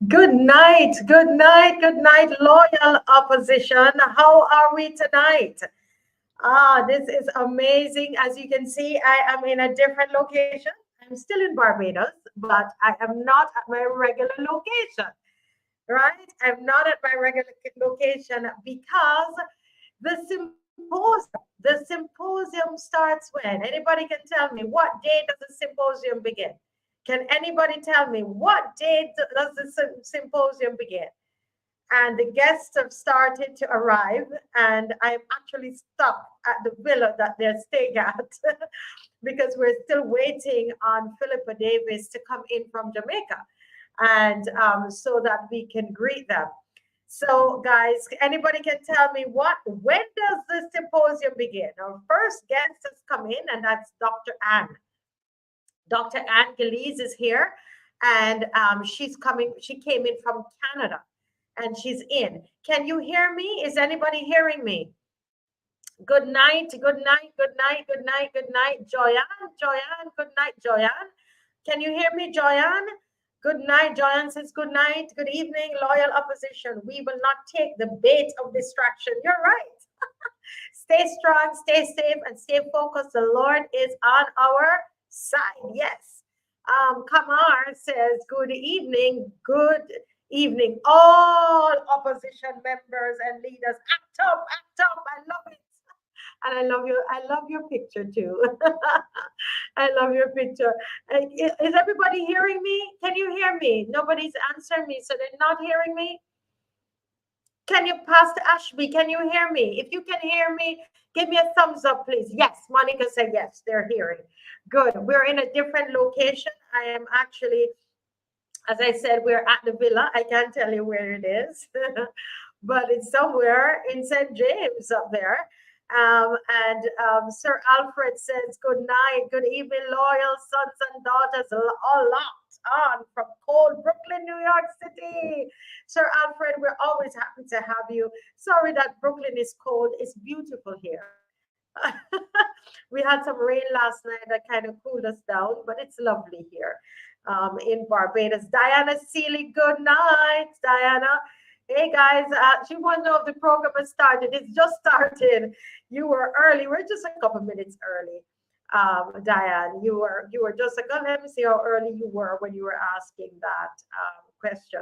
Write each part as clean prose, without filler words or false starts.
Good night, loyal opposition. How are we tonight? This is amazing. As you can see, I am in a different location. I'm still in Barbados, but I am not at my regular location, right? I'm not at my regular location because the symposium starts when? Anybody can tell me what day does the symposium begin? Can anybody tell me what day does the symposium begin? And the guests have started to arrive, and I'm actually stuck at the villa that they're staying at because we're still waiting on Philippa Davis to come in from Jamaica, and so that we can greet them. So, guys, anybody can tell me when does the symposium begin? Our first guest has come in, and that's Dr. Anne. Dr. Anne Gillies is here, and she's coming. She came in from Canada, and she's in. Can you hear me? Is anybody hearing me? Good night, good night, good night, good night, good night, Joyanne, good night, Joyanne. Can you hear me, Joyanne? Good night, Joyanne says good night, good evening, loyal opposition. We will not take the bait of distraction. You're right. Stay strong, stay safe, and stay focused. The Lord is on our side. Yes. Kamar says, good evening, all opposition members and leaders. Act up, act up. I love it. And I love your picture too. I love your picture. Is everybody hearing me? Can you hear me? Nobody's answering me, so they're not hearing me. Can you, Pastor Ashby, can you hear me? If you can hear me, give me a thumbs up, please. Yes, Monica said yes, they're hearing. Good. We're in a different location. I am actually, as I said, we're at the villa. I can't tell you where it is, but it's somewhere in St. James up there. And Sir Alfred says, good night, good evening, loyal sons and daughters, all locked on from cold Brooklyn, New York City. Sir Alfred, we're always happy to have you. Sorry that Brooklyn is cold. It's beautiful here. We had some rain last night that kind of cooled us down, but it's lovely here in Barbados. Diana Seeley, good night, Diana. Hey guys, she wants to know if the program has started. It's just started. You were early. We're just a couple minutes early. Diane, you were just a couple. Let me see how early you were when you were asking that question.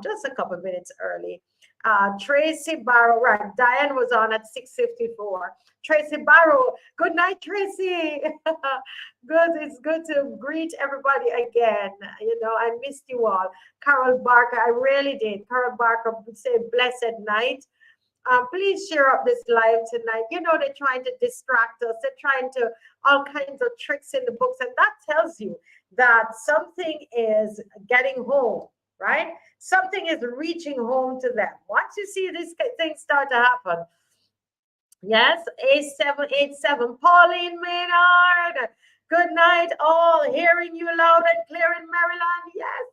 Just a couple minutes early. Tracy Barrow, right? Diane was on at 6:54. Tracy Barrow, good night, Tracy. Good, it's good to greet everybody again. You know, I missed you all. Carol Barker, I really did. Carol Barker said, blessed night. Please share up this live tonight. You know, they're trying to distract us. They're trying to all kinds of tricks in the books. And that tells you that something is getting home, right? Something is reaching home to them. Once you see these things start to happen. Yes, 8787. Pauline Maynard. Good night, all. Hearing you loud and clear in Maryland. Yes,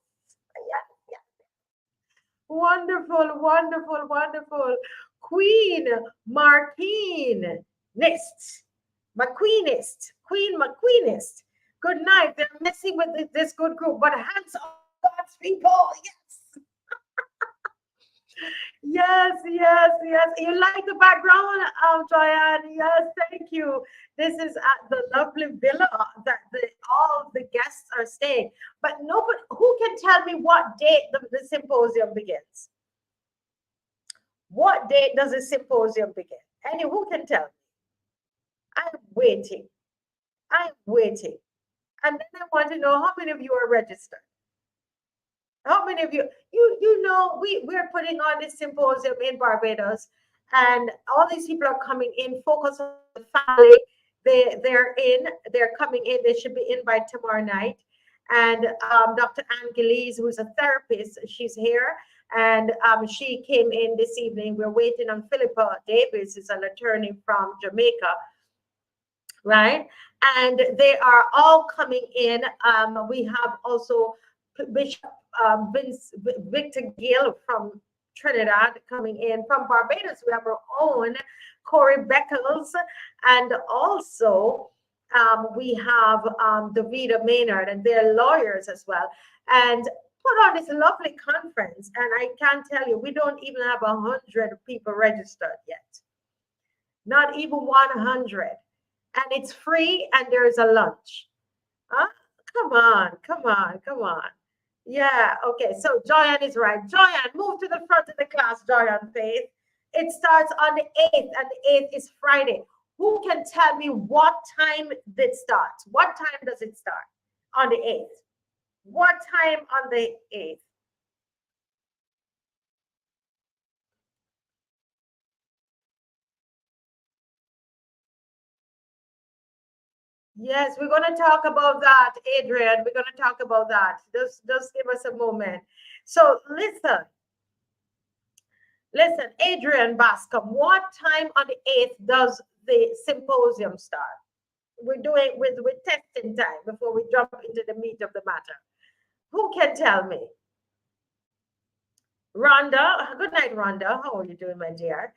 yes, yes. Wonderful, wonderful, wonderful. Queen Marqueen Nist. McQueenist. Queen McQueenist. Good night. They're messing with this good group, but hands on God's people. Yes. Yes, yes, yes. You like the background, Joanne? Yes, thank you. This is at the lovely villa that all the guests are staying. But nobody, who can tell me what date the symposium begins? What date does the symposium begin? And who can tell me? I'm waiting. I'm waiting. And then I want to know how many of you are registered. How many of you know, we're putting on this symposium in Barbados, and all these people are coming in, focus on the family. They're coming in, they should be in by tomorrow night. And Dr. Anne Gillies, who's a therapist, she's here, and she came in this evening. We're waiting on Philippa Davis, who's an attorney from Jamaica, right? And they are all coming in. We have also Bishop Victor Gill from Trinidad coming in. From Barbados, we have our own Corey Beckles, and also we have Davida Maynard, and they're lawyers as well. And put on this lovely conference, and I can tell you, we don't even have 100 people registered yet. Not even 100. And it's free, and there's a lunch. Huh? Come on, come on, come on. Yeah, okay. So Joyanne is right. Joyanne, move to the front of the class, Joyanne Faith. It starts on the 8th, and the 8th is Friday. Who can tell me what time it starts? What time does it start on the 8th? What time on the 8th? Yes, we're going to talk about that, Adrian. We're going to talk about that. Just give us a moment. So listen, Adrian Bascom, what time on the 8th does the symposium start? We're doing with testing time before we jump into the meat of the matter. Who can tell me? Rhonda, good night, Rhonda. How are you doing, my dear?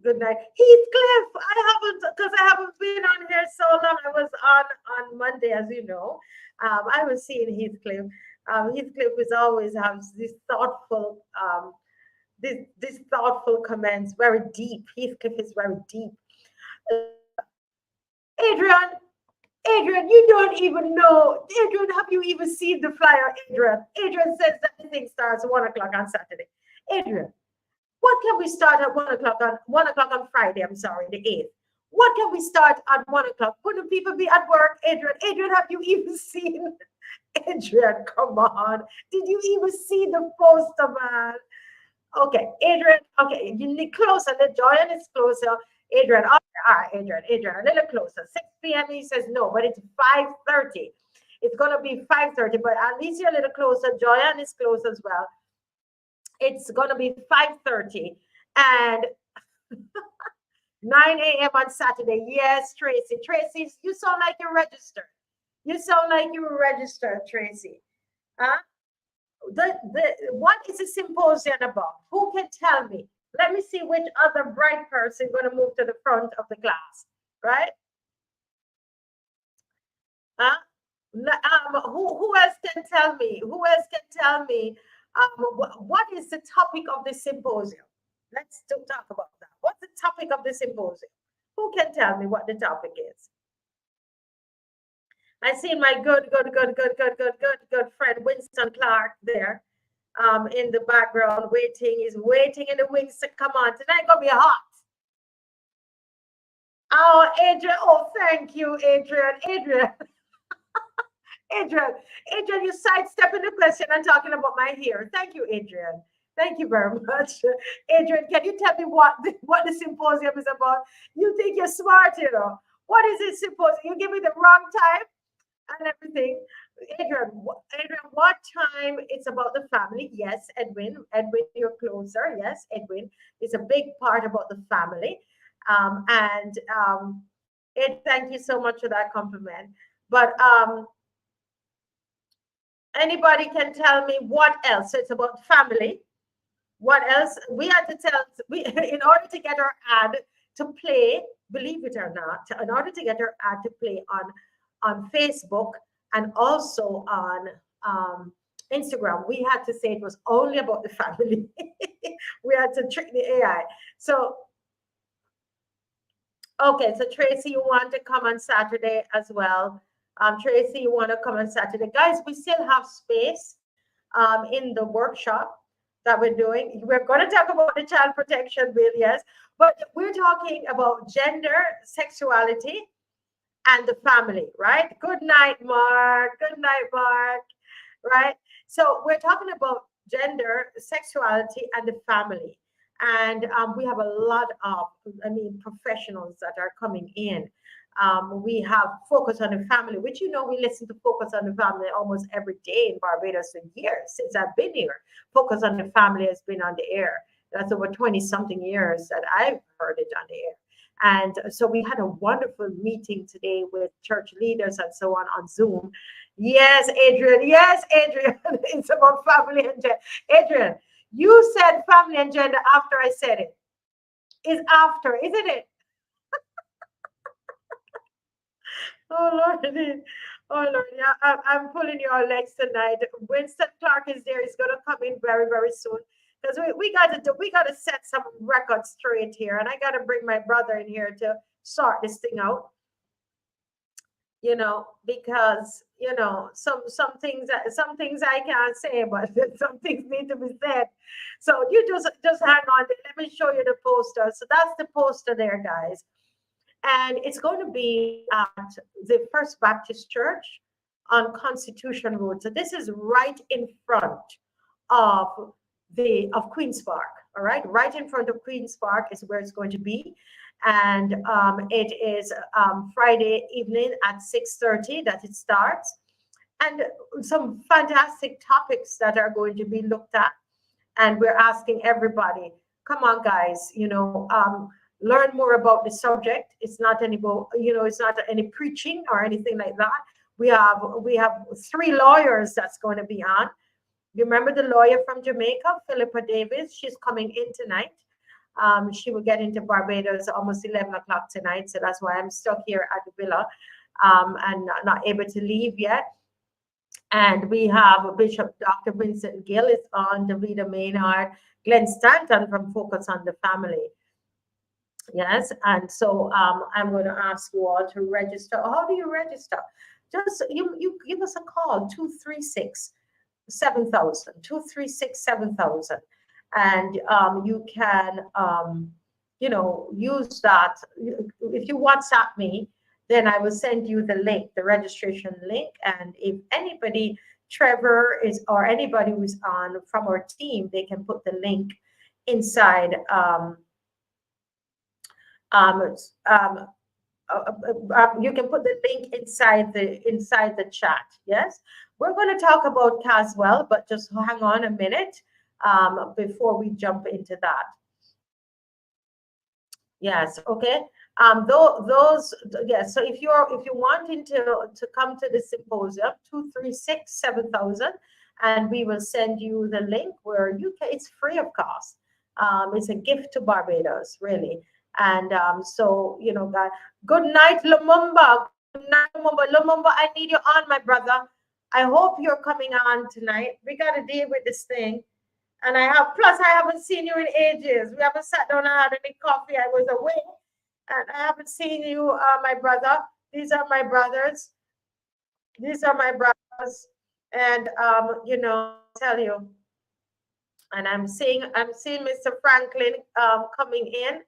Good night, Heathcliff. I haven't been on here so long. I was on Monday, as you know. I was seeing Heathcliff. Heathcliff is always has this thoughtful this thoughtful comments, very deep. Heathcliff is very deep. Adrian, you don't even know. Adrian, have you even seen the flyer, Adrian? Adrian says that the thing starts at 1 o'clock on Saturday. Adrian, what can we start at 1 o'clock on Friday? I'm sorry, the 8th. What can we start at 1 o'clock? Wouldn't people be at work? Adrian, have you even seen? Adrian, come on. Did you even see the poster, man? Okay, Adrian, okay, you need closer. The Joyanne is closer. Adrian, all right, Adrian, a little closer. 6 p.m. He says no, but it's 5:30. It's gonna be 5:30, but at least you're a little closer. Joyanne is close as well. It's gonna be 5:30 and 9 a.m. on Saturday. Yes, Tracy. Tracy, you sound like you're registered. You sound like you're registered, Tracy. Huh? What is the symposium about? Who can tell me? Let me see which other bright person going to move to the front of the class, right? Huh? Who else can tell me? Who else can tell me what is the topic of the symposium? Let's talk about that. What's the topic of the symposium? Who can tell me what the topic is? I see my good friend Winston Clark there in the background waiting. He's waiting in the wings to come on. Tonight gonna be hot. Oh, Adrian. Oh, thank you, Adrian. Adrian, you sidestepping the question and talking about my hair. Thank you, Adrian. Thank you very much. Adrian, can you tell me what the symposium is about? You think you're smart, you know. What is this symposium? You give me the wrong time and everything. Adrian, what time? It's about the family. Yes, Edwin, you're closer. Yes, Edwin, it's a big part about the family. Thank you so much for that compliment. But anybody can tell me what else? So it's about family. What else? We had to tell, in order to get our ad to play, believe it or not, in order to get our ad to play on Facebook and also on Instagram, we had to say it was only about the family. We had to trick the AI. So, okay, so Tracy, you want to come on Saturday as well. Tracy, you want to come on Saturday. Guys, we still have space in the workshop that we're doing. We're going to talk about the child protection bill, yes, but we're talking about gender, sexuality, and the family, right? Good night, Mark. Good night, Mark. Right? So we're talking about gender, sexuality, and the family. And we have a lot of, professionals that are coming in. We have Focus on the Family, which, we listen to Focus on the Family almost every day in Barbados for years since I've been here. Focus on the Family has been on the air. That's over 20-something years that I've heard it on the air. And so we had a wonderful meeting today with church leaders and so on Zoom. Yes, Adrian. Yes, Adrian. It's about family and gender. Adrian, you said family and gender after I said it. It's after, isn't it? Oh, Lord. Oh Lord, yeah, I'm pulling your legs tonight. Winston Clark is there. He's gonna come in very, very soon. Because we gotta set some records straight here. And I gotta bring my brother in here to sort this thing out. Because some things I can't say, but some things need to be said. So you just hang on there. Let me show you the poster. So that's the poster there, guys. And it's going to be at the First Baptist Church on Constitution Road. So this is right in front of Queen's Park. All right, right in front of Queen's Park is where it's going to be. And it is Friday evening at 6:30 that it starts. And some fantastic topics that are going to be looked at. And we're asking everybody, come on, guys, learn more about the subject. It's not it's not any preaching or anything like that. We have 3 lawyers that's going to be on. You remember the lawyer from Jamaica, Philippa Davis? She's coming in tonight. She will get into Barbados almost 11 o'clock tonight. So that's why I'm stuck here at the villa and not able to leave yet. And we have Bishop Dr. Vincent Gill is on, Davida Maynard, Glenn Stanton from Focus on the Family. Yes, and so I'm going to ask you all to register. How do you register? Just you give us a call, 236-7000, 236-7000. And you can, use that. If you WhatsApp me, then I will send you the link, the registration link. And if anybody, Trevor or anybody who's on from our team, they can put the link inside. You can put the link inside the chat. Yes, we're going to talk about Caswell, but just hang on a minute before we jump into that. Yes, okay. Yes. So if you're wanting to come to the symposium, 236-7000, and we will send you the link where it's free of cost. It's a gift to Barbados, really. And so guys, good night, Lumumba. Good night, Lumumba. Lumumba, I need you on, my brother. I hope you're coming on tonight. We got to deal with this thing. And I haven't seen you in ages. We haven't sat down and had any coffee. I was away. And I haven't seen you, my brother. These are my brothers. These are my brothers. And tell you. And I'm seeing Mr. Frankyn coming in.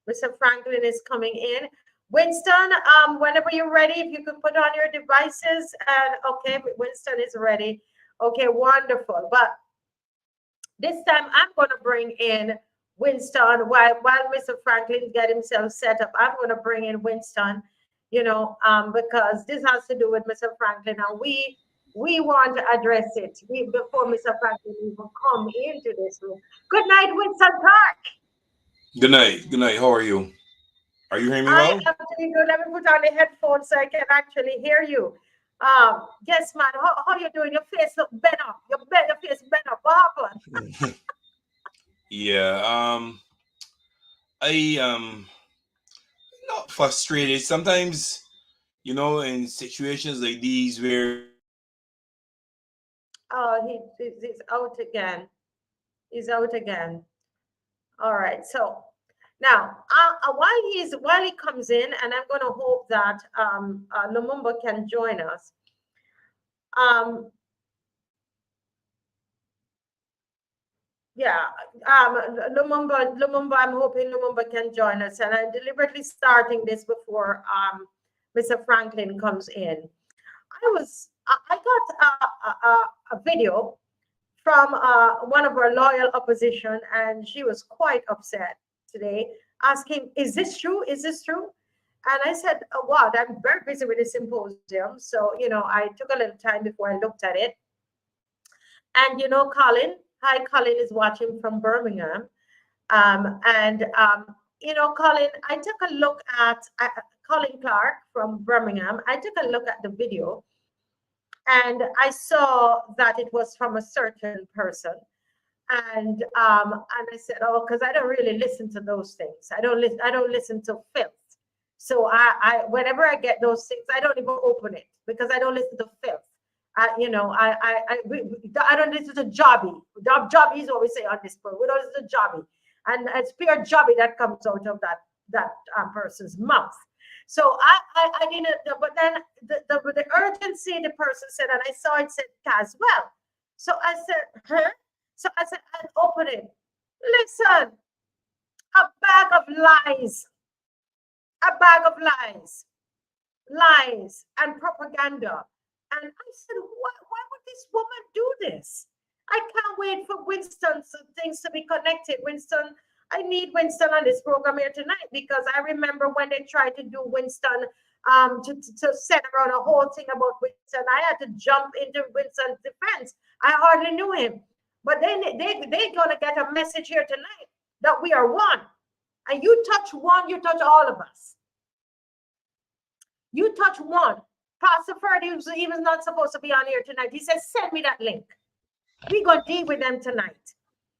Mr. Frankyn is coming in. Winston, whenever you're ready, if you could put on your devices. And okay, Winston is ready. Okay, wonderful. But this time I'm going to bring in Winston while Mr. Frankyn get himself set up. I'm going to bring in Winston, because this has to do with Mr. Frankyn, and we want to address it before Mr. Frankyn even come into this room. Good night, Winston Clark. Good night. Good night. How are you? Are you hearing me well? I am doing good. Let me put on the headphones so I can actually hear you. Yes, man. How you doing? Your face look bent up. Your face bent up. What happened? Yeah. I not frustrated. Sometimes, in situations like these where he's out again. He's out again. All right. So now, while he comes in, and I'm going to hope that Lumumba can join us. Lumumba, I'm hoping Lumumba can join us, and I'm deliberately starting this before Mr. Frankyn comes in. I got a video from one of our loyal opposition, and she was quite upset today, asking, is this true? Is this true? And I said, what? I'm very busy with the symposium. So, I took a little time before I looked at it. And, Colin, hi, Colin is watching from Birmingham. Colin, I took a look at Colin Clark from Birmingham. I took a look at the video, and I saw that it was from a certain person. And I said, oh, because I don't really listen to those things. I don't listen to filth. So whenever I get those things, I don't even open it because I don't listen to filth. You know, I don't listen to Jobby. Jobby is what we say on this program. We don't listen to Jobby, and it's pure Jobby that comes out of that person's mouth. So I didn't. But then the urgency the person said, and I saw it said Caswell. So I said, huh? So I said, I'll open it. Listen, a bag of lies, lies and propaganda. And I said, why would this woman do this? I can't wait for Winston's things to be connected. Winston, I need Winston on this program here tonight, because I remember when they tried to do Winston, to send around a whole thing about Winston. I had to jump into Winston's defense. I hardly knew him. But they're going to get a message here tonight that we are one. And you touch one, you touch all of us. You touch one. Pastor Ferdy, he was not supposed to be on here tonight. He said, send me that link. We're going to deal with them tonight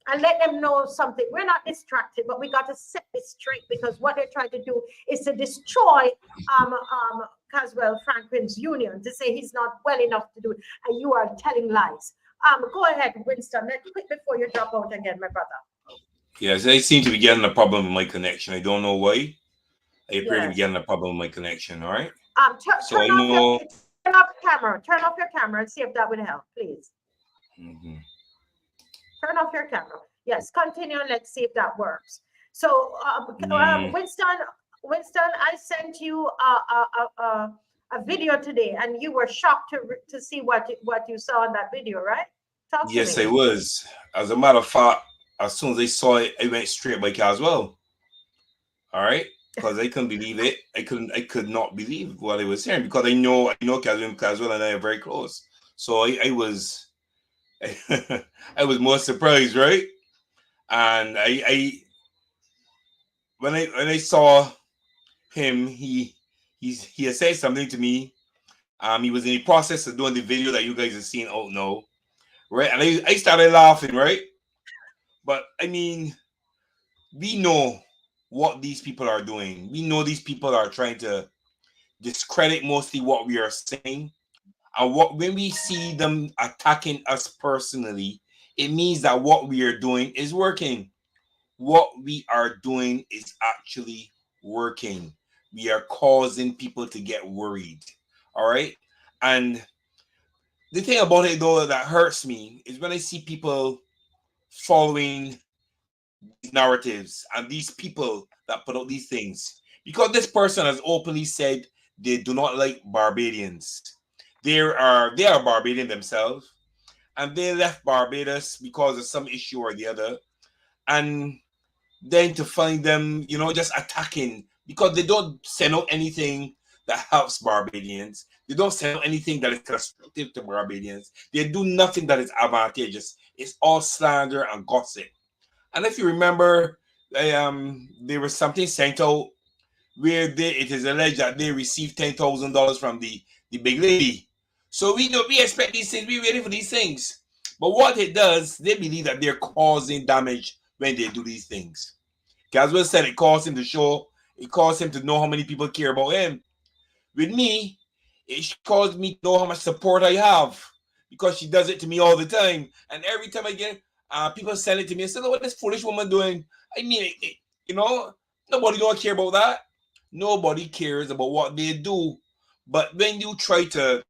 and let them know something. We're not distracted, but we got to set this straight, because what they're trying to do is to destroy Caswell Frankyn's union, to say he's not well enough to do it, and you are telling lies. Go ahead, Winston. Let's quick before you drop out again, my brother. Yes, I seem to be getting a problem with my connection. I don't know why. I appear to be getting a problem with my connection. All right. Turn off your camera. Turn off your camera and see if that would help, please. Turn off your camera. Yes, continue. Let's see if that works. So, Winston, I sent you a video today, and you were shocked to see what you saw in that video, right? Talk to me. Yes, I was. As a matter of fact, as soon as I saw it, I went straight by Caswell. All right, because I couldn't believe it. I could not believe what I was hearing, because I know Caswell and I are very close. So I was I was more surprised, right? And when I saw him, he had said something to me. He was in the process of doing the video that you guys are seeing out now, right? And I started laughing, right? But I mean, we know what these people are doing. We know these people are trying to discredit mostly what we are saying. And when we see them attacking us personally, it means that what we are doing is working. What we are doing is actually working. We are causing people to get worried. All right. And the thing about it, though, that hurts me is when I see people following these narratives and these people that put out these things, because this person has openly said they do not like Barbadians. They are Barbadian themselves, and they left Barbados because of some issue or the other, and then to find them, just attacking, because they don't send out anything that helps Barbadians. They don't send out anything that is constructive to Barbadians. They do nothing that is advantageous. It's all slander and gossip. And if you remember, there was something sent out where it is alleged that they received $10,000 from the big lady. So we expect these things. We're ready for these things. But what it does, they believe that they're causing damage when they do these things. Caswell said it caused him to show. It caused him to know how many people care about him. With me, it caused me to know how much support I have, because she does it to me all the time. And every time I get people send it to me and say, "Oh, what is this foolish woman doing?" I mean, nobody don't care about that. Nobody cares about what they do. But when you try to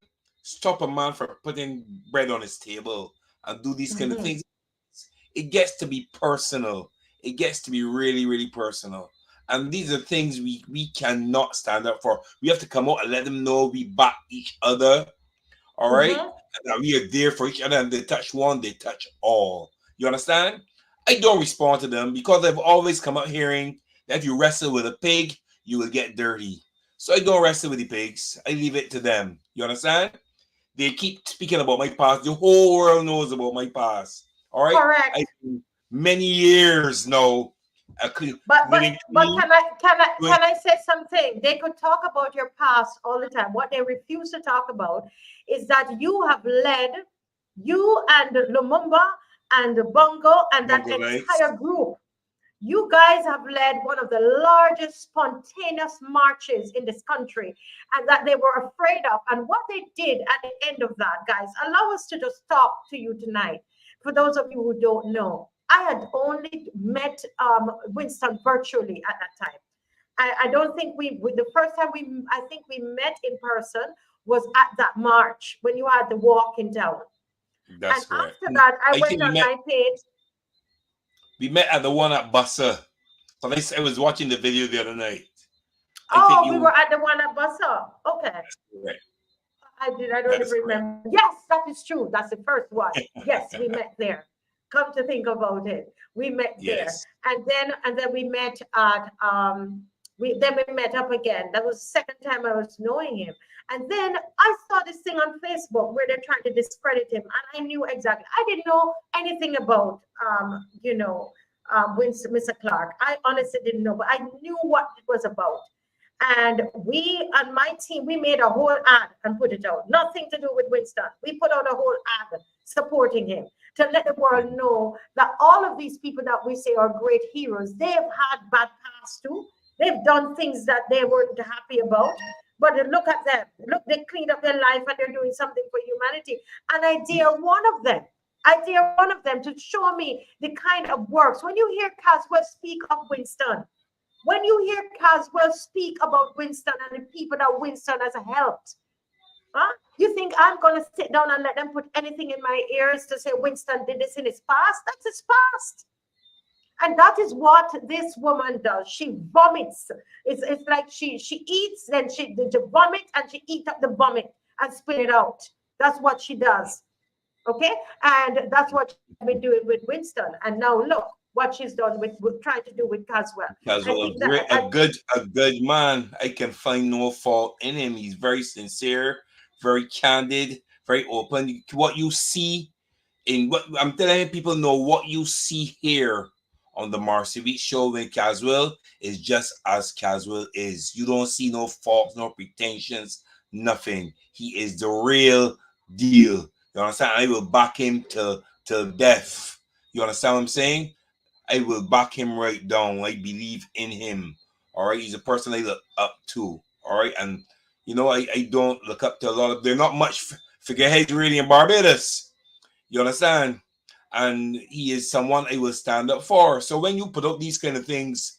stop a man from putting bread on his table and do these kind of things, it gets to be personal. It gets to be really, really personal. And these are things we cannot stand up for. We have to come out and let them know we back each other. All right? And that we are there for each other, and they touch one, they touch all. You understand? I don't respond to them because I've always come up hearing that if you wrestle with a pig, you will get dirty. So I don't wrestle with the pigs. I leave it to them. You understand? They keep speaking about my past. The whole world knows about my past. All right? Correct. Many years now. But can I say something? They could talk about your past all the time. What they refuse to talk about is that you have led, you and Lumumba and Bongo and that entire group. You guys have led one of the largest spontaneous marches in this country, and that they were afraid of. And what they did at the end of that, guys, allow us to just talk to you tonight. For those of you who don't know, I had only met Winston virtually at that time. I don't think the first time I think we met in person was at that march when you had the walk in town. That's And correct. after that, I think went on my page. we met at the one at Bussa. I was watching the video the other night. Oh, we were at the one at Bussa. Okay. Right. I don't even remember. Yes, that is true. That's the first one. Yes, we met there. Come to think about it, we met there, and then we met at we met up again. That was the second time I was knowing him. And then I saw this thing on Facebook where they're trying to discredit him, and I knew exactly. I didn't know anything about Mr. Clark. I honestly didn't know, but I knew what it was about. And we, on my team, we made a whole ad and put it out. Nothing to do with Winston. We put out a whole ad supporting him to let the world know that all of these people that we say are great heroes, they've had bad past too. They've done things that they weren't happy about. But look at them. Look, they cleaned up their life and they're doing something for humanity. And I dare one of them to show me the kind of works. When you hear Caswell speak of Winston, when you hear Caswell speak about Winston and the people that Winston has helped, you think I'm going to sit down and let them put anything in my ears to say Winston did this in his past? That's his past. And that is what this woman does. She vomits. It's like she eats, then she vomit, and she eats up the vomit and spit it out. That's what she does. Okay? And that's what she's been doing with Winston. And now look what she's done with trying to do with Caswell. Caswell, a good man. I can find no fault in him. He's very sincere, very candid, very open. What you see in what I'm telling people, know what you see here on the Marcy Week show with Caswell is just as Caswell is. You don't see no faults, no pretensions, nothing. He is the real deal. You understand? I will back him to death. You understand what I'm saying? I will back him right down. I believe in him. All right. He's a person I look up to. All right. And you know, I don't look up to a lot of, they're not much figureheads really in Barbados. You understand? And he is someone I will stand up for. So when you put up these kind of things,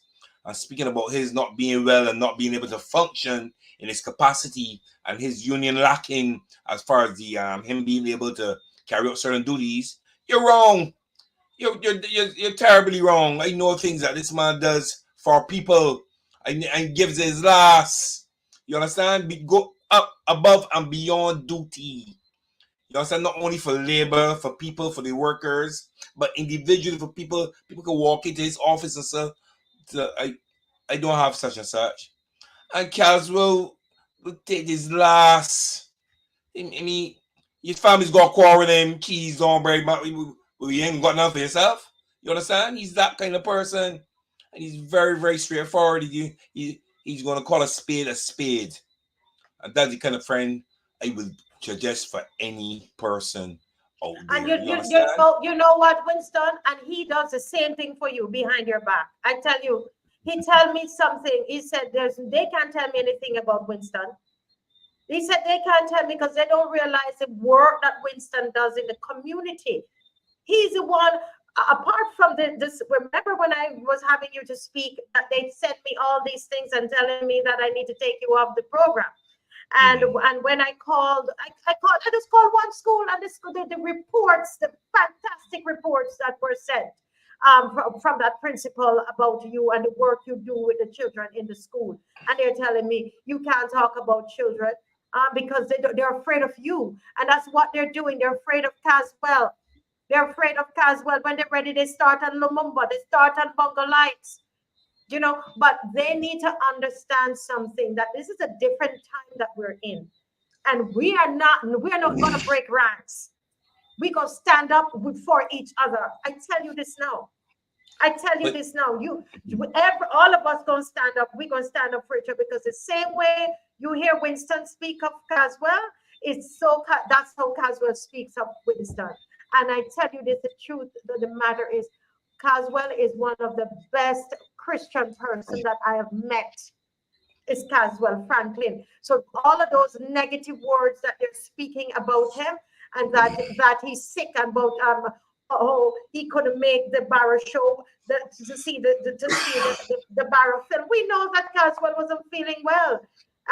speaking about his not being well and not being able to function in his capacity and his union lacking as far as the him being able to carry out certain duties, you're wrong. You're terribly wrong. I know things that this man does for people and gives his last. You understand? Go up above and beyond duty. You understand? Not only for labor, for people, for the workers, but individually for people. People can walk into his office and say, I don't have such and such. And Caswell will take his last. I mean, his family's got a quarrel with him, keys on, break, but you ain't got nothing for yourself. You understand? He's that kind of person. And he's very, very straightforward. He's going to call a spade a spade. And that's the kind of friend I would suggest for any person out there. And you know what, Winston? And he does the same thing for you behind your back. I tell you, he tell me something. He said they can't tell me anything about Winston. He said they can't tell me because they don't realize the work that Winston does in the community. He's the one, apart from this, remember when I was having you to speak, that they sent me all these things and telling me that I need to take you off the program. And when I called, I just called one school, and the reports, the fantastic reports that were sent from that principal about you and the work you do with the children in the school. And they're telling me you can't talk about children because they're afraid of you. And that's what they're doing. They're afraid of Caswell. They're afraid of Caswell. When they're ready, they start on Lumumba. They start on Bungo Lights. You know, but they need to understand something, that this is a different time that we're in. And we are not going to break ranks. We're going to stand up for each other. I tell you this now. All of us going to stand up. We're going to stand up for each other, because the same way you hear Winston speak of Caswell, that's how Caswell speaks of Winston. And I tell you this, the truth of the matter is, Caswell is one of the best Christian person that I have met. Is Caswell Frankyn. So all of those negative words that they're speaking about him, and that he's sick, and about oh, he couldn't make the Barrow show, to see the Barrow film. We know that Caswell wasn't feeling well,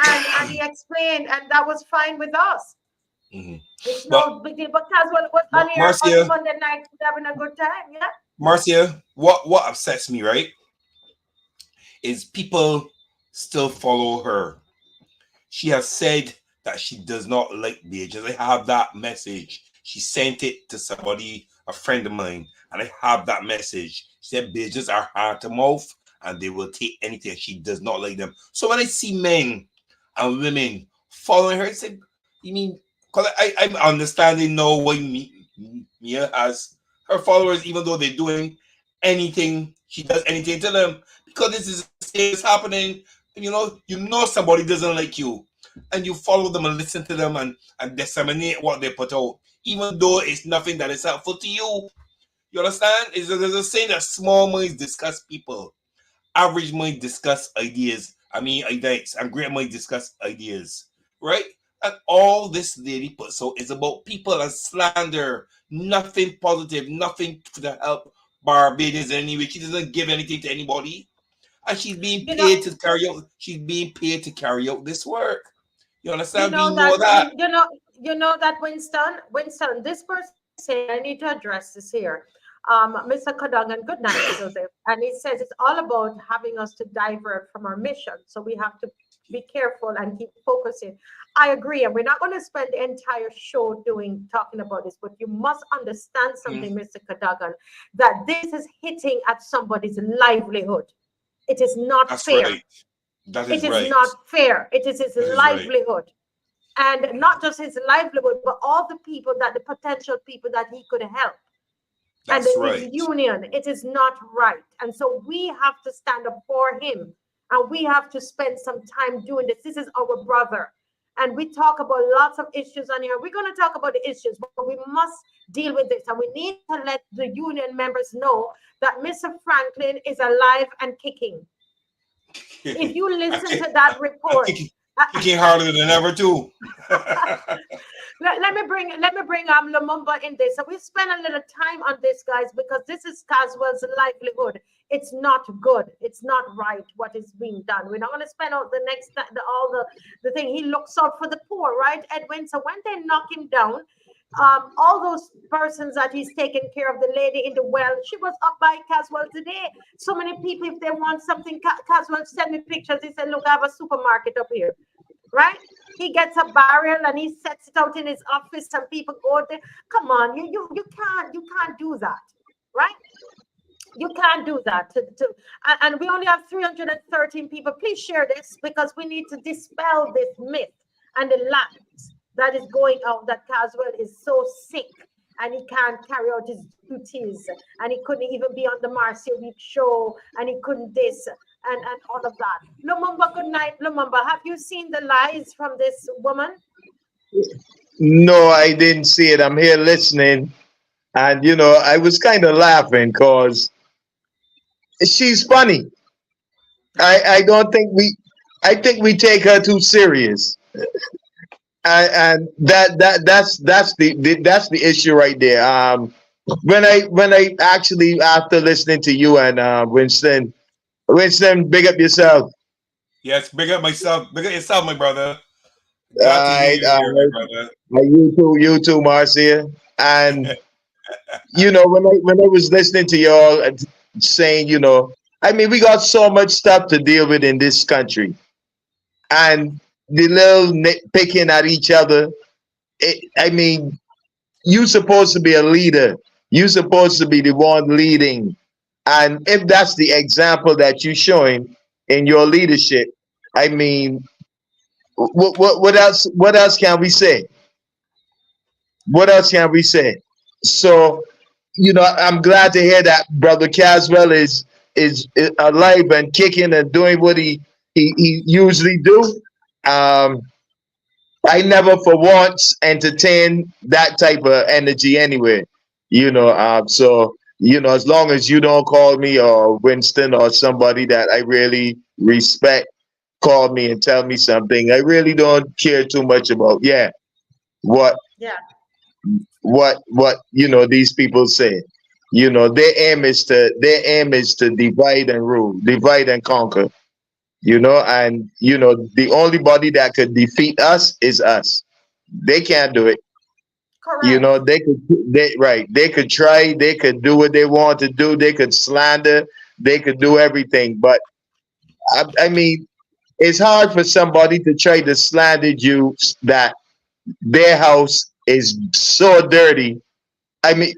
and he explained, and that was fine with us. It's no big deal. But Caswell was on here on Monday night having a good time. Yeah, Marcia, what upsets me, right, is people still follow her. She has said that she does not like Beatrice. I have that message. She sent it to somebody, a friend of mine, and I have that message. She said Beatrice are hand to mouth and they will take anything. She does not like them. So when I see men and women following her, I said, you mean, because I'm understanding now why Mia has her followers, even though they're doing anything, she does anything to them, because this is happening. You know somebody doesn't like you, and you follow them and listen to them and disseminate what they put out, even though it's nothing that is helpful to you. You understand? There's a saying that small minds discuss people, average minds discuss ideas. Ideas, and great minds discuss ideas, right? And all this lady puts out is about people and slander, nothing positive, nothing to help Barbados in any way. She doesn't give anything to anybody. And she's being paid to carry out. She's being paid to carry out this work. You understand? You know that Winston. This person saying, I need to address this here. Mr. Cadogan, good night, Joseph. And he says it's all about having us to divert from our mission. So we have to be careful and keep focusing. I agree, and we're not going to spend the entire show talking about this, but you must understand something, Mr. Cadogan, that this is hitting at somebody's livelihood. It is not fair. Right. It is not fair. It is his livelihood. Right. And not just his livelihood, but all the potential people that he could help. That's his union. It is not right. And so we have to stand up for him. And we have to spend some time doing this. This is our brother. And we talk about lots of issues on here. We're going to talk about the issues, but we must deal with this. And we need to let the union members know that Mr. Frankyn is alive and kicking. If you listen to that report, kicking harder than ever too. let me bring Lumumba in this. So we spend a little time on this, guys, because this is Caswell's livelihood. It's not good. It's not right what is being done. We're not going to spend all the thing. He looks out for the poor, right, Edwin? So when they knock him down, all those persons that he's taking care of, the lady in the well, she was up by Caswell today. So many people, if they want something, Caswell send me pictures. He said, look, I have a supermarket up here, right? He gets a barrel and he sets it out in his office and people go there. Come on, you can't do that, right? You can't do that. And we only have 313 people. Please share this, because we need to dispel this myth and the lies that is going out, that Caswell is so sick and he can't carry out his duties, and he couldn't even be on the Marcia Week show, and he couldn't this and all of that. Lumumba, good night, Lumumba. Have you seen the lies from this woman? No, I didn't see it. I'm here listening. And, I was kind of laughing because she's funny. I think we take her too serious. And that's the issue right there. When I actually, after listening to you and Winston, big up yourself. Yes, big up myself. Big up yourself, my brother. You too, Marcia. And when I was listening to y'all saying, we got so much stuff to deal with in this country, and the little nitpicking at each other. You're supposed to be a leader. You're supposed to be the one leading. And if that's the example that you're showing in your leadership, what else can we say? What else can we say? So, I'm glad to hear that Brother Caswell is alive and kicking and doing what he usually do. I never for once entertain that type of energy anyway, so you know, as long as you don't call me or Winston or somebody that I really respect, call me and tell me something, I really don't care too much about, yeah, what Yeah, you know, these people say. You know, their aim is to divide and rule, divide and conquer. You know, and you know, the only body that could defeat us is us. They can't do it. You correct. know, they could try, they could do what they want to do, they could slander, they could do everything. But I mean, it's hard for somebody to try to slander you that their house is so dirty. I mean,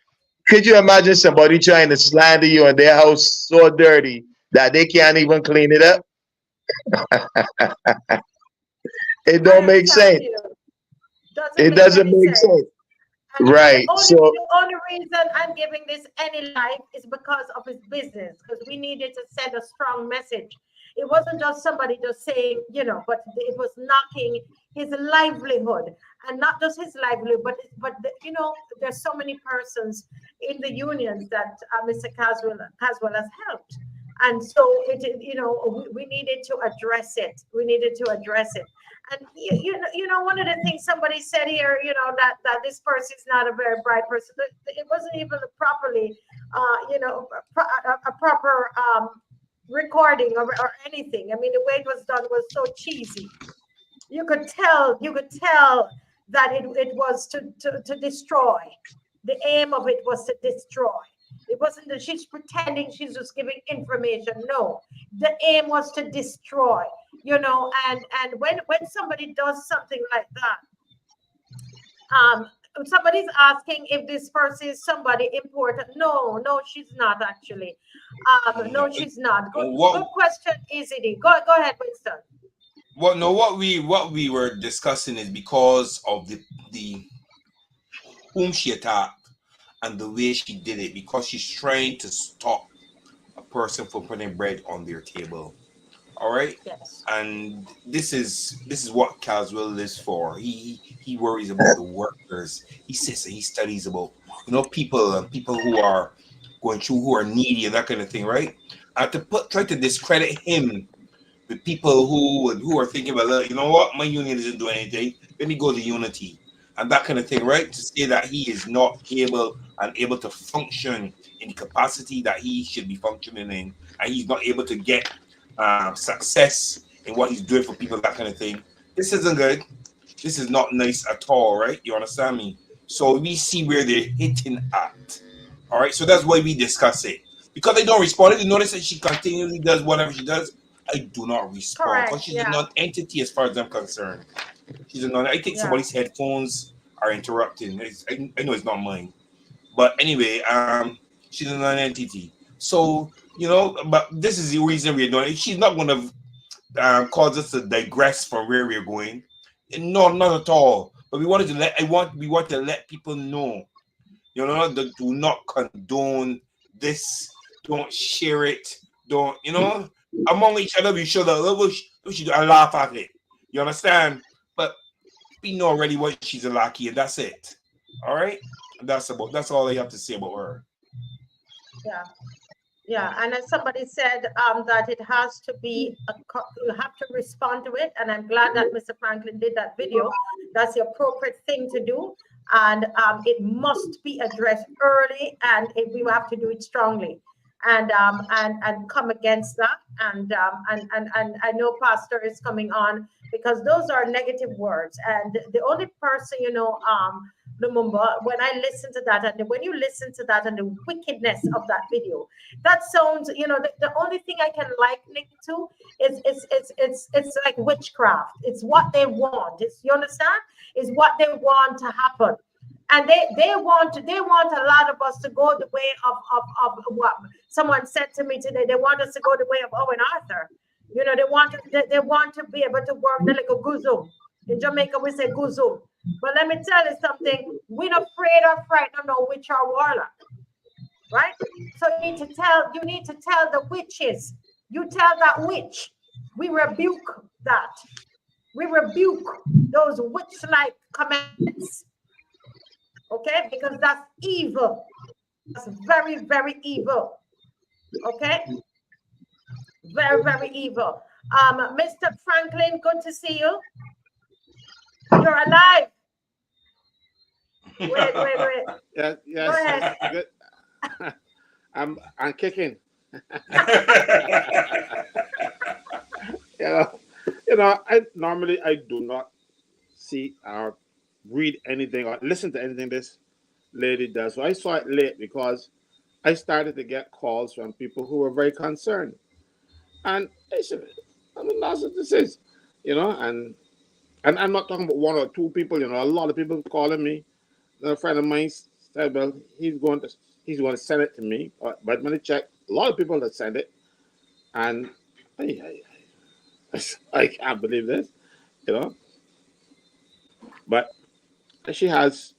could you imagine somebody trying to slander you and their house so dirty that they can't even clean it up? It I don't make understand sense. you. Doesn't It make doesn't any make sense. sense. And Right. So the only reason I'm giving this any life is because of his business, because we needed to send a strong message. It wasn't just somebody just saying, but it was knocking his livelihood, and not just his livelihood, there's so many persons in the unions that Mr. Caswell has helped, and so we needed to address it. We needed to address it. And one of the things somebody said here, that this person is not a very bright person. It wasn't even properly, a proper recording or anything. I mean, the way it was done was so cheesy. You could tell that it was to destroy. The aim of it was to destroy. It wasn't that she's pretending she's just giving information. No, the aim was to destroy. And when somebody does something like that, somebody's asking if this person is somebody important. No, she's not actually. No, she's not. Good question, Izzy. Go ahead, Winston. What we were discussing is because of the whom she attacked and the way she did it, because she's trying to stop a person from putting bread on their table. All right. Yes. And this is what Caswell lives for. He worries about the workers. He sits and he studies about people who are going through, who are needy and that kind of thing, right? And to try to discredit him with people who are thinking about, you know what, my union doesn't do anything. Let me go to unity and that kind of thing, right? To say that he is not able to function in the capacity that he should be functioning in, and he's not able to get success in what he's doing for people, that kind of thing. This isn't good. This is not nice at all, right? You understand me? So we see where they're hitting at. All right. So that's why we discuss it. Because they don't respond. If you notice that she continually does whatever she does, I do not respond. Because Correct. she's a Yeah. non-entity as far as I'm concerned. She's a non. I think Yeah. somebody's headphones are interrupting. I know it's not mine. But anyway, she's a non-entity. So, but this is the reason we're doing it. She's not going to cause us to digress from where we're going. No, not at all. But we want to let people know, that do not condone this. Don't share it. Don't, among each other, we show that we should laugh at it. You understand? But we know already what she's a lucky, and that's it. All right? That's all I have to say about her. Yeah. Yeah, and as somebody said, that it has to be, you have to respond to it, and I'm glad that Mr. Frankyn did that video. That's the appropriate thing to do, and it must be addressed early, and we have to do it strongly, and come against that, and I know Pastor is coming on, because those are negative words, and the only person, Lumumba, when I listen to that, and when you listen to that, and the wickedness of that video, that sounds, the only thing I can liken it to is it's like witchcraft. It's what they want. You understand? Is what they want to happen. And they want a lot of us to go the way of what someone said to me today. They want us to go the way of Owen Arthur. They want to be able to work like a guzum. In Jamaica, we say guzum. But let me tell you something. We're not afraid or frightened of witch or warlock. Right? So you need to tell the witches. You tell that witch. We rebuke that. We rebuke those witch-like comments. Okay? Because that's evil. was very, very evil. Okay? Very, very evil. Mr. Franklin, good to see you. You're alive. Wait. Yes, Go ahead. good. I'm kicking. Yeah, I normally I do not see or read anything or listen to anything this lady does. So I saw it late because I started to get calls from people who were very concerned. And I said, I mean, that's what this is, and I'm not talking about one or two people, a lot of people calling me. A friend of mine said, well, he's going to send it to me. But when I check, a lot of people that send it, and I can't believe this, you know. But she has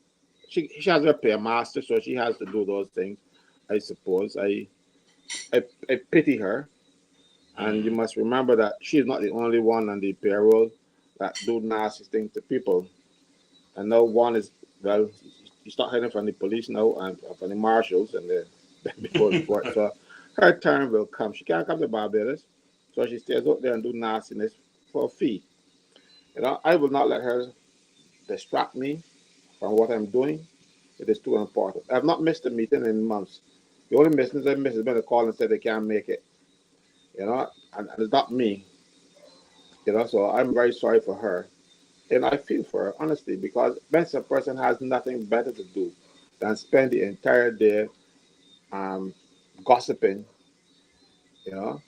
she has her pay master, so she has to do those things. I suppose I pity her, and you must remember that she's not the only one on the payroll that do nasty things to people. And now one is, well, you start hiding from the police now and from the marshals and the before the court. So her turn will come. She can't come to Barbados, so she stays out there and do nastiness for a fee. I will not let her distract me from what I'm doing. It is too important. I've not missed a meeting in months. The only missing I missed has been a call and said they can't make it. And it's not me. So I'm very sorry for her. And I feel for her, honestly, because when a person has nothing better to do than spend the entire day um, gossiping, you know,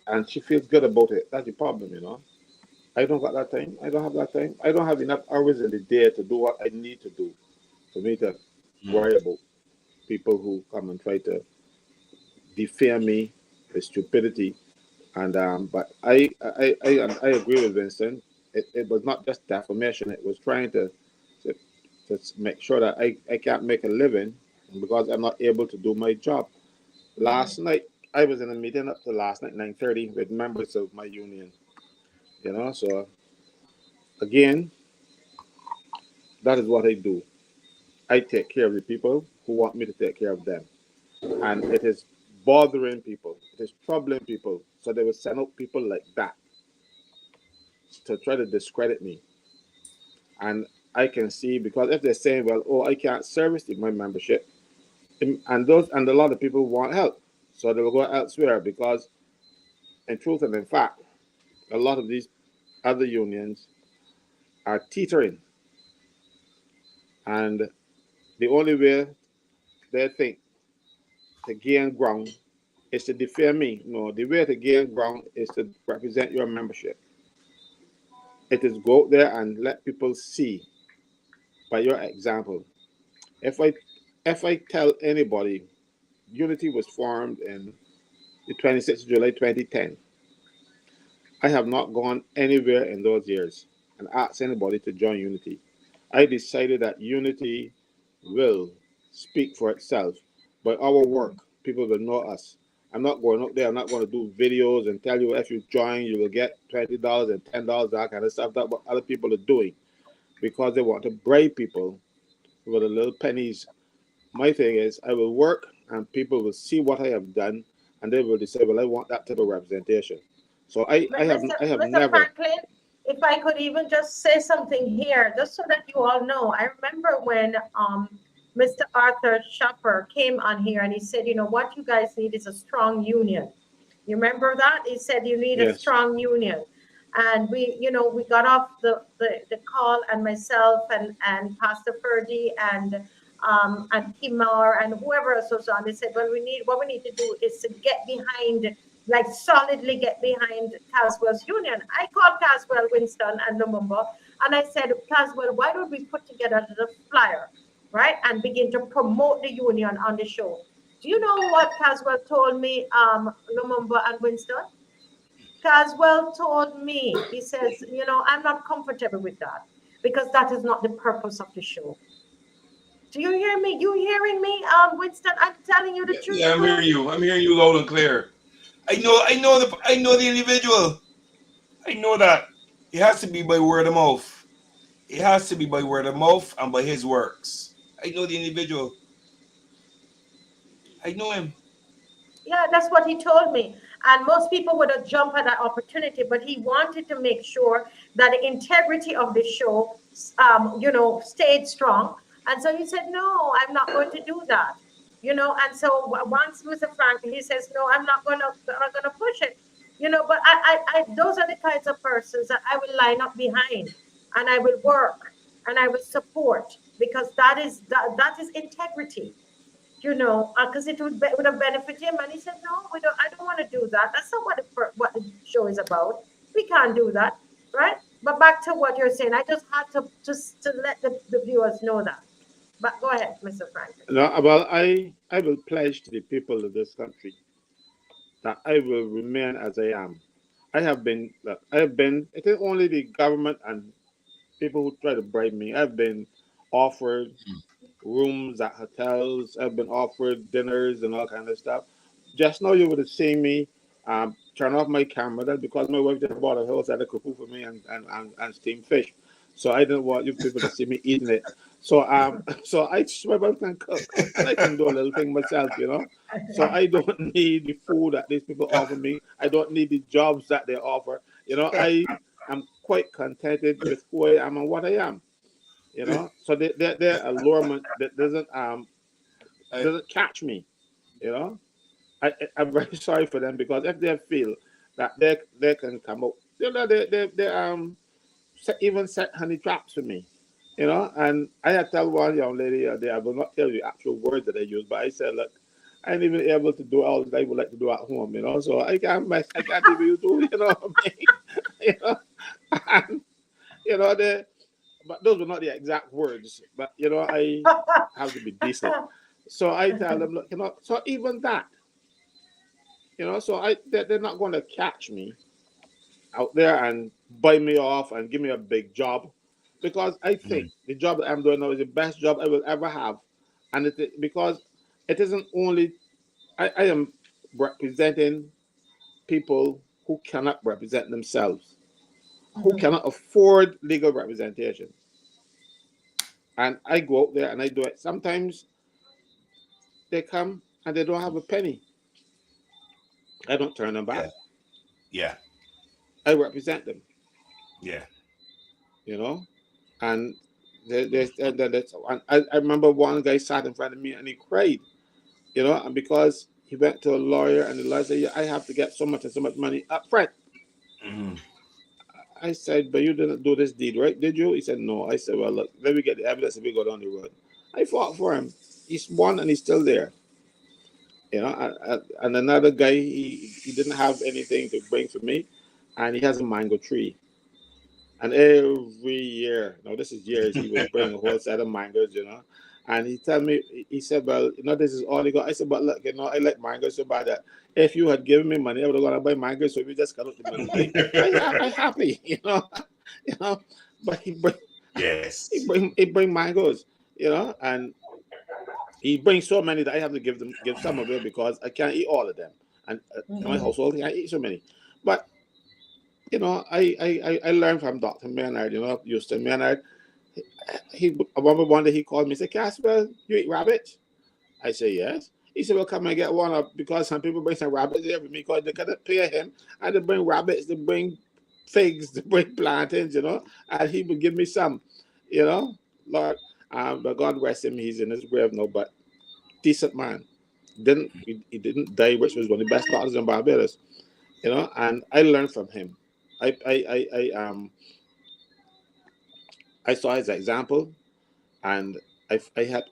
and she feels good about it. That's the problem. I don't got that time. I don't have that time. I don't have enough hours in the day to do what I need to do for me to worry about people who come and try to defame me with stupidity. And but I agree with Vincent. It was not just defamation. It was trying to, to make sure that I can't make a living because I'm not able to do my job. Last night I was in a meeting up to last night 9:30 with members of my union. So again, that is what I do. I take care of the people who want me to take care of them, and it is bothering people. It is troubling people. So they will send out people like that to try to discredit me. And I can see, because if they're saying, well, oh, I can't service my membership, and a lot of people want help, so they will go elsewhere because, in truth and in fact, a lot of these other unions are teetering, and the only way they think to gain ground is to defame me. No, the way to gain ground is to represent your membership. It is go out there and let people see by your example. If I tell anybody, Unity was formed in the 26th of July 2010. I have not gone anywhere in those years and asked anybody to join Unity. I decided that Unity will speak for itself. By our work, people will know us. I'm not going out there. I'm not going to do videos and tell you if you join, you will get $20 and $10, that kind of stuff. That's what other people are doing because they want to bribe people with the little pennies. My thing is, I will work and people will see what I have done and they will decide, well, I want that type of representation. So I have Mr. never. Franklin, if I could even just say something here, just so that you all know, I remember when Mr. Arthur Shopper came on here and he said, what you guys need is a strong union. You remember that? He said you need a Yes. strong union. And we got off the call, and myself and Pastor Ferdy and Kimar and whoever else was on, they said, well, what we need to do is to get behind, like solidly get behind Caswell's union. I called Caswell, Winston, and Lumumba, and I said, Caswell, why don't we put together the flyer, right, and begin to promote the union on the show? Do you know what Caswell told me, Lumumba and Winston? Caswell told me, he says, I'm not comfortable with that because that is not the purpose of the show. Do you hear me? You hearing me, Winston? I'm telling you the truth. Yeah, I'm hearing you. I'm hearing you loud and clear. I know the individual. I know that. It has to be by word of mouth. It has to be by word of mouth and by his works. I know the individual. I know him. Yeah, that's what he told me. And most people would have jumped at that opportunity, but he wanted to make sure that the integrity of the show, stayed strong. And so he said, "No, I'm not going to do that." And so once Mr. Frank, he says, "No, I'm not gonna push it." But those are the kinds of persons that I will line up behind, and I will work, and I will support, because that is integrity, because it would have benefited him. And he said, "No, we don't. I don't want to do that. That's not what the show is about. We can't do that, right?" But back to what you're saying, I just had to just to let the viewers know that. But go ahead, Mr. Franklin. No, well, I will pledge to the people of this country that I will remain as I am. It is only the government and people who try to bribe me. I've been offered rooms at hotels. I've been offered dinners and all kind of stuff. Just now you would have seen me turn off my camera. That's because my wife just bought a house at a cuckoo for me and steamed fish. So I didn't want you people to see me eating it. So so I swim out and cook, and I can do a little thing myself. So I don't need the food that these people offer me. I don't need the jobs that they offer. I am quite contented with who I am and what I am. So their allurement that doesn't catch me. You know, I'm very sorry for them, because if they feel that they can come up, even set honey traps for me. And I had tell one young lady I will not tell you the actual word that I use, but I said, look, I ain't even able to do all that I would like to do at home. So I can't even do, what I mean? you know, and, they but those were not the exact words. But I have to be decent. So I tell them, look, so even that, so they're not going to catch me out there and buy me off and give me a big job, because I think the job that I'm doing now is the best job I will ever have, and because it isn't only I am representing people who cannot represent themselves, who cannot afford legal representation. And I go out there and I do it. Sometimes they come and they don't have a penny. I don't turn them back. Yeah. I represent them. Yeah. And I remember one guy sat in front of me and he cried, and because he went to a lawyer and the lawyer said, yeah, I have to get so much and so much money up front. Mm-hmm. I said, but you didn't do this deed, right? Did you? He said, no. I said, well, look, let me get the evidence and we go down the road. I fought for him. He's won and he's still there. And another guy, he didn't have anything to bring for me, and he has a mango tree. And every year, now this is years, he would bring a whole set of mangoes, And he tell me, he said, well, this is all he got. I said, but look, I like mangoes so bad that if you had given me money, I would have gone to buy mangoes. So we just got the money. I happy, But Yes. he bring mangoes, and he brings so many that I have to give some of it because I can't eat all of them, and my household can't eat so many. But I learned from Dr. Maynard, Houston Maynard. I remember one day he called me and said, Caswell, you eat rabbits? I said, yes. He said, well, come and get one up, because some people bring some rabbits there with me because they couldn't pay him. And they bring rabbits, they bring figs, they bring plantains, and he would give me some, Lord. But God rest him, he's in his grave now, but decent man. He didn't die, which was one of the best doctors in Barbados, and I learned from him. I saw his example, and I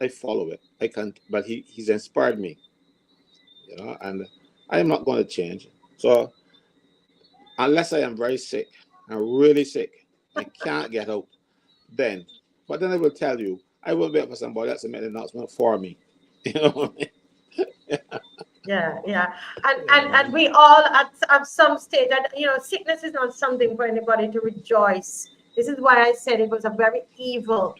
follow it. I can't, but he's inspired me, and I'm not going to change. So unless I am very sick, I'm really sick, I can't get out, but then I will tell you, I will wait for somebody else to make an announcement for me. What I mean? Yeah. And we all at some stage, that sickness is not something for anybody to rejoice. This is why I said it was a very evil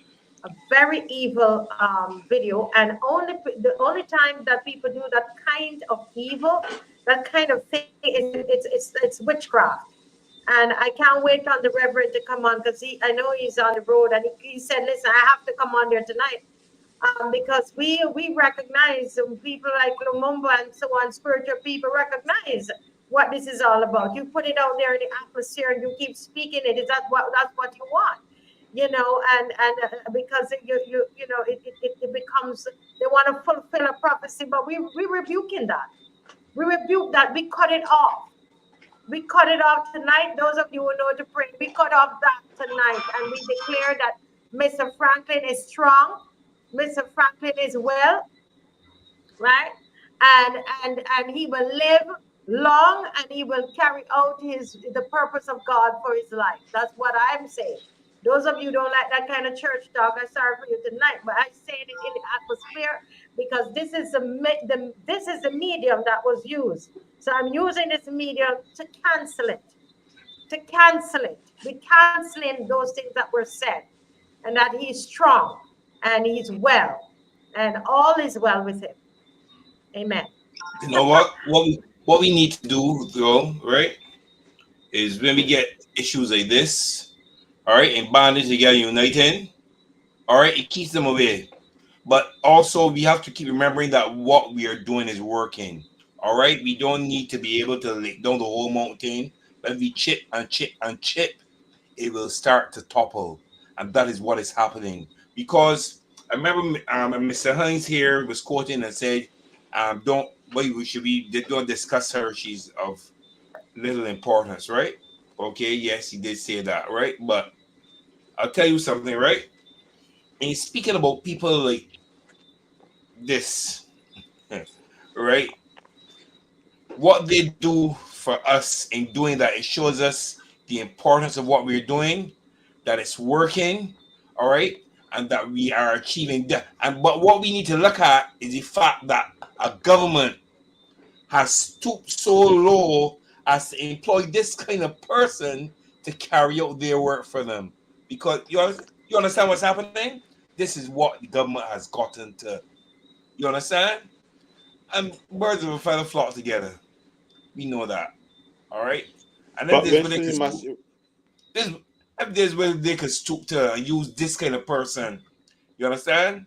video. And the only time that people do that kind of evil, that kind of thing, is it's witchcraft. And I can't wait on the Reverend to come on, because I know he's on the road, and he said, listen, I have to come on there tonight. because we recognize people like Lumumba and so on, spiritual people recognize what this is all about. You put it out there in the atmosphere and you keep speaking it. Is that that's what you want? And because it becomes, they want to fulfill a prophecy, but we rebuking that. We rebuke that. We cut it off. We cut it off tonight. Those of you who know to pray, we cut off that tonight, and we declare that Mr. Frankyn is strong. Mr. Frankyn is well, right? And he will live long, and he will carry out the purpose of God for his life. That's what I'm saying. Those of you who don't like that kind of church talk, I'm sorry for you tonight, but I say it in the atmosphere because this is the medium that was used. So I'm using this medium to cancel it. To cancel it. We're canceling those things that were said, and that he's strong and he's well, and all is well with him. Amen. You know what we need to do, though, right? Is when we get issues like this, all right, and banding together, uniting, all right, it keeps them away. But also, we have to keep remembering that what we are doing is working. All right, we don't need to be able to lick down the whole mountain. But if we chip and chip and chip, it will start to topple, and that is what is happening. Because I remember Mr. Hines here was quoting and said, "Don't don't discuss her. She's of little importance, right?" Okay, yes, he did say that, right? But I'll tell you something, right? And speaking about people like this, right? What they do for us in doing that, it shows us the importance of what we're doing, that it's working, all right, and that we are achieving that. But what we need to look at is the fact that a government has stooped so low as to employ this kind of person to carry out their work for them. Because you understand what's happening? This is what the government has gotten to. You understand? And birds of a feather flock together. We know that. All right. And if But there's where Winston, you must. if there's where they could stoop to and use this kind of person, you understand?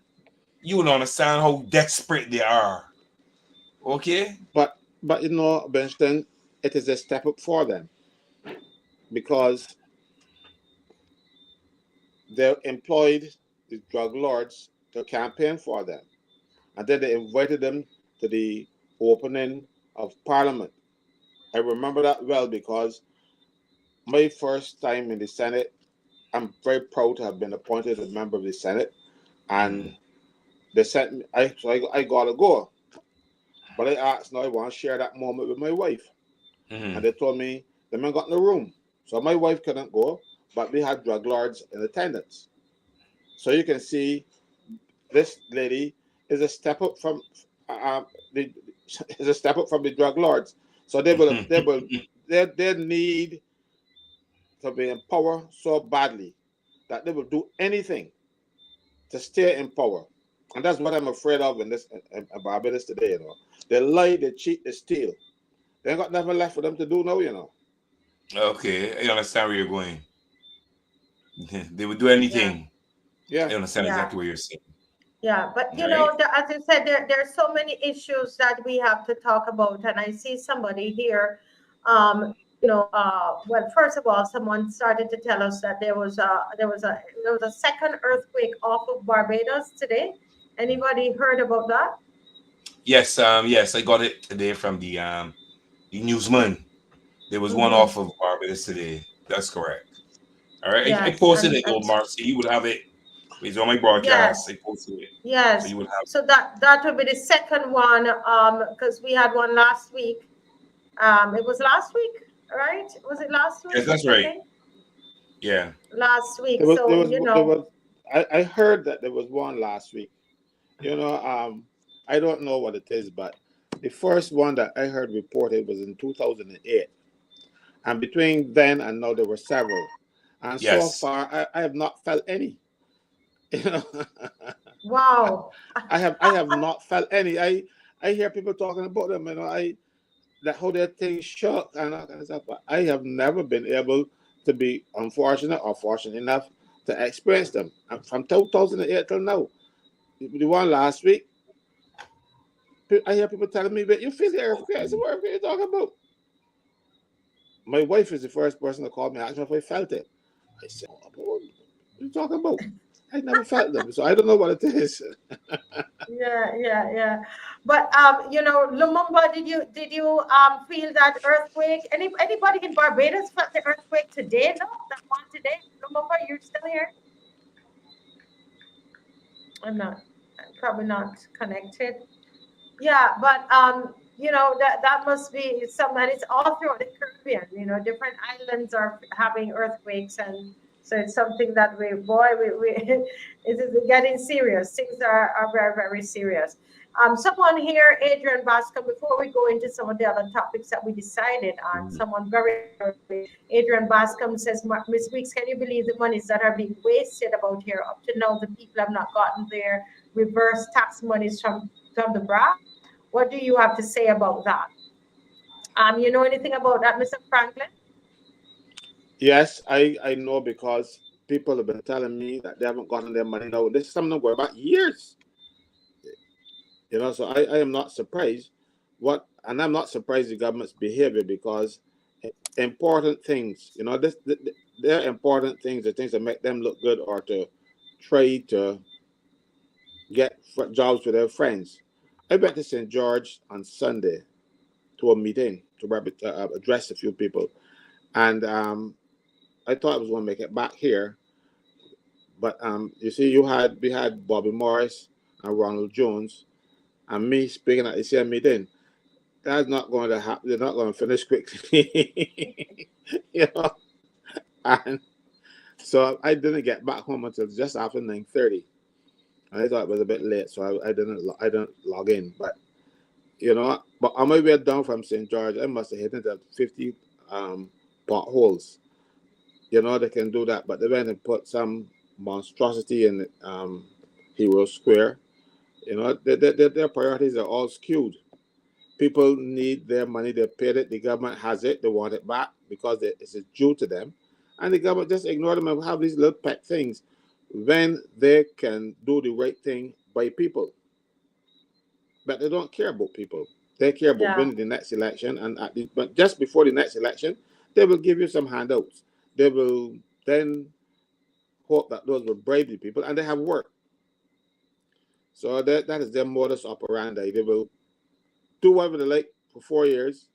You will understand how desperate they are. Okay? But Winston, it is a step up for them because they employed the drug lords to campaign for them, and then they invited them to the opening of Parliament. I remember that well because my first time in the Senate, I'm very proud to have been appointed a member of the Senate, and they sent me. I gotta go, but I asked, now I want to share that moment with my wife, and they told me the man got in the room, so my wife couldn't go, but we had drug lords in attendance. So you can see this lady is a step up from the is a step up from the drug lords. So they need to be in power so badly that they will do anything to stay in power. And that's what I'm afraid of in Barbados today, They lie, they cheat, they steal. They ain't got nothing left for them to do now, Okay, I understand where you're going. They would do anything. Yeah. I understand Yeah. exactly what you're saying. Yeah, but Right? as I said, there are so many issues that we have to talk about, and I see somebody here. Well, first of all, someone started to tell us that there was a second earthquake off of Barbados today. Anybody heard about that? Yes, yes, I got it today from the newsman. There was one off of Barbados today. That's correct. All right. I Yes, posted it, old Marcy. You would have it. It's on my broadcast. yes, I posted it. So yes. you would have So that would be the second one, because we had one last week. It was last week, right? Was it last week? Yes, that's I right. think? Yeah. Last week. There was, So there was I heard that there was one last week. I don't know what it is, but the first one that I heard reported was in 2008. And between then and now, there were several. And so Yes. far, I have not felt any. Wow. I have not felt any. I hear people talking about them, that how their things shook and all kind of stuff. But I have never been able to be unfortunate or fortunate enough to experience them. And from 2008 till now, The one last week, I hear people telling me, but you feel the earthquake. I said, what earthquake are you talking about? My wife is the first person to call me, ask me if I felt it. I said, what are you talking about? I never felt them, so I don't know what it is. Yeah. But Lumumba, did you feel that earthquake? Anybody in Barbados felt the earthquake today? No, that one today. Lumumba, you're still here? I'm probably not connected. Yeah, but that must be some, and it's all throughout the Caribbean. Different islands are having earthquakes, and so it's something that we it is getting serious. Things are very, very serious. Someone here, Adrian Bascom, before we go into some of the other topics that we decided on, someone very early, Adrian Bascom says, Miss Weeks, can you believe the monies that are being wasted about here? Up to now, the people have not gotten their reverse tax monies from the BRA. What do you have to say about that? You know anything about that, Mr. Franklin? Yes, I know because people have been telling me that they haven't gotten their money now. This is something going back years. So I am not surprised. And I'm not surprised the government's behavior because important things, they're important things, the things that make them look good or to try to get jobs with their friends. I went to St. George on Sunday to a meeting to address a few people. And I thought I was going to make it back here. But you see, we had Bobby Morris and Ronald Jones and me speaking at the same meeting. That's not going to happen. They're not going to finish quickly. And so I didn't get back home until just after 9:30. I thought it was a bit late, so I didn't log in. But but on my way down from St. George, I must have hit into 50 potholes. They can do that, but they went and put some monstrosity in Hero Square. Their priorities are all skewed. People need their money. They paid it. The government has it. They want it back because it's due to them. And the government just ignore them and have these little pet things when they can do the right thing by people. But they don't care about people. They care about winning the next election. But just before the next election, they will give you some handouts. They will then hope that those will bribe the people, and they have worked. So that is their modus operandi. They will do whatever they like for 4 years,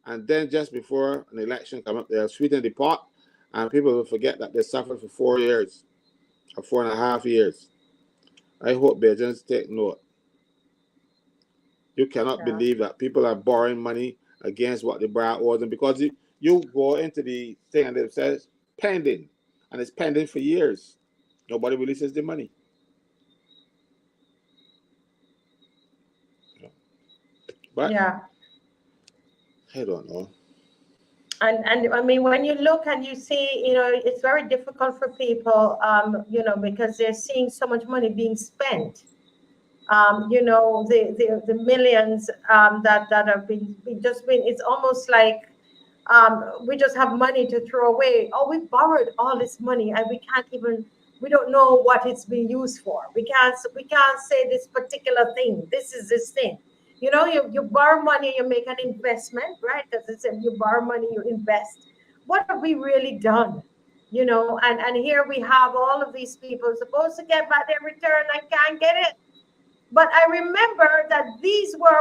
and then just before an election come up, they'll sweeten the pot, and people will forget that they suffered for 4 years or 4.5 years. I hope Bajans take note. You cannot believe that people are borrowing money against what the BRA owes them, because you go into the thing and it says pending, and it's pending for years. Nobody releases the money. But I don't know. And I mean, when you look and you see, it's very difficult for people, because they're seeing so much money being spent. The millions that have been it's almost like we just have money to throw away. Oh, we borrowed all this money and we don't know what it's being used for. We can't say this particular thing. This is this thing. You borrow money, you make an investment, right? Because it's you borrow money, you invest. What have we really done? And here we have all of these people supposed to get back their return and can't get it. But I remember that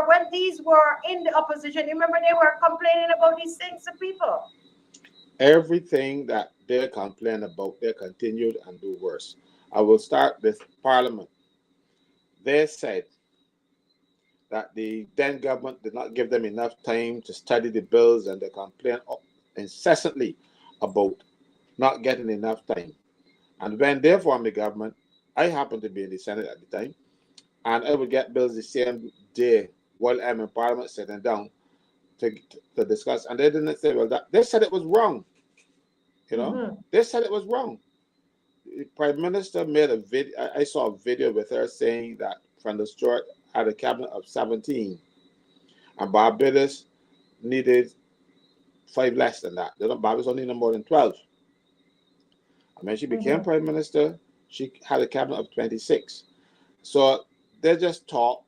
when these were in the opposition, remember they were complaining about these things to people. Everything that they complain about, they continued and do worse. I will start with Parliament. They said that the then government did not give them enough time to study the bills, and they complained incessantly about not getting enough time. And when they formed the government, I happened to be in the Senate at the time, and I would get bills the same day while I'm in Parliament sitting down to discuss. And they didn't say, well, they said it was wrong. They said it was wrong. The Prime Minister made a video. I saw a video with her saying that Frankyn Stewart had a cabinet of 17, and Barbados needed 5 less than that. Barbados only needed more than 12. And when she became Prime Minister, she had a cabinet of 26. So they just talk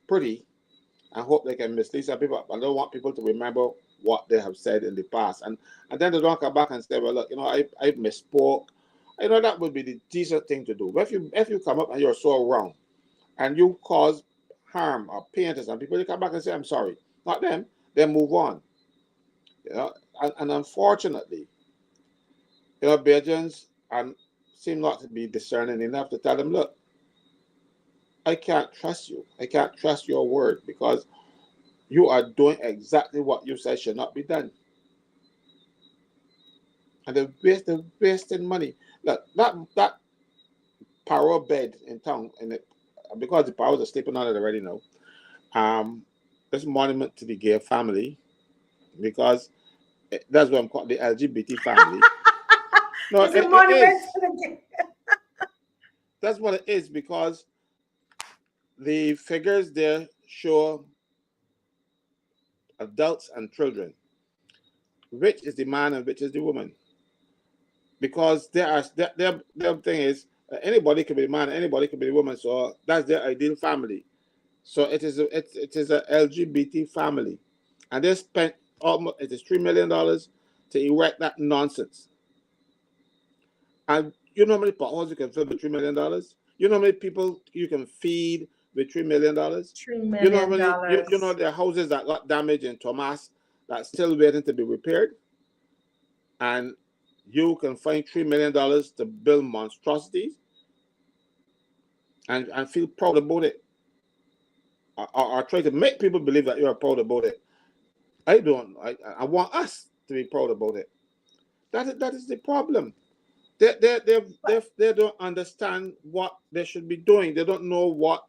pretty and hope they can mislead some people. I don't want people to remember what they have said in the past. And then they don't come back and say, well, look, I misspoke. That would be the decent thing to do. But if you come up and you're so wrong and you cause harm or pain to some people, you come back and say, I'm sorry. Not them. They move on. And unfortunately, Belgians seem not to be discerning enough to tell them, look, I can't trust you. I can't trust your word because you are doing exactly what you said should not be done. And they're wasting money. Look, that power bed in town, because the powers are sleeping on it already now. This monument to the gay family, because that's what I'm calling the LGBT family. No, it's a monument it is. to the gay. That's what it is, because the figures there show adults and children. Which is the man and which is the woman? Because their thing is anybody can be the man, anybody can be the woman. So that's their ideal family. So it is a LGBT family, and they spent almost $3 million to erect that nonsense. And you know how many potholes you can fill with $3 million? You know how many people you can feed with $3 million? $3 million. You know there are houses that got damaged in Thomas that's still waiting to be repaired, and you can find $3 million to build monstrosities and feel proud about it, or try to make people believe that you're proud about it. I don't. I want us to be proud about it. That is the problem. They don't understand what they should be doing. They don't know what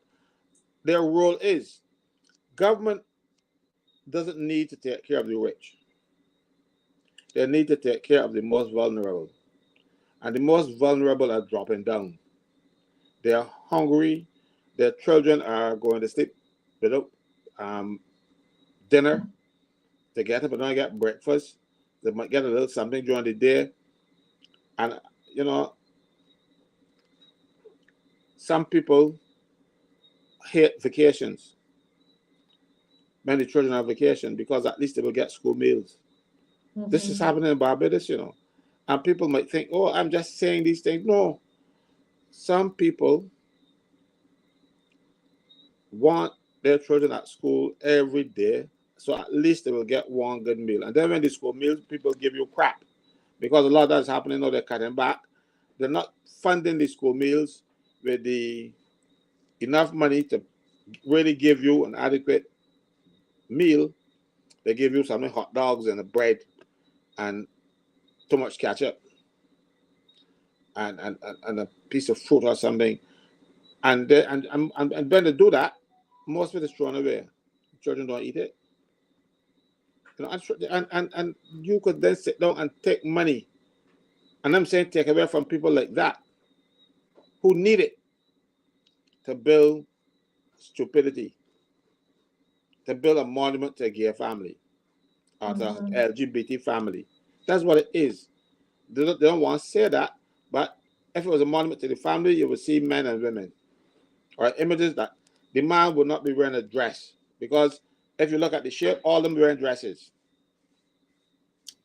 their role is. Government doesn't need to take care of the rich. They need to take care of the most vulnerable. And the most vulnerable are dropping down. They are hungry. Their children are going to sleep without dinner. They get up and don't get breakfast. They might get a little something during the day. And, some people hate vacations. Many children have vacation because at least they will get school meals. Mm-hmm. This is happening in Barbados, And people might think, oh, I'm just saying these things. No. Some people want their children at school every day, so at least they will get one good meal. And then when the school meals, people give you crap. Because a lot of that is happening now, they're cutting back. They're not funding the school meals with enough money to really give you an adequate meal. They give you some hot dogs and a bread and too much ketchup and a piece of fruit or something. And when they do that, most of it is thrown away. Children don't eat it. And you could then sit down and take money. And I'm saying take away from people like that who need it to build stupidity, to build a monument to a gay family or to LGBT family. That's what it is. They don't want to say that, but if it was a monument to the family, you would see men and women, or images that the man would not be wearing a dress, because if you look at the shape, all of them wearing dresses.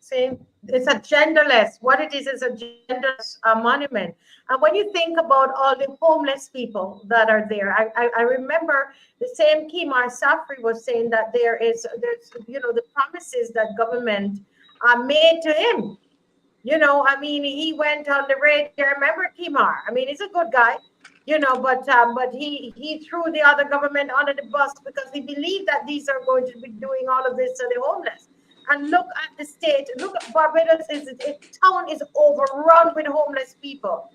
See, it's a genderless. What it is a genderless monument. And when you think about all the homeless people that are there, I remember the same Kimar Safri was saying that there's the promises that government made to him. He went on the radio. I remember Kimar. He's a good guy, but he threw the other government under the bus because he believed that these are going to be doing all of this to the homeless. And look at the state. Look at Barbados. Town is overrun with homeless people,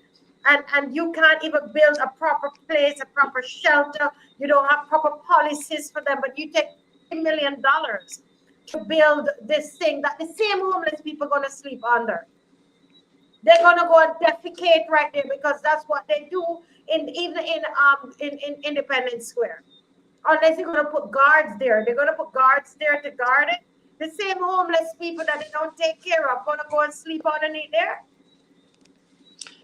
and you can't even build a proper place, a proper shelter. You don't have proper policies for them. But you take $3 million to build this thing that the same homeless people are going to sleep under. They're going to go and defecate right there because that's what they do in Independence Square. Unless you're going to put guards there, they're going to put guards there to guard it. The same homeless people that they don't take care of going to go and sleep underneath there.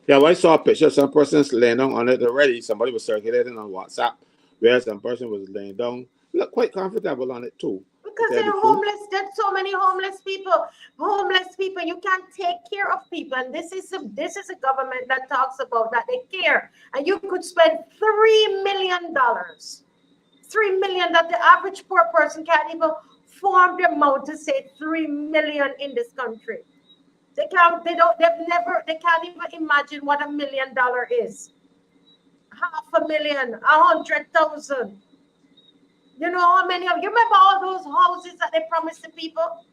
Yeah, well, I saw a picture of some persons laying down on it already. Somebody was circulating on WhatsApp where some person was laying down. Look quite comfortable on it too. Because Tell they're the truth. homeless. There's so many homeless people. Homeless people. You can't take care of people. And this is a government that talks about that they care. And you could spend $3 million. 3 million that the average poor person can't even form their mouth to say 3 million in this country. They can't, they can't even imagine what $1 million is. $500,000, 100,000. You know how many of you remember all those houses that they promised the people?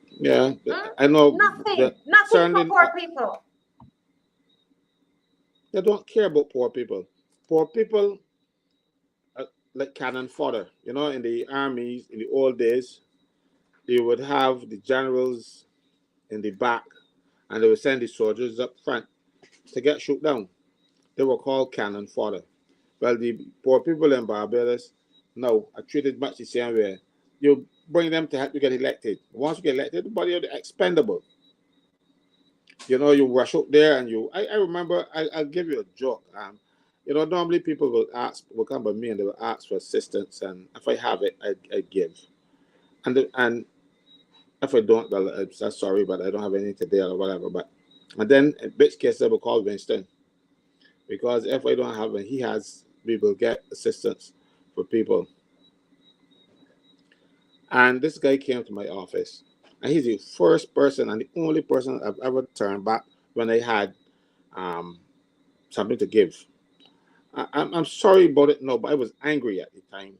Yeah, I know. Nothing for poor people. They don't care about poor people. Poor people like cannon fodder. You know, in the armies in the old days, you would have the generals in the back, and they would send the soldiers up front to get shoot down. They were called cannon fodder. Well, the poor people in Barbados now are treated much the same way. You bring them to help you get elected. Once you get elected, everybody are expendable. You know, you rush up there and I remember, I'll give you a joke. You know, normally people will come by me and they will ask for assistance, and if I have it, I give. And if I don't, well, I'm so sorry, but I don't have anything today or whatever. And then in which case they will call Winston, because if I don't have it, he has, we will get assistance for people. And this guy came to my office, and he's the first person and the only person I've ever turned back when I had something to give. I'm sorry about it, no, but I was angry at the time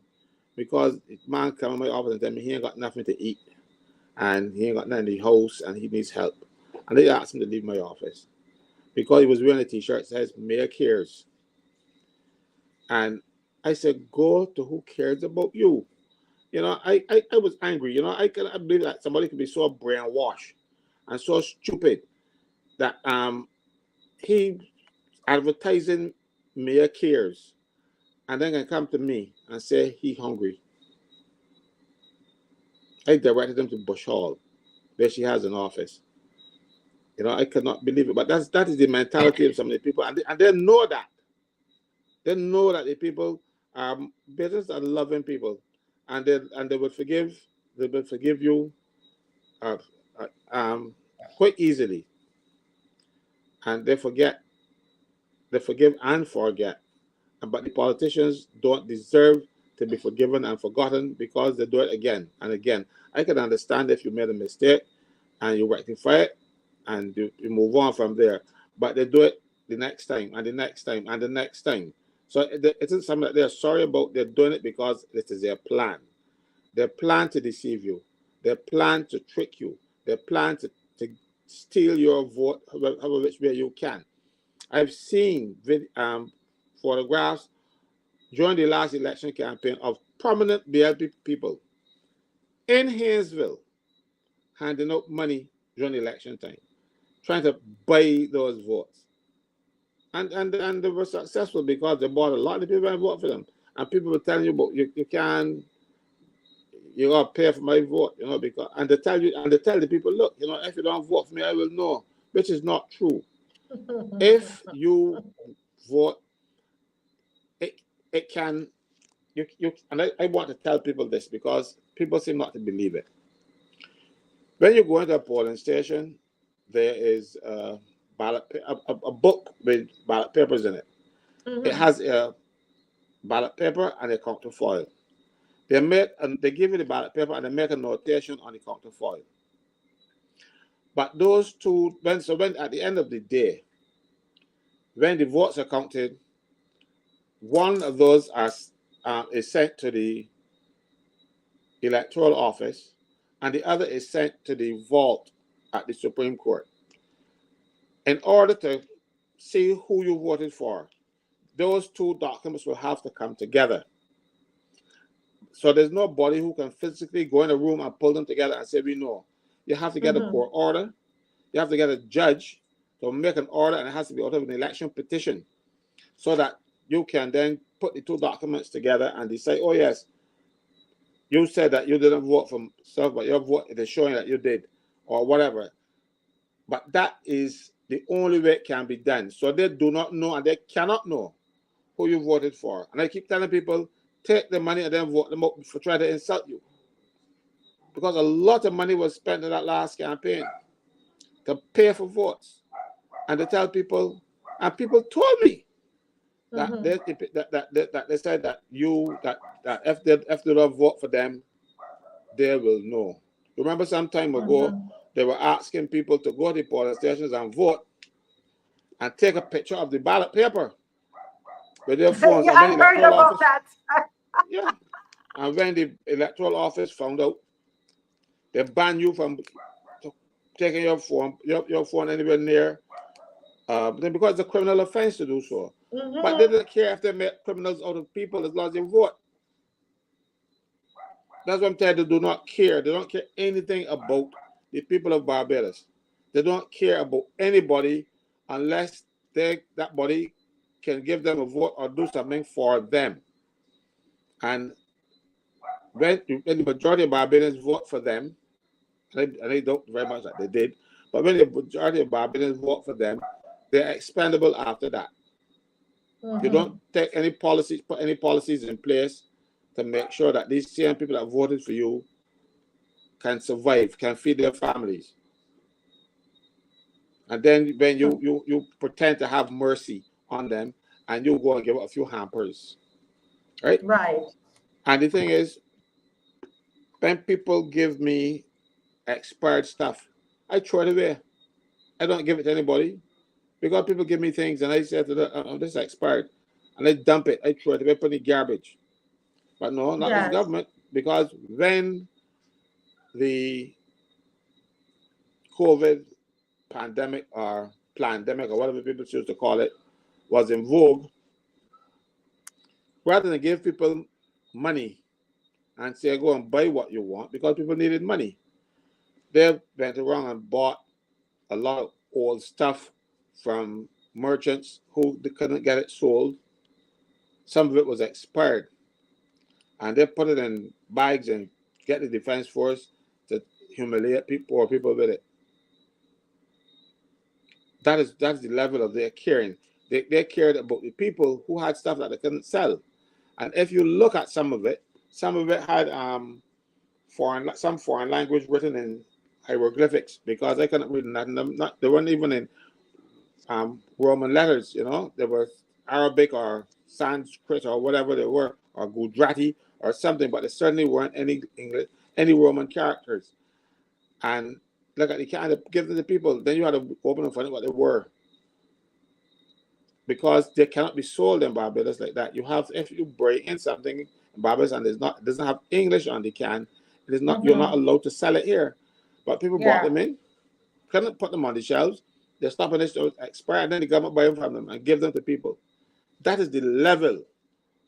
because the man came to my office and told me he ain't got nothing to eat and he ain't got nothing in the house and he needs help. And they asked him to leave my office because he was wearing a t-shirt that says Mayor Cares. And I said, go to who cares about you. You know, I was angry. You know, I cannot believe that somebody could be so brainwashed and so stupid that he advertising Mayor Cares and then can come to me and say he hungry. I directed him to Bush Hall, where she has an office. You know, I cannot believe it. But that is the mentality of some of the people. And they know that. They know that the people are business and loving people. And they would forgive you quite easily. And they forgive and forget. But the politicians don't deserve to be forgiven and forgotten because they do it again and again. I can understand if you made a mistake and you rectify it and you move on from there. But they do it the next time and the next time and the next time. So it isn't something that they're sorry about. They're doing it because it is their plan. They plan to deceive you. They plan to trick you. They plan to steal your vote however which way you can. I've seen photographs during the last election campaign of prominent BLP people in Haynesville handing out money during election time, trying to buy those votes. And they were successful because they bought a lot of people and vote for them. And people were telling you, but you can't, you gotta pay for my vote, you know, because and they tell the people, look, you know, if you don't vote for me, I will know, which is not true. If you vote, it can you and I want to tell people this because people seem not to believe it. When you go into a polling station, there is a book with ballot papers in it. Mm-hmm. It has a ballot paper and a counterfoil. They give you the ballot paper and they make a notation on the counterfoil. But those two, when at the end of the day, when the votes are counted, one of those is sent to the electoral office, and the other is sent to the vault at the Supreme Court. In order to see who you voted for, those two documents will have to come together. So there's nobody who can physically go in a room and pull them together and say, we know. You have to get a court order. You have to get a judge to make an order, and it has to be out of an election petition so that you can then put the two documents together and decide, oh, yes, you said that you didn't vote for self, but your vote is showing that you did, or whatever. But that is the only way it can be done. So they do not know and they cannot know who you voted for. And I keep telling people, take the money and then vote them up for trying to insult you. Because a lot of money was spent in that last campaign to pay for votes. And to tell people, and people told me that they said that if they don't vote for them, they will know. Remember some time ago, they were asking people to go to the polling stations and vote and take a picture of the ballot paper with their phones. Yeah, I heard about that. Yeah. And when the electoral office found out, they banned you from taking your phone anywhere near, because it's a criminal offense to do so. But they don't care if they make criminals out of people as long as they vote. That's what I'm telling you. They do not care. They don't care anything about the people of Barbados. They don't care about anybody unless that body can give them a vote or do something for them. And when the majority of Barbadians vote for them, and they don't very much like they did, but when the majority of Barbadians vote for them, they're expendable after that. You don't take any policies, put any policies in place to make sure that these same people that voted for you can survive, can feed their families. And then when you pretend to have mercy on them and you go and give a few hampers. Right? Right. And the thing is, when people give me expired stuff, I throw it away. I don't give it to anybody. Because people give me things and I say to them, this is expired. And I dump it. I throw it away, put it in garbage. But no, not this government. Because when the COVID pandemic or plandemic or whatever people choose to call it was in vogue, rather than give people money and say go and buy what you want because people needed money, they went around and bought a lot of old stuff from merchants who they couldn't get it sold. Some of it was expired, and they put it in bags and get the defense force to humiliate people or people with it. That's the level of their caring. They cared about the people who had stuff that they couldn't sell. And if you look at some of it had some foreign language written in hieroglyphics because I couldn't read nothing. They weren't even in Roman letters, They were Arabic or Sanskrit or whatever they were, or Gujarati or something, but they certainly weren't any English, any Roman characters. And look at, you can't give them to people. Then you had to open and find out what they were, because they cannot be sold in Barbados like that. You have, if you bring in something in Barbados and it doesn't have English on the can, it is not. You're not allowed to sell it here. But people bought them in, couldn't put them on the shelves. They're stopping this to expire, and then the government buy them from them and give them to people. That is the level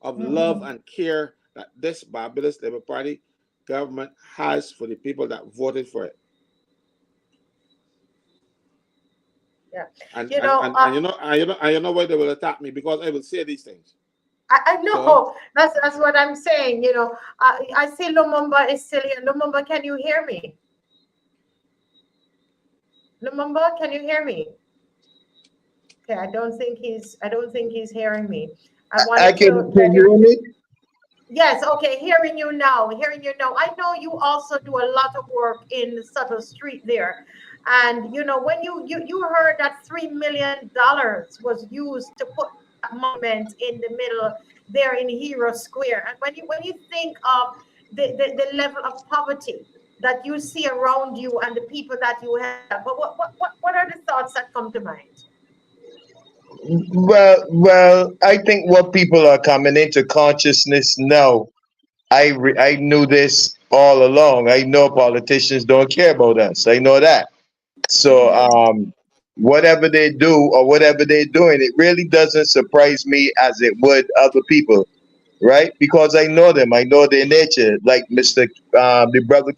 of love and care that this Barbados Labour Party government has for the people that voted for it. Yeah, and you know why they will attack me, because I will say these things. I know, so, that's what I'm saying. I see Lumumba is still here. Lumumba, can you hear me? Lumumba, can you hear me? Okay, I don't think he's hearing me. Can you hear me? Yes, okay, hearing you now. I know you also do a lot of work in the Subtle Street there. And when you heard that $3 million was used to put a monument in the middle there in Hero Square, and when you think of the level of poverty that you see around you and the people that you have, but what are the thoughts that come to mind? Well, I think what people are coming into consciousness now. I knew this all along. I know politicians don't care about us. I know that. So whatever they do or whatever they're doing, it really doesn't surprise me as it would other people, right? Because I know them. I know their nature. Like the brother.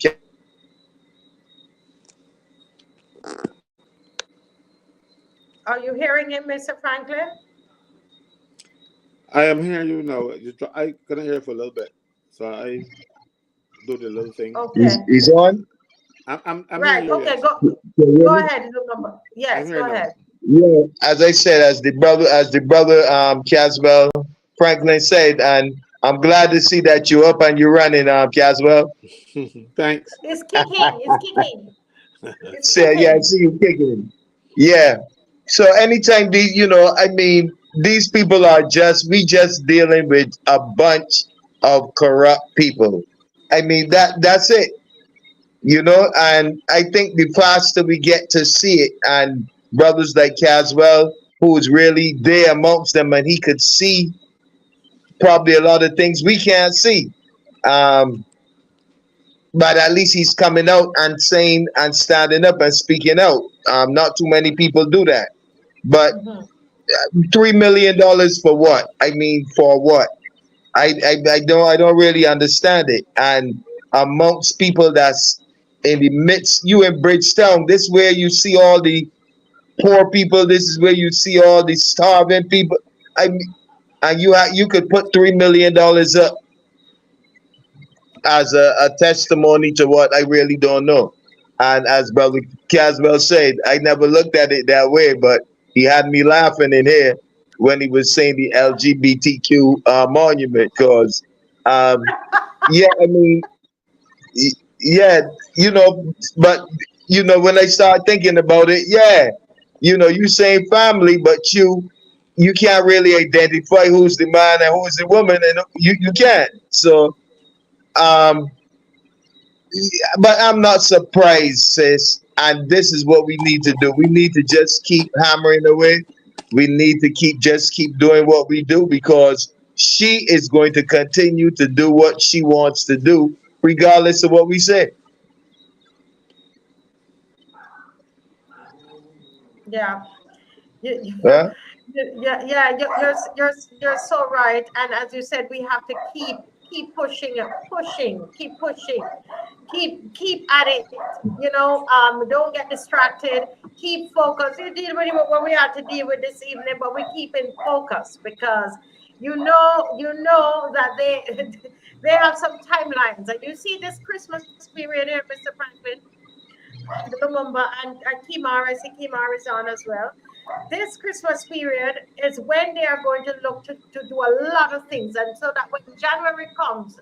Are you hearing him, Mr. Franklin? I am hearing you now. I couldn't hear for a little bit, so I do the little thing. Okay. He's on? I'm right. hearing you. Okay, Yes. go ahead, Lumumba. Yes, go ahead. Yeah, as I said, as the brother Caswell Franklin said, and I'm glad to see that you're up and you're running, Caswell. Thanks. It's kicking. It's kicking. It's So yeah, I kicking. see you kicking. Yeah. So anytime I mean, these people are we just dealing with a bunch of corrupt people. I mean that's it. And I think the faster we get to see it, and brothers like Caswell, who is really there amongst them, and he could see probably a lot of things we can't see. Um, but at least he's coming out and saying and standing up and speaking out. Not too many people do that. But Mhm. $3 million for what? I mean, for what? I don't really understand it. And amongst people that's in the midst, you in Bridgetown, this is where you see all the poor people. This is where you see all the starving people. I mean, and you could put $3 million up as a testimony to what I really don't know. And as Brother Caswell said, I never looked at it that way, but he had me laughing in here when he was saying the LGBTQ monument. Because, yeah, I mean, yeah, but when I start thinking about it, yeah, you saying family, but you can't really identify who's the man and who's the woman, and you can't. So, um, but I'm not surprised, sis. And this is what we need to do. We need to just keep hammering away. We need to keep doing what we do, because she is going to continue to do what she wants to do, regardless of what we say. Yeah. Huh? Yeah, you're so right. And as you said, we have to keep pushing it, keep at it. Don't get distracted. Keep focused. You deal with what we had to deal with this evening, but we keep in focus because you know that they they have some timelines. And you see this Christmas period here, Mr. Franklin, and Lumumba and Kimara, I see Kimara is on as well. This Christmas period is when they are going to look to do a lot of things. And so that when January comes,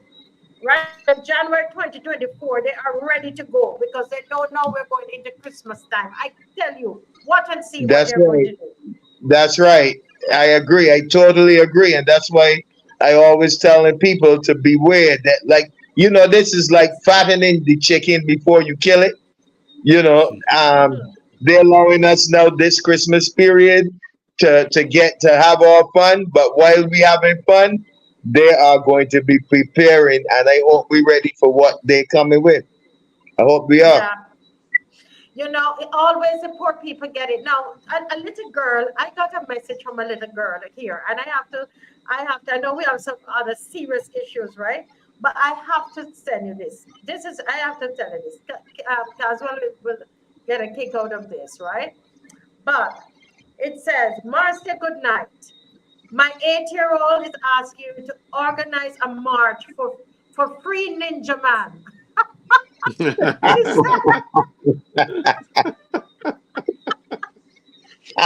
right, when January 2024, they are ready to go because they don't know we're going into Christmas time. I tell you, watch and see what That's they're going right. to do. That's right. I agree. I totally agree. And that's why I always telling people to beware that, like, this is like fattening the chicken before you kill it. You know, um, Mhm. they're allowing us now this Christmas period to have our fun, but while we having fun, they are going to be preparing, and I hope we ready for what they're coming with. I hope we are. Yeah. Always the poor people get it. Now, a little girl, I got a message from a little girl here, and I know we have some other serious issues, right? But I have to tell you this. I have to tell you this. Caswell will get a kick out of this, right? But it says, Marcia, good night. My 8-year-old is asking you to organize a march for free Ninja Man. She said,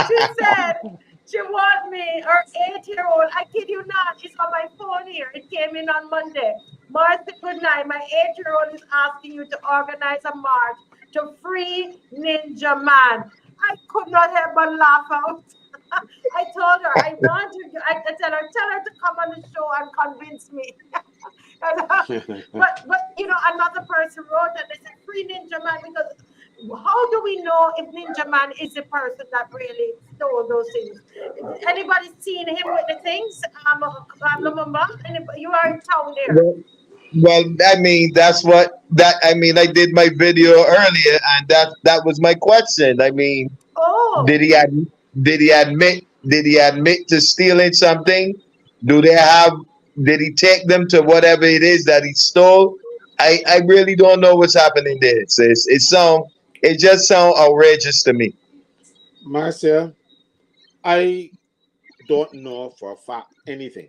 She said she want me, her 8-year-old. I kid you not, it's on my phone here. It came in on Monday. Martha, good night. My 8-year-old is asking you to organize a march to free Ninja Man. I could not help but laugh out. I told her I want to. I tell her to come on the show and convince me. but another person wrote that they said free Ninja Man because how do we know if Ninja Man is the person that really stole those things? Anybody seen him with the things? Lumumba, you are in town there. Well, well, I mean, I mean. I did my video earlier, and that was my question. I mean, did Oh, he ad, did he admit to stealing something? Do they have did he take them to whatever it is that he stole? I really don't know what's happening there. It just sound outrageous to me. Marcia, I don't know for a fact anything.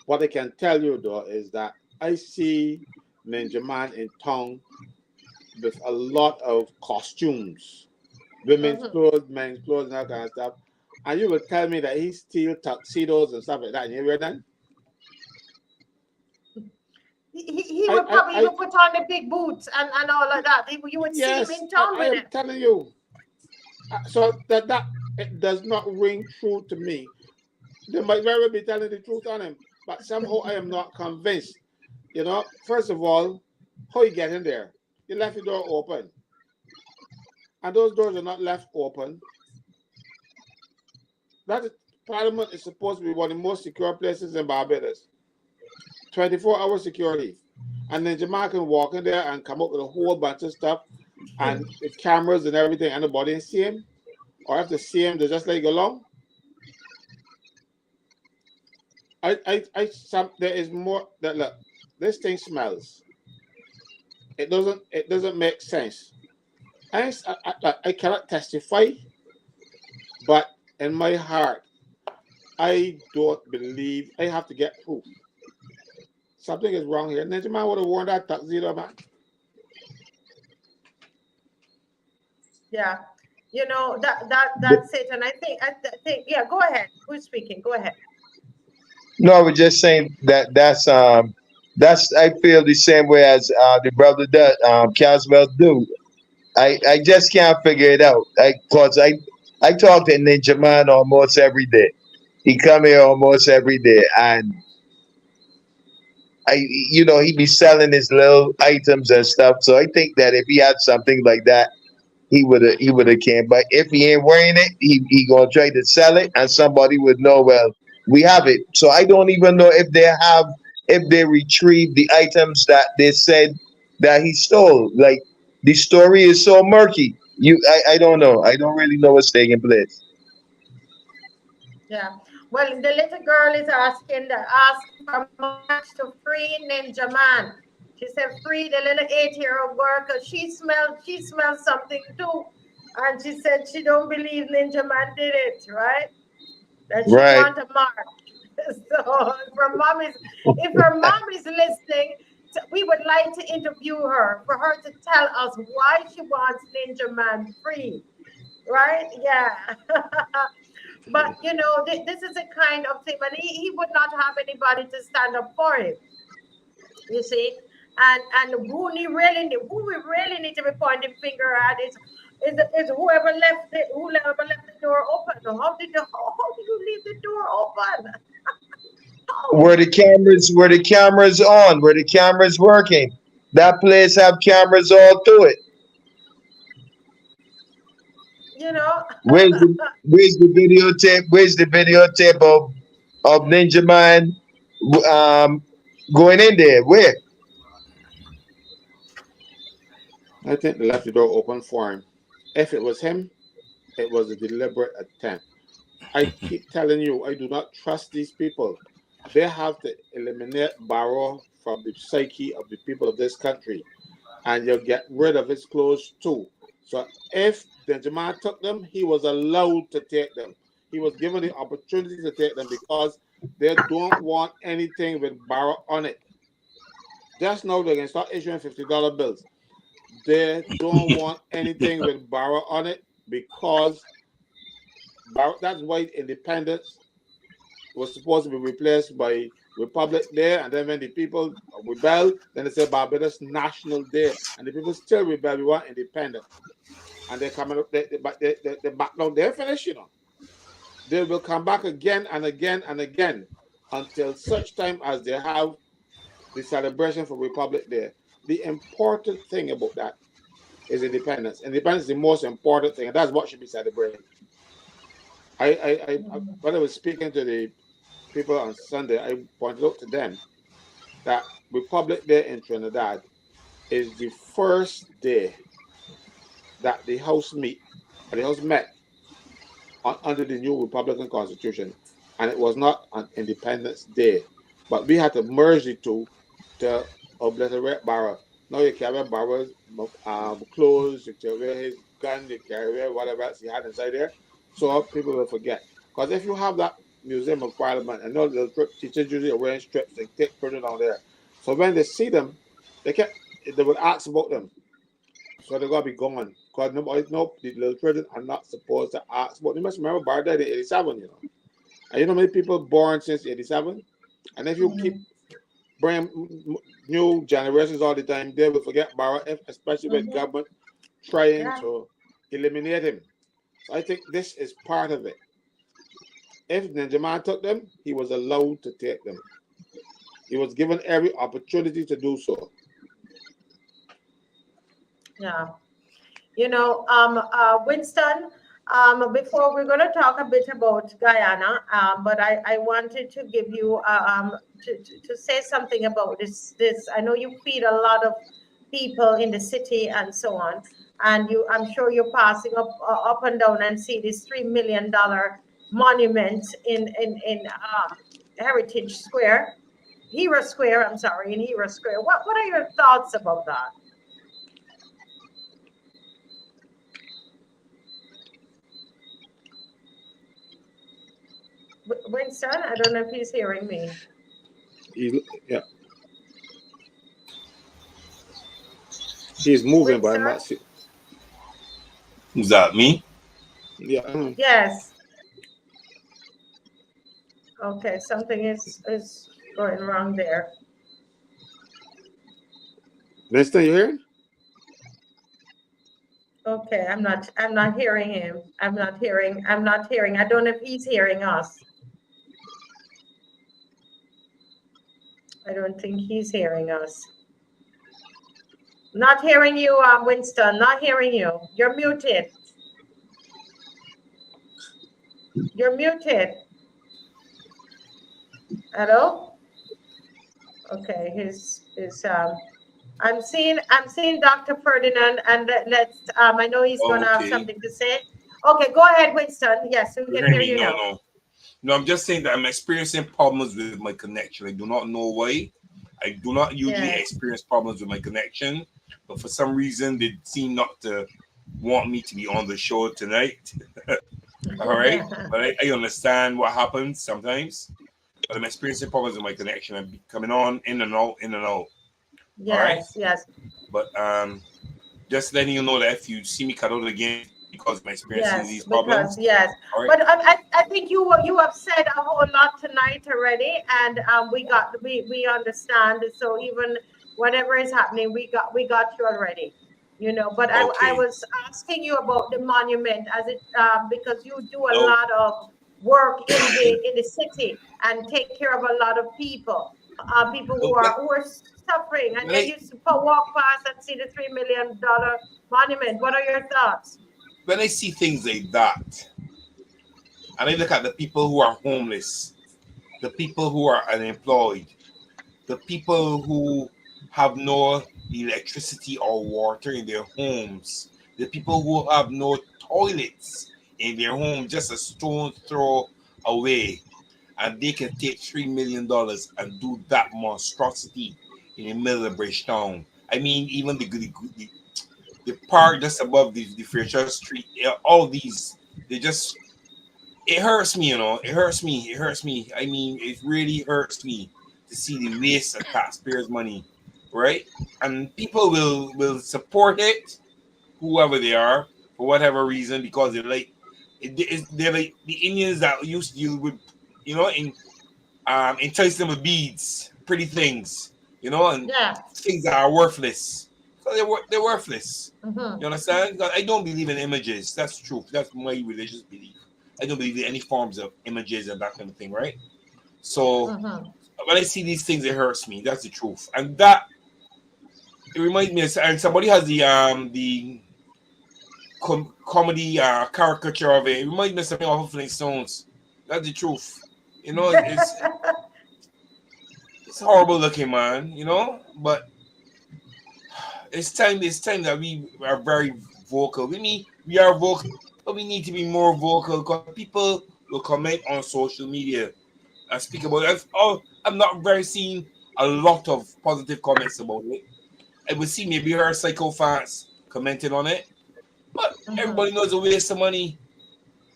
What I can tell you though is that I see Ninja Man in town with a lot of costumes. women's clothes, men's clothes, and that kind of stuff. And you will tell me that he steal tuxedos and stuff like that. And you hear that? He would probably even put on the big boots and all of that. You would see him in town with it. I am telling you. So that it does not ring true to me. They might very well be telling the truth on him, but somehow I am not convinced. You know, first of all, how you get in there? You left the door open. And those doors are not left open. Parliament is supposed to be one of the most secure places in Barbados. 24-hour security. And then Jamal can walk in there and come up with a whole bunch of stuff and with cameras and everything, and nobody see him. Or if they see him, they just let it go along. There is more that look, this thing smells. It doesn't make sense. I cannot testify, but in my heart, I don't believe I have to get proof. Something is wrong here. Ninja Man would have worn that tuxedo, man. Yeah, you know that's it. And I think yeah. Go ahead. Who's speaking? Go ahead. No, I was just saying that's I feel the same way as the brother does, Caswell do. I just can't figure it out. Cause I talk to Ninja Man almost every day. He come here almost every day, and he be selling his little items and stuff. So I think that if he had something like that, he would have came. But if he ain't wearing it, he gonna try to sell it, and somebody would know. Well, we have it. So I don't even know if they retrieved the items that they said that he stole. Like, the story is so murky. I don't know. I don't really know what's taking place. Yeah. Well, the little girl is asking for much to free Ninja Man. She said, free the little 8-year-old girl because she smelled something too. And she said she don't believe Ninja Man did it, right? That she Right. want a mark. So if her mom is listening, we would like to interview her for her to tell us why she wants Ninja Man free. Right? Yeah. But this is a kind of thing, and he would not have anybody to stand up for him. You see, and who we really need to be pointing finger at is whoever left the door open. How did you leave the door open? Were the cameras on? Were the cameras working? That place have cameras all through it. Where's the videotape? Where's the videotape of Ninja Man going in there? Where? I think they left the door open for him. If it was him, it was a deliberate attempt. I keep telling you, I do not trust these people. They have to eliminate Barrow from the psyche of the people of this country, and you'll get rid of his clothes too. So if Benjamin took them, he was allowed to take them. He was given the opportunity to take them because they don't want anything with Barrow on it. Just now they can start issuing $50 bills. They don't want anything with Barrow on it because that's why independence was supposed to be replaced by Republic Day, and then when the people rebel, then they say Barbados National Day, and the people still rebel. We want independence, and they come up, they back down. They're finished, They will come back again and again and again until such time as they have the celebration for Republic Day. The important thing about that is independence. Independence is the most important thing, and that's what should be celebrated. When I was speaking to the people on Sunday, I pointed out to them that Republic Day in Trinidad is the first day that the House met under the new Republican Constitution, and it was not on Independence Day, but we had to merge the two to obliterate Barrow. Now you can wear Barrow's clothes, you can wear his gun, you can wear whatever else he had inside there, so people will forget. Because if you have that Museum of Parliament, and all the teachers usually are wearing strips, they take printed on there. So when they see them, they would ask about them. So they're gonna be gone. Because nobody, no, the little children are not supposed to ask. But you must remember, Bar died in '87, you know. And you know how many people born since '87? And if you keep Mhm. bringing new generations all the time, they will forget Bar, especially with Mhm. government trying Yeah. to eliminate him. So I think this is part of it. If Ninjaman took them, he was allowed to take them. He was given every opportunity to do so. Yeah. Winston, before we're going to talk a bit about Guyana, but I wanted to give you to say something about this. I know you feed a lot of people in the city and so on, and I'm sure you're passing up and down and see this $3 million monument in Heritage Square, Hero Square. I'm sorry, in Hero Square. What are your thoughts about that? Winston, I don't know if he's hearing me. Yeah, he's moving, but I'm Winston? not seeing. Who's that? Me? Yeah. Yes. Okay, something is going wrong there. Winston, you hearing? Okay, I'm not hearing him. I'm not hearing. I don't know if he's hearing us. I don't think he's hearing us. Not hearing you, Winston. Not hearing you. You're muted. You're muted. Hello? Okay, his. I'm seeing Dr. Ferdinand, and let's I know he's gonna have Okay. something to say. Okay, go ahead, Winston. Yes, we You can hear hear me? you No, now. no. No, I'm just saying that I'm experiencing problems with my connection. I do not know why. I do not usually Yes. experience problems with my connection, but for some reason they seem not to want me to be on the show tonight. All right, but I understand what happens sometimes. But I'm experiencing problems with my connection. I'm coming on in and out, in and out. All right, Yes, yes, but just letting you know that if you see me cut out again because I'm experiencing yes, these because problems. yes, All right. but I think you have said a whole lot tonight already, and we understand. So even whatever is happening, we got you already. But I Okay. was asking you about the monument as it because you do a Oh, lot of work in the city and take care of a lot of people who oh, are suffering, and when then I you walk past and see the $3 million monument. What are your thoughts? when I see things like that, and I look at the people who are homeless, the people who are unemployed, the people who have no electricity or water in their homes, the people who have no toilets in their home, just a stone throw away, and they can take $3 million and do that monstrosity in the middle of Bridgetown. I mean, even the park just above the Fairchild Street, all these, they just it hurts me, It hurts me. It hurts me. I mean, it really hurts me to see the waste of taxpayers' money, right? And people will support it, whoever they are, for whatever reason, because they're like the Indians that used to deal with, in entice them with beads, pretty things, and Yeah. things that are worthless. So they're worthless. Mm-hmm. You understand? 'Cause I don't believe in images. That's the truth. That's my religious belief. I don't believe in any forms of images and that kind of thing, right? So Mm-hmm. when I see these things, it hurts me. That's the truth, and that it reminds me. And somebody has the comedy caricature of it. It reminds me of something off of Flintstones. That's the truth. It's horrible looking, man. But it's time that we are very vocal. We are vocal, but we need to be more vocal because people will comment on social media and speak about it. I'm not very seeing a lot of positive comments about it. I would see maybe her psycho fans commenting on it, but Mm-hmm. everybody knows it's a waste of money.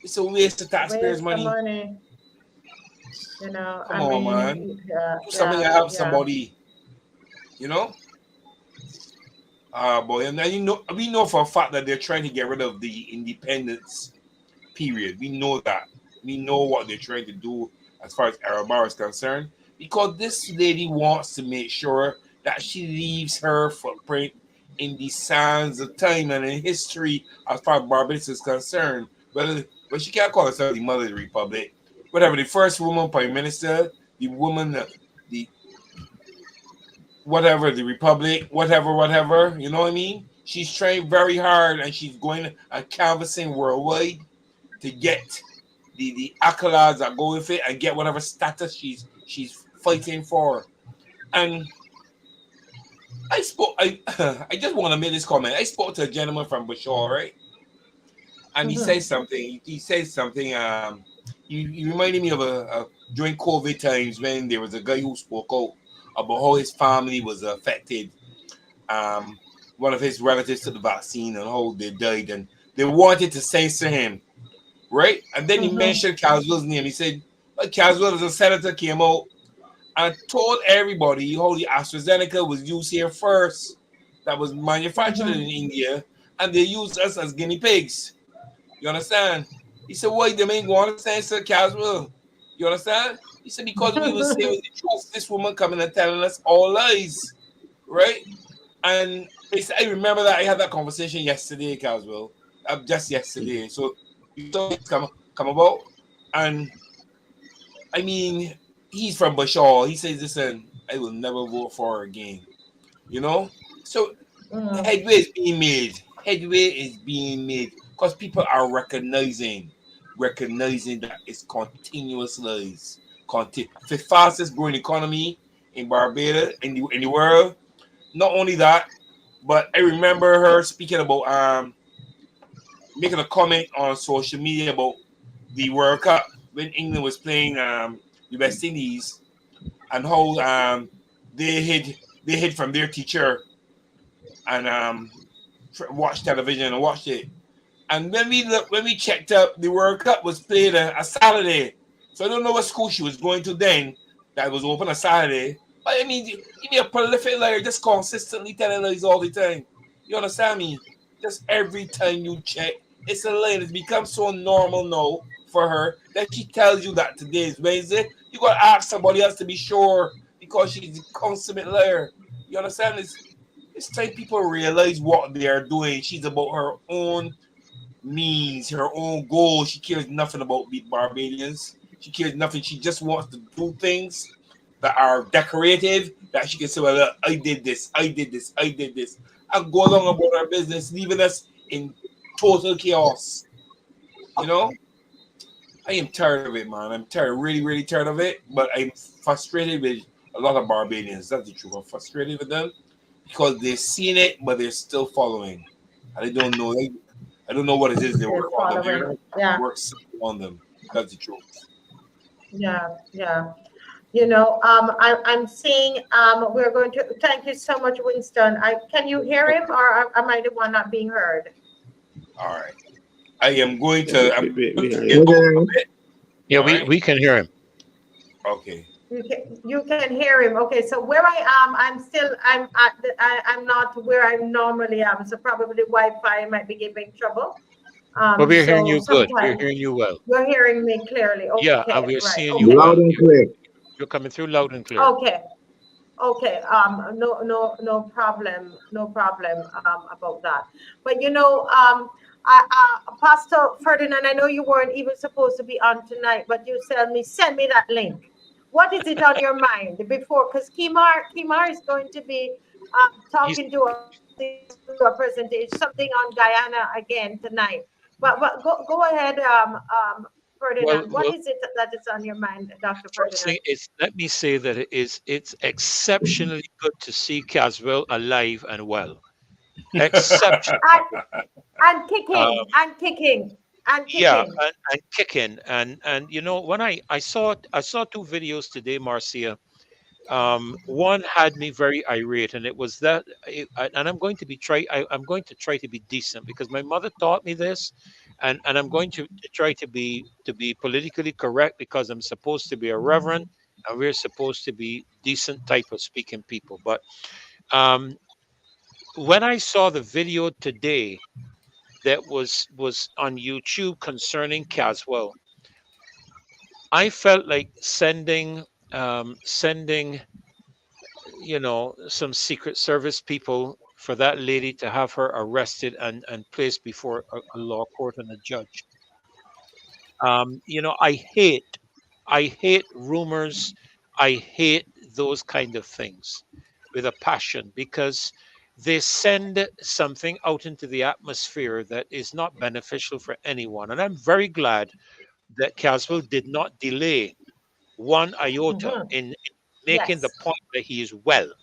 It's a waste of taxpayers' Waste the money. money. Come I on, mean, man. yeah, Do something yeah, to help yeah. somebody. You know. Boy, and then we know for a fact that they're trying to get rid of the independence period. We know that. We know what they're trying to do as far as Arabara is concerned, because this lady wants to make sure that she leaves her footprint in the sands of time and in history as far as Barbados is concerned. But she can't call herself the mother of the republic. Whatever, the first woman prime minister, the woman, the whatever, the republic, whatever, you know what I mean? She's trained very hard and she's going and canvassing worldwide to get the accolades that go with it and get whatever status she's fighting for. And I I just want to make this comment. I spoke to a gentleman from Bashar, right? And he Mhm. says something. He says something. He reminded me of a during COVID times when there was a guy who spoke out about how his family was affected. Um, One of his relatives took the vaccine and how they died, and they wanted to censor him, right? And then he Mhm. mentioned Caswell's name. He said, well, Caswell as a senator came out and told everybody how the AstraZeneca was used here first, that was manufactured in Mhm. India, and they used us as guinea pigs. You understand? He said, why they ain't going to censor Caswell? You understand? He said, because we was saying the truth. This woman coming and telling us all lies, right? And I remember that I had that conversation yesterday, Caswell, just yesterday. So you saw this come about, and I mean, he's from Bashar. He says, "Listen, I will never vote for her again." You know, so Mhm. headway is being made. Headway is being made because people are recognizing that it's continuous lies. The fastest growing economy in Barbados in the world. Not only that, but I remember her speaking about making a comment on social media about the World Cup when England was playing the West Indies, and how they hid from their teacher and watched television and watched it. And when we checked up, the World Cup was played a Saturday. So I don't know what school she was going to then that was open a Saturday. But I mean, you be a prolific liar, just consistently telling lies all the time. You understand me? Just every time you check, it's a lie. It's become so normal now for her that she tells you that today is Wednesday. You gotta ask somebody else to be sure because she's a consummate liar. You understand? It's time people realize what they are doing. She's about her own means, her own goals. She cares nothing about Barbadians. She cares nothing. She just wants to do things that are decorative, that she can say, well, look, I did this, I did this, I did this. And go along about her business, leaving us in total chaos. You know? I am tired of it, man. I'm tired, really, really tired of it. But I'm frustrated with a lot of Barbadians. That's the truth. I'm frustrated with them because they've seen it, but they're still following. And I don't know. I don't know what it is they They're work on them. They're following. Yeah. work on them. That's the truth. Yeah. Yeah. I'm seeing, we're going to, thank you so much, Winston. Can you hear him, or am I the one not being heard? All right. I am going Yeah, we, to. I'm we, we going we to hear get you. out a Okay. bit. Yeah, All right. we can hear him. Okay. You can hear him. Okay, so where I am, I'm not where I normally am. So probably Wi-Fi might be giving trouble. But we're hearing So you good. We're sometimes hearing you well. you're hearing me clearly. Yeah, and Okay, we're right. seeing you Okay. Loud well. and clear. You're coming through loud and clear. Okay. Okay. No problem. No problem about that. But Pastor Ferdinand, I know you weren't even supposed to be on tonight, but you send me that link. What is it on your mind before? Because Kimar is going to be He's talking to us, do a presentation, something on Guyana again tonight. But go ahead, well. Ferdinand. What is it that is on your mind, Dr. First thing Ferdinand? is, let me say that it's exceptionally good to see Caswell alive and well. Exceptional. And and Um, kicking and kicking and yeah, kicking. and kicking and when I saw two videos today, Marcia. One had me very irate, and it was that, and I'm going to try to be decent because my mother taught me this, and I'm going to try to be politically correct because I'm supposed to be a reverend, and we're supposed to be decent type of speaking people. But um, when I saw the video today that was on YouTube concerning Caswell, I felt like sending some Secret Service people for that lady to have her arrested and placed before a law court and a judge. I hate rumors. I hate those kind of things with a passion because they send something out into the atmosphere that is not beneficial for anyone. And I'm very glad that Caswell did not delay one iota Mhm. in making the Yes. point that he is well.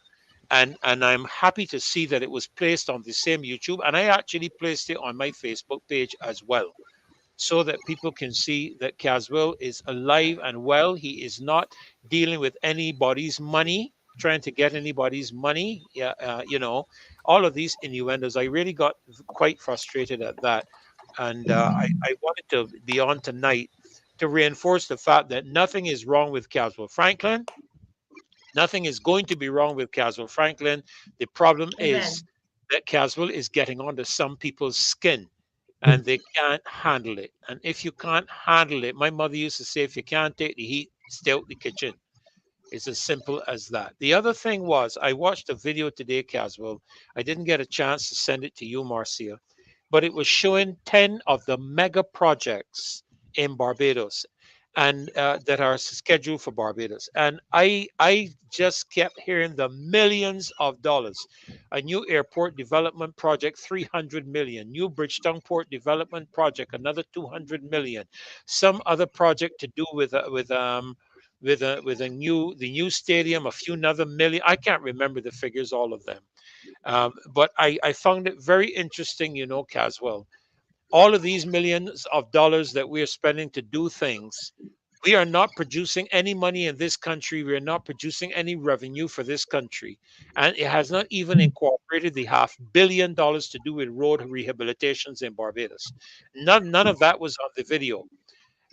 And I'm happy to see that it was placed on the same YouTube, and I actually placed it on my Facebook page as well, so that people can see that Caswell is alive and well. He is not dealing with anybody's money, trying to get anybody's money. Yeah, all of these innuendos. I really got quite frustrated at that, and I wanted to be on tonight to reinforce the fact that nothing is wrong with Caswell Franklin. Nothing is going to be wrong with Caswell Franklin. The problem is Amen. that Caswell is getting onto some people's skin and they can't handle it. And if you can't handle it, my mother used to say, if you can't take the heat, stay out the kitchen. It's as simple as that. The other thing was, I watched a video today, Caswell. I didn't get a chance to send it to you, Marcia, but it was showing 10 of the mega projects in Barbados and that are scheduled for Barbados. And I just kept hearing the millions of dollars. A new airport development project, 300 million. New Bridgetown Port development project, another 200 million. Some other project to do with a new the new stadium, a few another million. I can't remember the figures, all of them. But I found it very interesting, Caswell. All of these millions of dollars that we are spending to do things, we are not producing any money in this country. We are not producing any revenue for this country. And it has not even incorporated the $500 million to do with road rehabilitations in Barbados. None of that was on the video.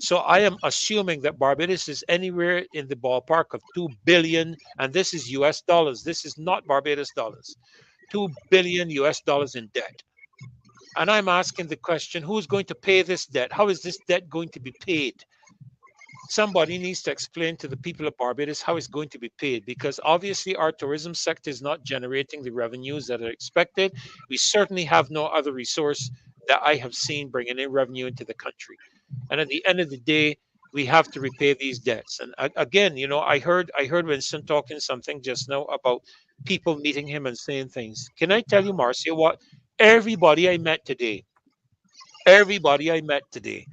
So I am assuming that Barbados is anywhere in the ballpark of 2 billion, and this is US dollars. This is not Barbados dollars. 2 billion US dollars in debt. And I'm asking the question, who's going to pay this debt? How is this debt going to be paid? Somebody needs to explain to the people of Barbados how it's going to be paid, because obviously our tourism sector is not generating the revenues that are expected. We certainly have no other resource that I have seen bringing in revenue into the country. And at the end of the day, we have to repay these debts. And again, I heard Winston talking something just now about people meeting him and saying things. Can I tell you, Marcia, what everybody I met today, everybody I met today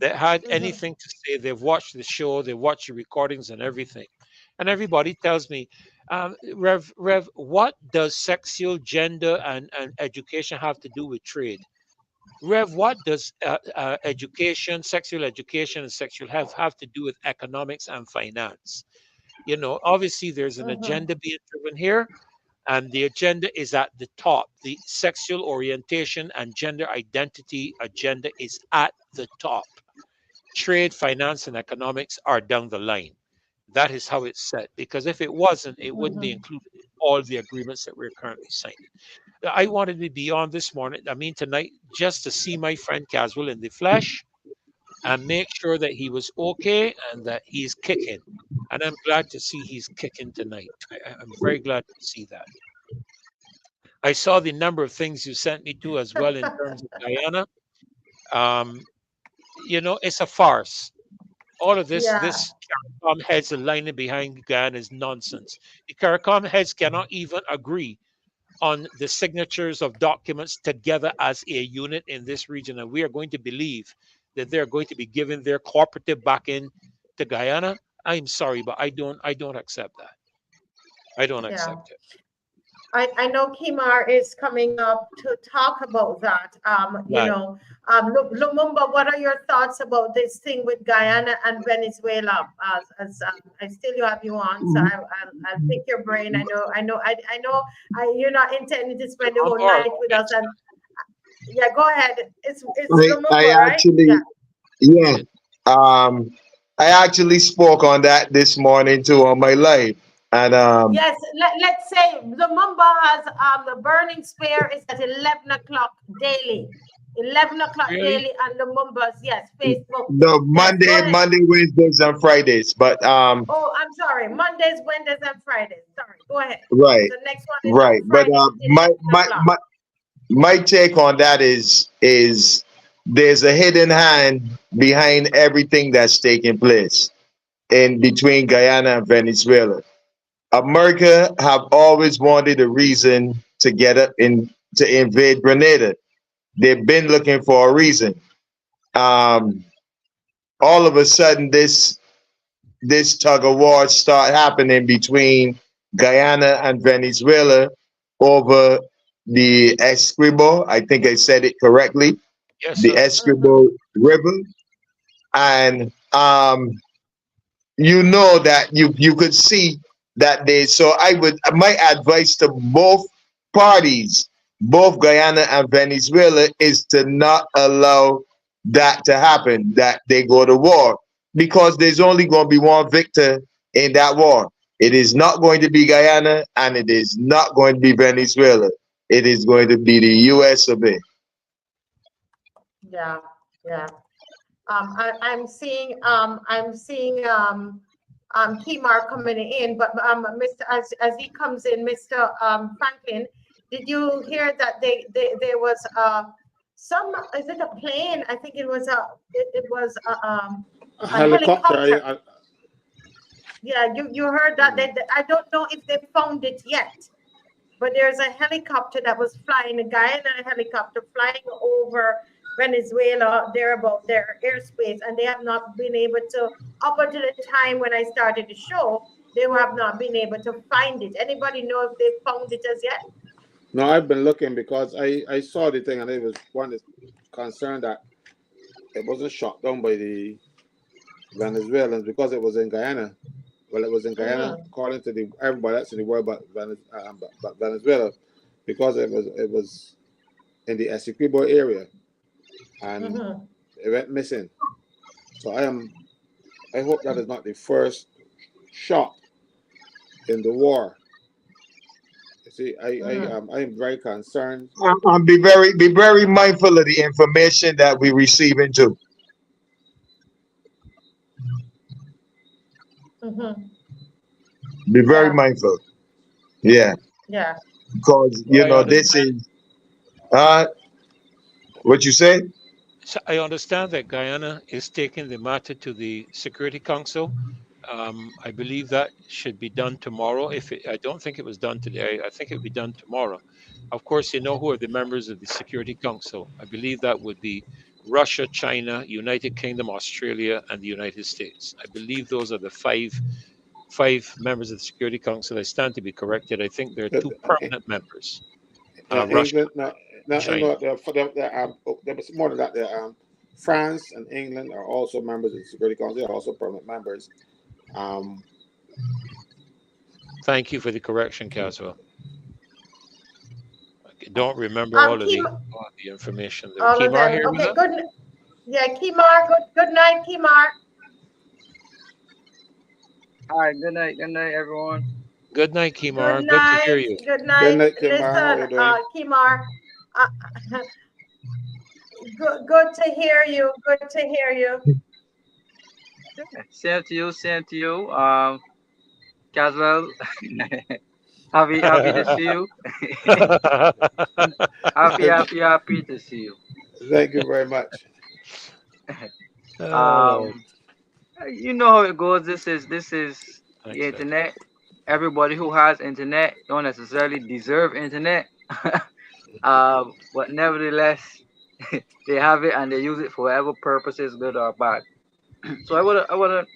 that had Mhm. anything to say, they've watched the show, they watched the recordings and everything. And everybody tells me, Rev, what does sexual, gender, and education have to do with trade? Rev, what does education, sexual education, and sexual health have to do with economics and finance? Obviously, there's an Mhm. agenda being driven here, and the agenda is at the top. The sexual orientation and gender identity agenda is at the top. Trade, finance, and economics are down the line. That is how it's set. Because if it wasn't, it wouldn't be Mhm. included in all the agreements that we're currently signing. I wanted to be on this morning, I mean tonight, just to see my friend Caswell in the flesh and make sure that he was okay and that he's kicking. And I'm glad to see he's kicking tonight. I'm very glad to see that. I saw the number of things you sent me to as well in terms of Guyana. Um, it's a farce. All of Yeah. this CARICOM heads aligning behind Guyana is nonsense. The CARICOM heads cannot even agree on the signatures of documents together as a unit in this region, and we are going to believe that they're going to be giving their cooperative backing to Guyana. I'm sorry, but I don't accept that. I don't Yeah. accept it. I know Kimar is coming up to talk about that. Right. Lumumba, what are your thoughts about this thing with Guyana and Venezuela? I still you have you on, so I'll pick your brain. You're not intending to spend the I'm whole bored. night with us. And yeah, go ahead. It's I Lumumba, right? Yeah. actually, yeah, I actually spoke on that this morning too on my live. And Yes, let's say the Mumba has the burning spear is at 11 o'clock daily. 11 o'clock Really? daily on the Mumbas. Yes, Facebook. the Yes, go ahead. Monday, Wednesdays, and Fridays. But Oh, I'm sorry. Mondays, Wednesdays, and Fridays. Sorry. Go ahead. right, The next one is on right. But Friday till 11 o'clock. my take on that is there's a hidden hand behind everything that's taking place in between Guyana and Venezuela. America have always wanted a reason to get up in to invade Grenada. They've been looking for a reason. Um, all of a sudden, this tug of war start happening between Guyana and Venezuela over the Escribo. I think I said it correctly. Yes, The sir. Escribo River, and you know that you could see that they. So my advice to both parties, both Guyana and Venezuela, is to not allow that to happen, that they go to war, because there's only going to be one victor in that war. It is not going to be Guyana, and it is not going to be Venezuela. It is going to be the US of A. Yeah, yeah. I'm seeing Kemar coming in, but Mr. As he comes in, Mr. Franklin, did you hear that there was some, is it a plane? I think it was a helicopter. Yeah, you heard that. I don't know if they found it yet, but there's a helicopter that was flying, a Guyana helicopter flying over Venezuela, there about their airspace, and they have not been able to, up until the time when I started the show, they have not been able to find it. Anybody know if they found it as yet? No, I've been looking because I saw the thing and it was one is concerned that it wasn't shot down by the Venezuelans because it was in Guyana. Well, it was in Guyana, according to everybody else in the world, but Venezuela, because it was in the Essequibo area, and it went missing. So I hope that is not the first shot in the war. You see, I am very concerned. And be very mindful of the information that we receive into. Be very mindful. Yeah. Yeah. Because this is what you say? So I understand that Guyana is taking the matter to the Security Council. I believe that should be done tomorrow. I don't think it was done today. I think it would be done tomorrow. Of course, you know who are the members of the Security Council. I believe that would be Russia, China, United Kingdom, Australia, and the United States. I believe those are the five members of the Security Council. I stand to be corrected. I think there are two permanent members. Russia, China. There was more than that. France and England are also members of the Security Council. They are also permanent members. Thank you for the correction, Caswell. I don't remember all of the information there. All of them. Here okay, good. Yeah, Kemar. Good night, Kemar. Hi, good night, everyone. Good night, Kemar. Good night. Good to hear you. Good night. Good night, Kemar. Listen, Kemar. Good to hear you. Good to hear you. Same to you. Caswell. happy to see you. happy to see you. Thank you very much. You know how it goes. This is Thanks, the internet. Everybody who has internet don't necessarily deserve internet. But nevertheless, they have it and they use it for whatever purposes, good or bad. So I wouldn't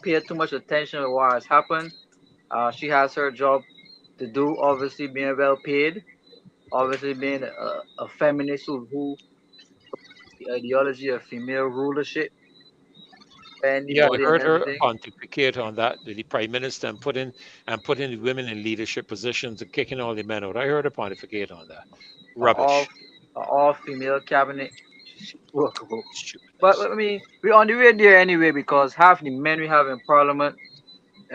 pay too much attention to what has happened. She has her job to do, obviously being well paid, obviously being a feminist who the ideology of female rulership. Yeah, I heard her pontificate on that, the prime minister, and putting the women in leadership positions and kicking all the men out. I heard her pontificate on that. Rubbish. All female cabinet. But I mean, we're on the way there anyway because half the men we have in parliament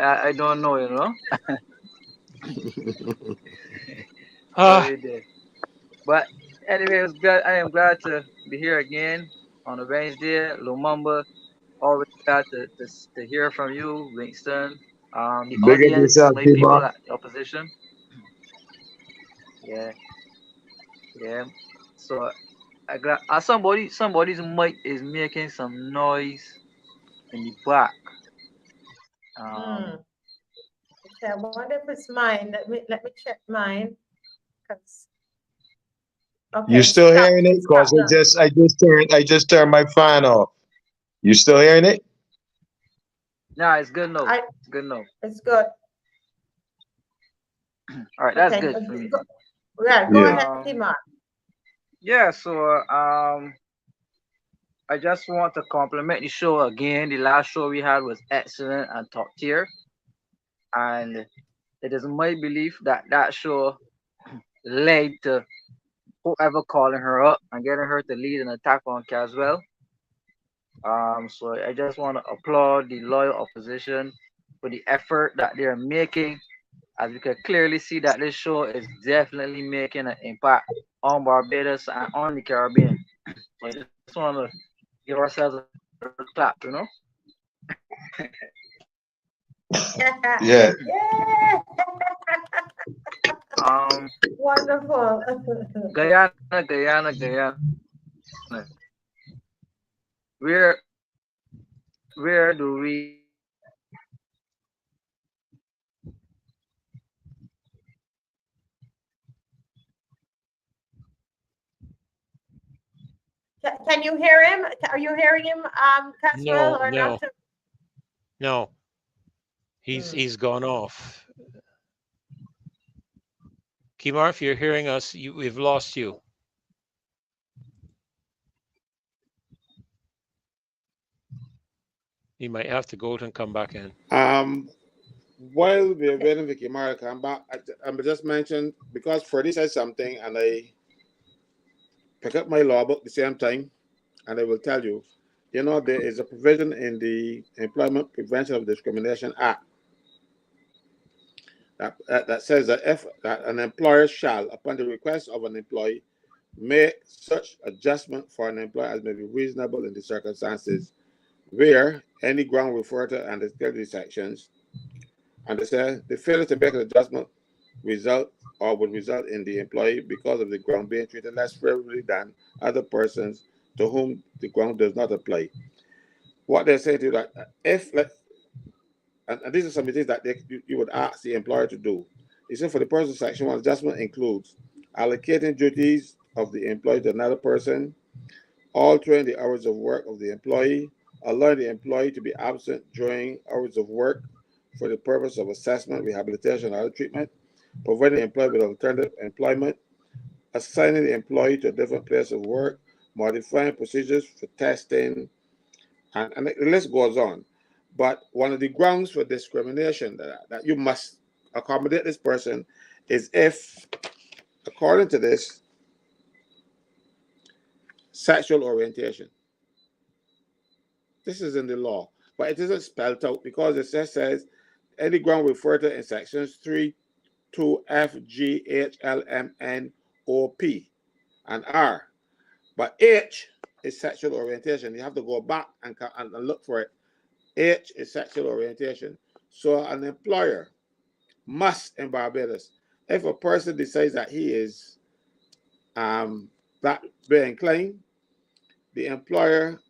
I don't know, you know. Ah, Sorry there. But anyway, it was glad. I am glad to be here again on a Wednesday. Lumumba, always glad to hear from you, Winston. The Big up audience, yourself, my people T-Bar. at the opposition. Yeah, yeah. So I glad. Somebody's mic is making some noise in the back. Um, Hmm. Okay, I wonder if it's mine. Let me check mine. 'Cause- You okay, still stop. hearing it? Stop Cause now. I just turned my fan off. You still hearing it? nah, it's good now. I It's good now. it's good. All right, that's Okay, good for me. go, yeah, go Yeah. ahead, Timar. Yeah. So I just want to compliment the show again. The last show we had was excellent and top tier, and it is my belief that that show led to whoever calling her up and getting her to lead an attack on Caswell. So I just want to applaud the loyal opposition for the effort that they're making, as we can clearly see that this show is definitely making an impact on Barbados and on the Caribbean. So I just want to give ourselves a clap, you know. Yeah. Yeah, Um, wonderful. Guyana. Where where do we Can you hear him? Are you hearing him, Caswell, no, or not? no, no. Hmm. He's gone off. Kimar, if you're hearing us, we've lost you. You might have to go out and come back in. While we're Okay. waiting for Kimara to come back, I just mentioned because Freddie said something, and I pick up my law book at the same time, and I will tell you, there is a provision in the Employment Prevention of Discrimination Act that says that if that an employer shall, upon the request of an employee, make such adjustment for an employee as may be reasonable in the circumstances where any ground referred to and the sections, and they say the failure to make an adjustment result or would result in the employee because of the ground being treated less favorably than other persons to whom the ground does not apply. What they're saying to you that if and these are some of the things that you would ask the employer to do. He said for the person section one, adjustment includes allocating duties of the employee to another person, altering the hours of work of the employee, allowing the employee to be absent during hours of work for the purpose of assessment, rehabilitation, or other treatment, providing the employee with alternative employment, assigning the employee to a different place of work, modifying procedures for testing, and the list goes on. But one of the grounds for discrimination that you must accommodate this person is if, according to this, sexual orientation. This is in the law, but it isn't spelled out because it just says any ground referred to in sections 3, 2F, G, H, L, M, N, O, P, and R. But H is sexual orientation. You have to go back and look for it. H is sexual orientation. So an employer must, in Barbados, if a person decides that he is that way inclined, the employer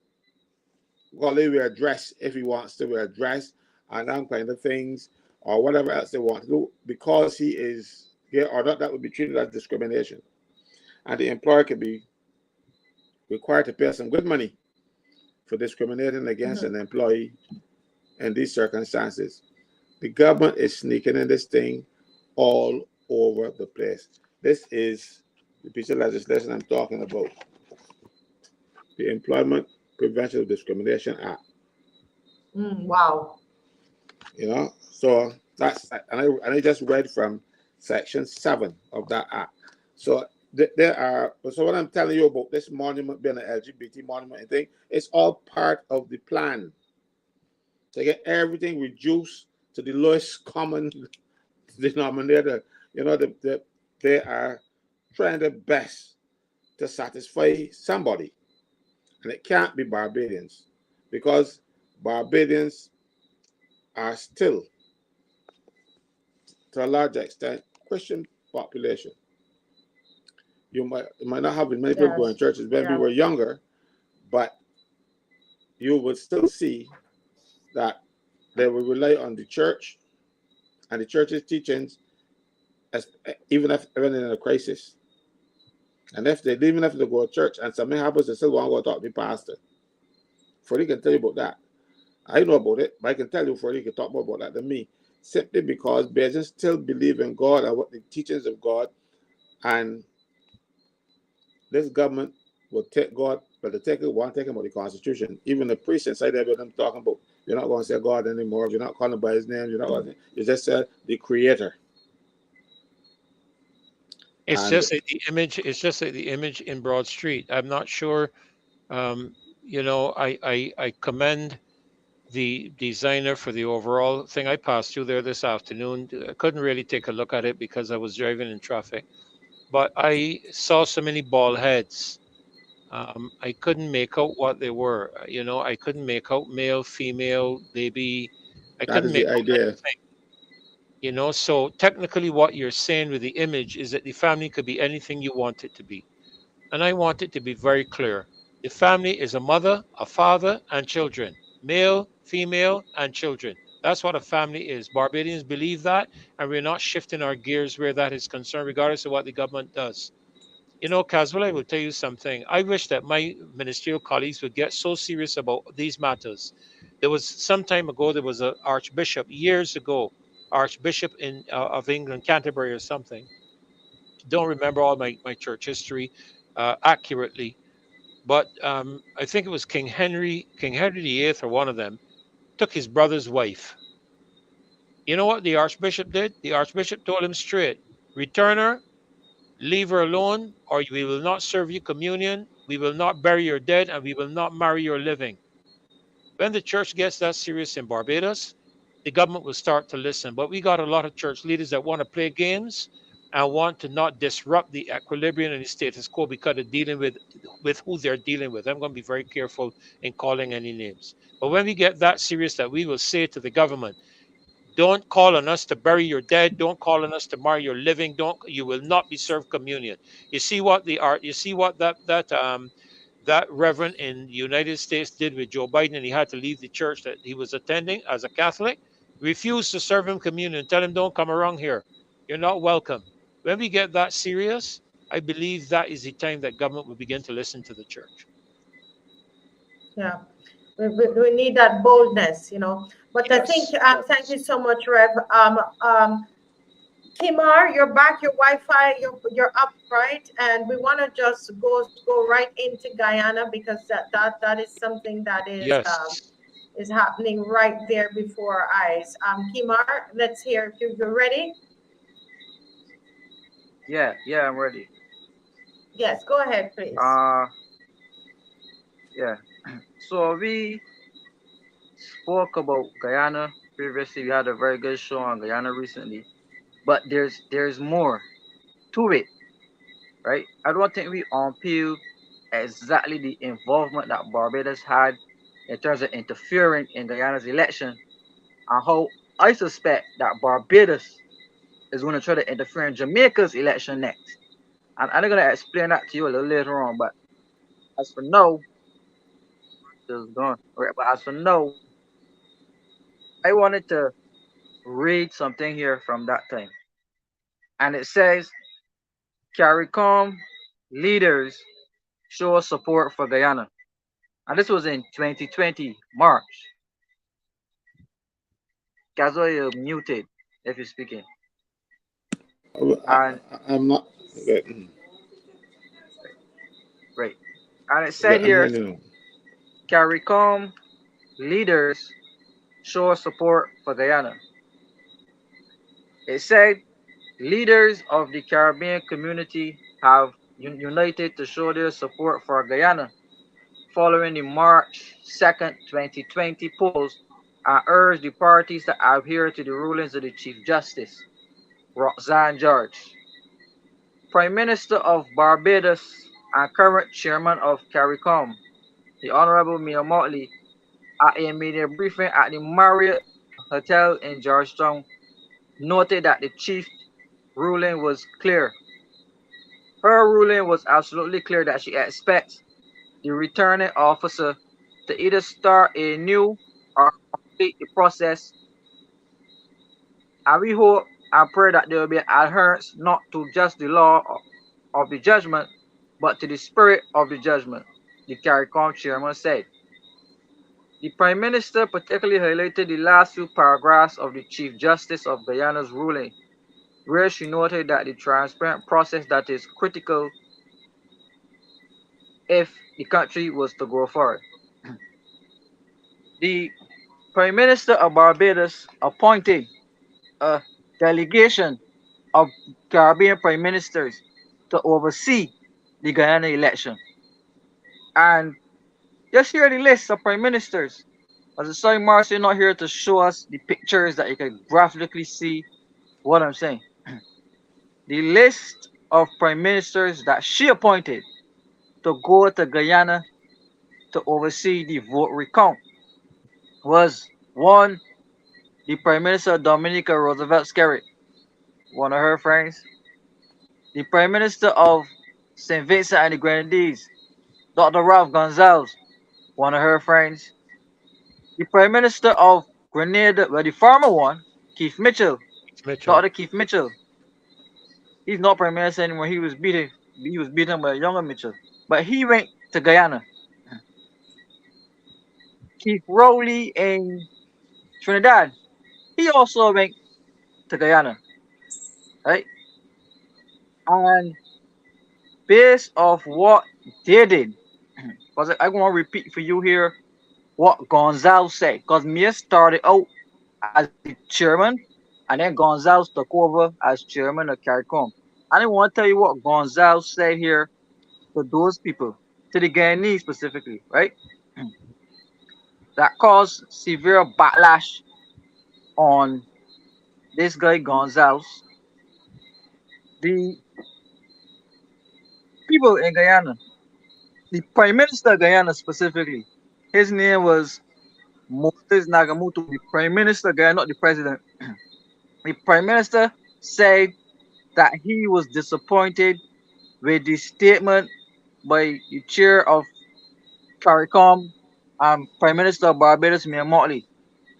will wear a dress if he wants to wear a dress and that kind of things, or whatever else they want to do, because he is gay or not, that would be treated as discrimination. And the employer can be required to pay some good money for discriminating against Mhm. an employee in these circumstances. The government is sneaking in this thing all over the place. This is the piece of legislation I'm talking about, the Employment Prevention of Discrimination Act. Wow. So that's and I just read from Section 7 of that act. So there are. So what I'm telling you about this monument being an LGBT monument and thing, it's all part of the plan to get everything reduced to the lowest common denominator. You know, they are trying their best to satisfy somebody. And it can't be Barbadians, because Barbadians are still, to a large extent, Christian population. You might not have many people going to Yes. churches when we Yeah. were younger, but you would still see that they will rely on the church and the church's teachings, as, even in a crisis. And even if they go to church and something happens, they still want to go talk to the pastor. Freddie can tell you about that. I know about it, but I can tell you Freddie can talk more about that than me. Simply because Belgians still believe in God and what the teachings of God, and this government will take God, but they take it, won't take him about the Constitution. Even the priests inside there, them talking about, you're not going to say God anymore. You're not calling him by his name. You're not going to, you just say the Creator. It's And just like the image. It's just like the image in Broad Street. I'm not sure. You know, I commend the designer for the overall thing. I passed through there this afternoon. I couldn't really take a look at it because I was driving in traffic, but I saw so many bald heads. I couldn't make out what they were. You know, I couldn't make out male, female, baby. I that couldn't is the make out idea. anything. You know, so technically, what you're saying with the image is that the family could be anything you want it to be. And I want it to be very clear. The family is a mother, a father, and children, male, female, and children. That's what a family is. Barbadians believe that, and we're not shifting our gears where that is concerned, regardless of what the government does. You know, Caswell, I will tell you something. I wish that my ministerial colleagues would get so serious about these matters. There was some time ago, there was an archbishop, years ago, archbishop of England, Canterbury or something. Don't remember all my church history accurately, but I think it was King Henry VIII, or one of them, took his brother's wife. You know what the archbishop did? The archbishop told him straight, return her, leave her alone, or we will not serve you communion, we will not bury your dead, and we will not marry your living. When the church gets that serious in Barbados, the government will start to listen. But we got a lot of church leaders that want to play games and want to not disrupt the equilibrium and the status quo because they're dealing with who they're dealing with. I'm going to be very careful in calling any names. But when we get that serious, that we will say to the government, don't call on us to bury your dead. Don't call on us to marry your living. Don't. You will not be served communion. You see what the art. You see what that reverend in the United States did with Joe Biden, and he had to leave the church that he was attending as a Catholic. Refused to serve him communion. Tell him don't come around here. You're not welcome. When we get that serious, I believe that is the time that government will begin to listen to the church. Yeah. We need that boldness, you know. But I think, Yes. thank you so much, Rev. Kimar, you're back. Your Wi-Fi, you're up, right? And we want to just go right into Guyana, because that is something that Yes. is happening right there before our eyes. Kimar, let's hear if you're ready. Yeah, I'm ready. Yes, go ahead, please. Yeah. So we spoke about Guyana previously. We had a very good show on Guyana recently, but there's more to it, right? I don't think we unpeel exactly the involvement that Barbados had in terms of interfering in Guyana's election, and how I suspect that Barbados is going to try to interfere in Jamaica's election next. And I'm going to explain that to you a little later on. But as for now, just gone. Right, but as for now, I wanted to read something here from that time. And it says, CARICOM leaders show support for Guyana. And this was in 2020, March. Caswell, you're muted if you're speaking. And I'm not. Okay. right. And it Yeah, said I'm here, hearing you. CARICOM leaders show support for Guyana. It said leaders of the Caribbean community have united to show their support for Guyana following the March 2nd, 2020 polls and urged the parties to adhere to the rulings of the Chief Justice, Roxanne George. Prime Minister of Barbados and current chairman of CARICOM, the Honorable Mayor Mottley, at a media briefing at the Marriott Hotel in Georgetown, noted that the chief ruling was clear. Her ruling was absolutely clear that she expects the returning officer to either start a new or complete the process, and we hope and pray that there will be adherence not to just the law of the judgment, but to the spirit of the judgment, the CARICOM chairman said. The Prime Minister particularly highlighted the last few paragraphs of the Chief Justice of Guyana's ruling, where she noted that the transparent process that is critical if the country was to go forward. The Prime Minister of Barbados appointed a delegation of Caribbean prime ministers to oversee the Guyana election. And just here are the list of prime ministers. As I say, Marcy not here to show us the pictures that you can graphically see what I'm saying. The list of prime ministers that she appointed to go to Guyana to oversee the vote recount was one, the Prime Minister Dominica Roosevelt Skerritt, one of her friends. The Prime Minister of St. Vincent and the Grenadines, Dr. Ralph Gonsalves, one of her friends. The Prime Minister of Grenada, well, the former one, Keith Mitchell, Mitchell. Dr. Keith Mitchell. He's not Prime Minister anymore. He was beaten by a younger Mitchell. But he went to Guyana. Keith Rowley in Trinidad, he also went to Guyana, right? And based off what they did, because I'm going to repeat for you here what Gonsalves said, because Mia started out as the chairman, and then Gonsalves took over as chairman of CARICOM. And I want to tell you what Gonsalves said here to those people, to the Guyanese specifically, right? That caused severe backlash on this guy Gonsalves. The people in Guyana, the Prime Minister of Guyana specifically, his name was Moses Nagamutu, the Prime Minister of Guyana, not the President. The Prime Minister said that he was disappointed with the statement by the chair of CARICOM and Prime Minister of Barbados, Mayor Mottley.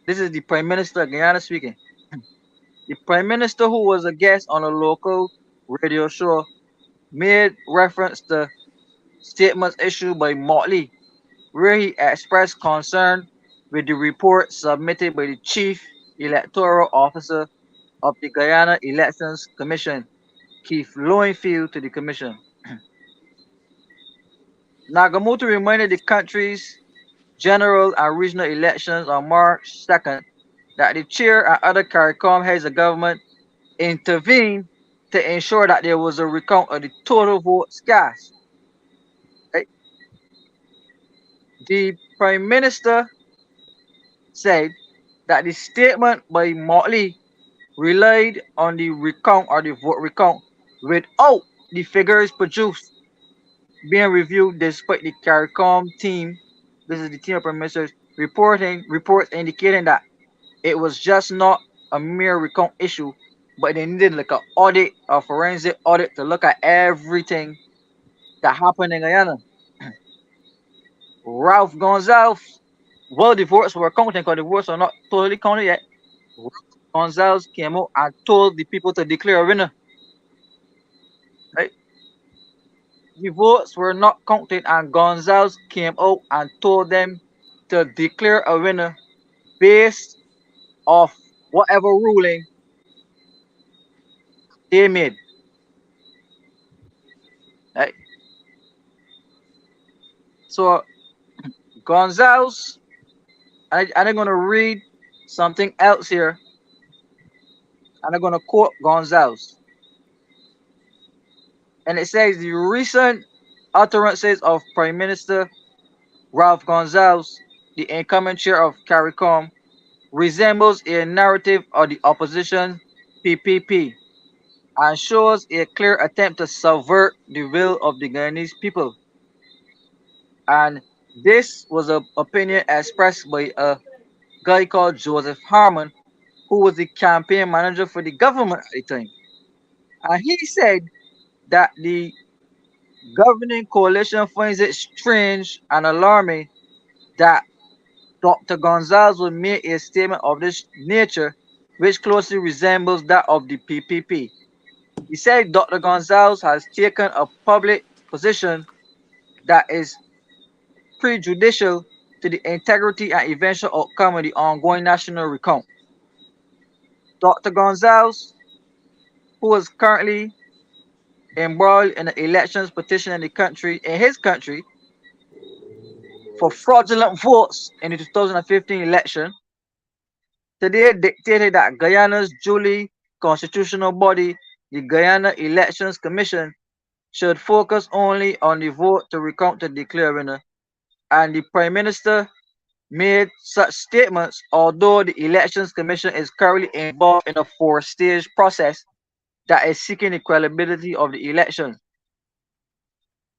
This is the Prime Minister of Guyana speaking. The Prime Minister, who was a guest on a local radio show, made reference to statements issued by Mottley, where he expressed concern with the report submitted by the Chief Electoral Officer of the Guyana Elections Commission, Keith Lowenfield, to the Commission. Nagamutu reminded the country's general and regional elections on March 2nd that the chair and other CARICOM heads of government intervened to ensure that there was a recount of the total votes cast. Right? The Prime Minister said that the statement by Mottley relied on the recount or the vote recount without the figures produced being reviewed, despite the CARICOM team, this is the team of Prime Ministers, reports indicating that it was just not a mere recount issue, but they needed like an audit, a forensic audit, to look at everything that happened in Guyana. Ralph Gonsalves, well, the votes were counting because the votes are not totally counted yet. Ralph Gonsalves came out and told the people to declare a winner. Right? The votes were not counted, and Gonsalves came out and told them to declare a winner based off whatever ruling they made. Right? So Gonsalves, I'm going to read something else here, and I'm going to quote Gonsalves. And it says the recent utterances of Prime Minister Ralph Gonsalves, the incoming chair of CARICOM, resembles a narrative of the opposition PPP and shows a clear attempt to subvert the will of the Guyanese people. And this was an opinion expressed by a guy called Joseph Harmon, who was the campaign manager for the government at the time. And he said that the governing coalition finds it strange and alarming that Dr. Gonsalves would make a statement of this nature, which closely resembles that of the PPP. He said Dr. Gonsalves has taken a public position that is prejudicial to the integrity and eventual outcome of the ongoing national recount. Dr. Gonsalves, who is currently embroiled in the elections petition in his country for fraudulent votes in the 2015 election, today dictated that Guyana's duly constitutional body, the Guyana Elections Commission, should focus only on the vote to recount the declare winner. And the Prime Minister made such statements, although the Elections Commission is currently involved in a four-stage process that is seeking the credibility of the election.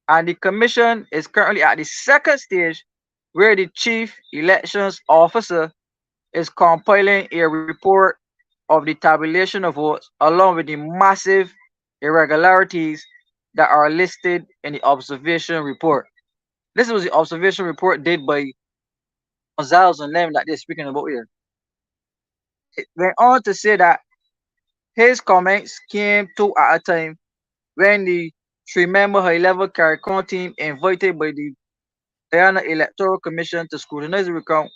And the commission is currently at the second stage, where the chief elections officer is compiling a report of the tabulation of votes along with the massive irregularities that are listed in the observation report. This was the observation report did by Gonsalves and them that they're speaking about here. It went on to say that his comments came to at a time when the three-member high-level CARICOM team invited by the Guyana Electoral Commission to scrutinize the recount,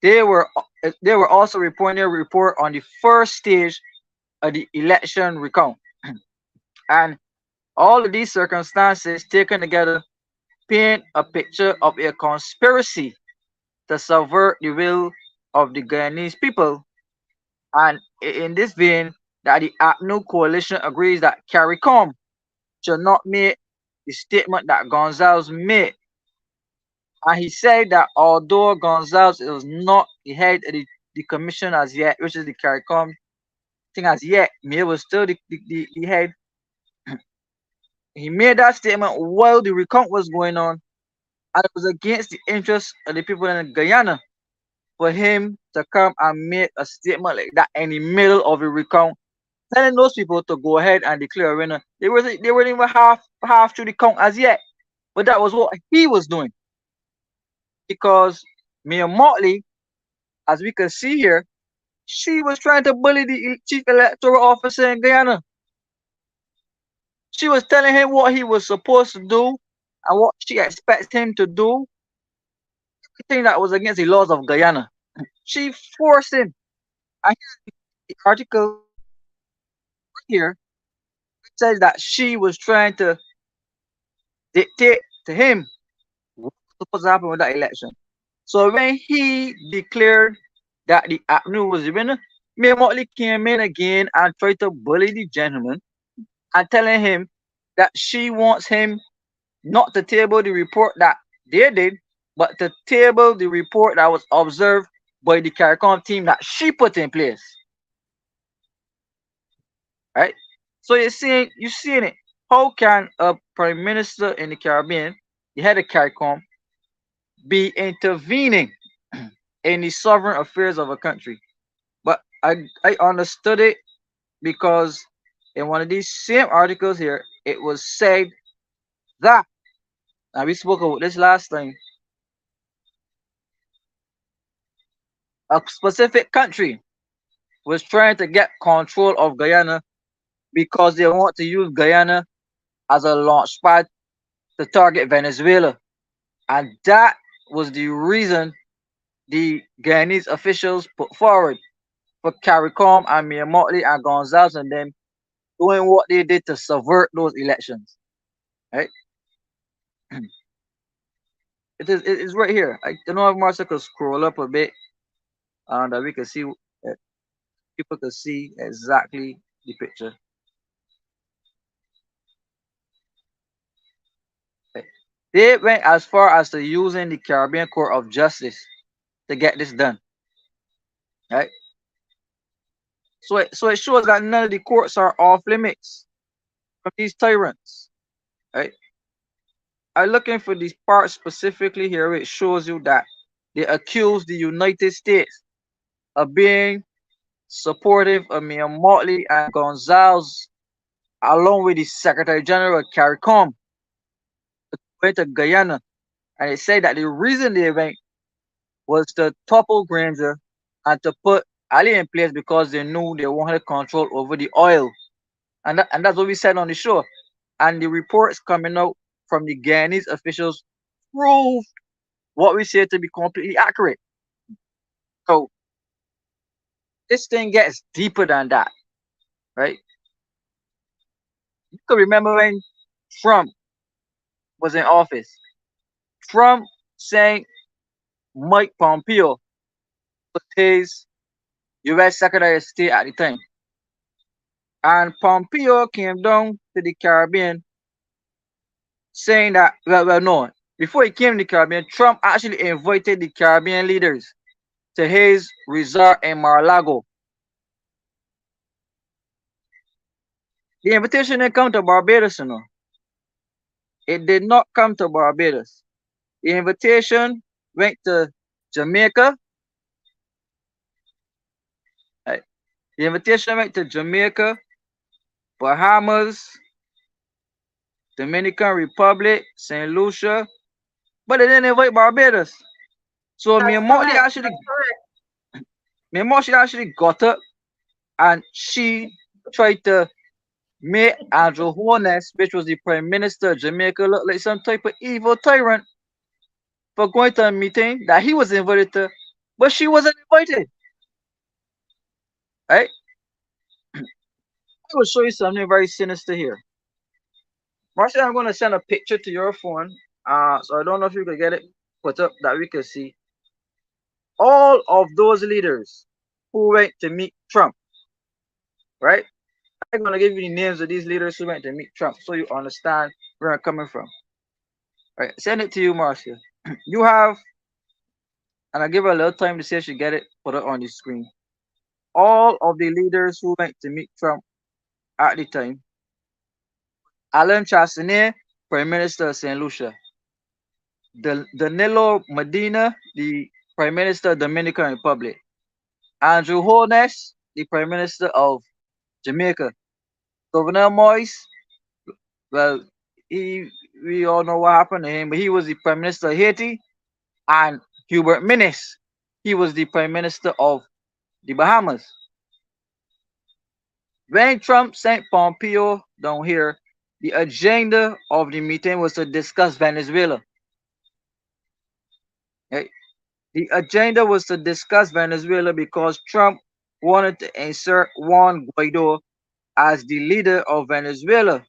they were also reporting a report on the first stage of the election recount. And all of these circumstances taken together paint a picture of a conspiracy to subvert the will of the Guyanese people. And in this vein, that the APNU coalition agrees that CARICOM should not make the statement that Gonsalves made. And he said that although Gonsalves is not the head of the commission as yet, which is the CARICOM thing as yet, he was still the head. He made that statement while the recount was going on, and it was against the interests of the people in Guyana for him to come and make a statement like that in the middle of the recount, telling those people to go ahead and declare a winner. They weren't even half through the count as yet, but that was what he was doing, because Mayor Mottley, as we can see here, she was trying to bully the chief electoral officer in Guyana. She was telling him what he was supposed to do and what she expects him to do, everything that was against the laws of Guyana. She forced him. I hear the article here says that she was trying to dictate to him what was supposed to happen with that election. So when he declared that the APNU was the winner, Mayor Mottley came in again and tried to bully the gentleman and telling him that she wants him not to table the report that they did, but to table the report that was observed by the CARICOM team that she put in place. Right? So you're seeing it. How can a prime minister in the Caribbean, the head of CARICOM, be intervening in the sovereign affairs of a country? But I understood it because in one of these same articles here, it was said that, and we spoke about this last time, a specific country was trying to get control of Guyana because they want to use Guyana as a launch pad to target Venezuela. And that was the reason the Guyanese officials put forward for CARICOM and Mayor Mottley and Gonsalves and them doing what they did to subvert those elections. Right? It's right here. I don't know if Marcel could scroll up a bit and that we can see, people can see exactly the picture. They went as far as to using the Caribbean Court of Justice to get this done. right? So it shows that none of the courts are off limits from these tyrants, right? I'm looking for this part specifically here. It shows you that they accuse the United States of being supportive of Mia Mottley and Gonsalves, along with the Secretary General of CARICOM, went to Guyana, and it said that the reason they went was to topple Granger and to put Ali in place because they knew they wanted control over the oil. And that's what we said on the show. And the reports coming out from the Guyanese officials prove what we said to be completely accurate. So this thing gets deeper than that, right? You can remember when Trump was in office. Trump saying Mike Pompeo was his US Secretary of State at the time. And Pompeo came down to the Caribbean saying that, well, no, before he came to the Caribbean, Trump actually invited the Caribbean leaders to his resort in Mar-a-Lago. The invitation didn't come to Barbados, you know. It did not come to Barbados. The invitation went to Jamaica. Right. The invitation went to Jamaica, Bahamas, Dominican Republic, St. Lucia, but they didn't invite Barbados. So me That's and Mottley correct. actually, That's correct. me and Mottley actually got up and she tried to make Andrew Hornes, which was the Prime Minister of Jamaica, look like some type of evil tyrant for going to a meeting that he was invited to, but she wasn't invited. Right? I will show you something very sinister here. Marcia, I'm going to send a picture to your phone. So I don't know if you could get it put up that we can see all of those leaders who went to meet Trump. Right? I'm going to give you the names of these leaders who went to meet Trump so you understand where I'm coming from. Right? Send it to you, Marcia. You have, and I'll give her a little time to see if she get it, put it on the screen. All of the leaders who went to meet Trump at the time. Alan Chastanet, Prime Minister of St. Lucia. Danilo Medina, the Prime Minister of Dominican Republic. Andrew Holness, the Prime Minister of Jamaica. Governor Moise, well, we all know what happened to him, but he was the Prime Minister of Haiti. And Hubert Minnis, he was the Prime Minister of the Bahamas. When Trump sent Pompeo down here, the agenda of the meeting was to discuss Venezuela. Okay? The agenda was to discuss Venezuela because Trump wanted to insert Juan Guaido as the leader of Venezuela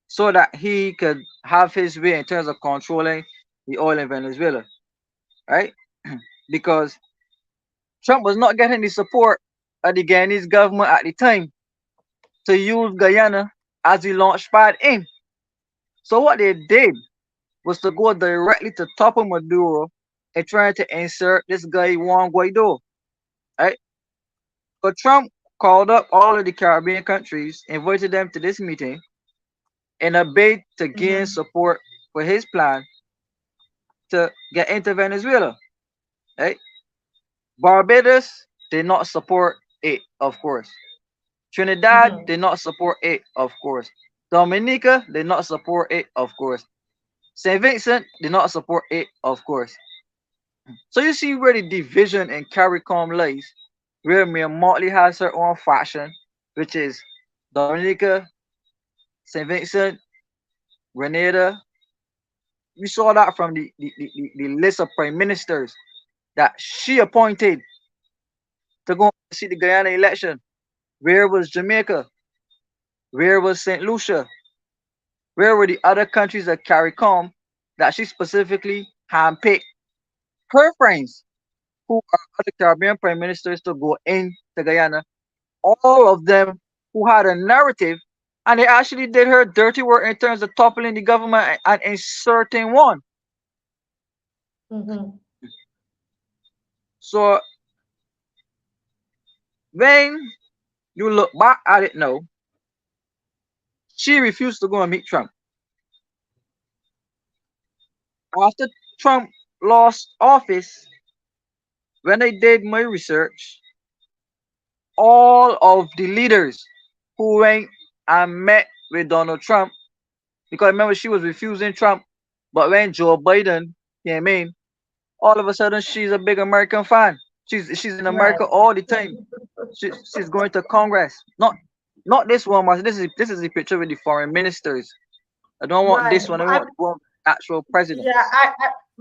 so that he could have his way in terms of controlling the oil in Venezuela. Right? Because Trump was not getting the support of the Guyanese government at the time to use Guyana as the launch pad in. So what they did was to go directly to topple Maduro and trying to insert this guy Juan Guaido. Right? But Trump called up all of the Caribbean countries, invited them to this meeting in a bid to gain Mm-hmm. support for his plan to get into Venezuela. Right? Barbados did not support it, of course. Trinidad Mm-hmm. did not support it, of course. Dominica did not support it, of course. St. Vincent did not support it, of course. So you see where the division in CARICOM lies, where Mia Mottley has her own faction, which is Dominica, St. Vincent, Grenada. We saw that from the list of prime ministers that she appointed to go see the Guyana election. Where was Jamaica? Where was St. Lucia? Where were the other countries that CARICOM that she specifically handpicked her friends who are other Caribbean prime ministers to go into Guyana? All of them who had a narrative and they actually did her dirty work in terms of toppling the government and inserting one. Mm-hmm. So When you look back at it now, she refused to go and meet Trump. After Trump lost office, when I did my research, all of the leaders who went and met with Donald Trump, because remember she was refusing Trump, but when Joe Biden came in, all of a sudden she's a big American fan. She's in Right. America all the time. She's going to Congress. Not this one, Marcy. This is the picture with the foreign ministers. I don't want Right. this one. I want actual president. Yeah,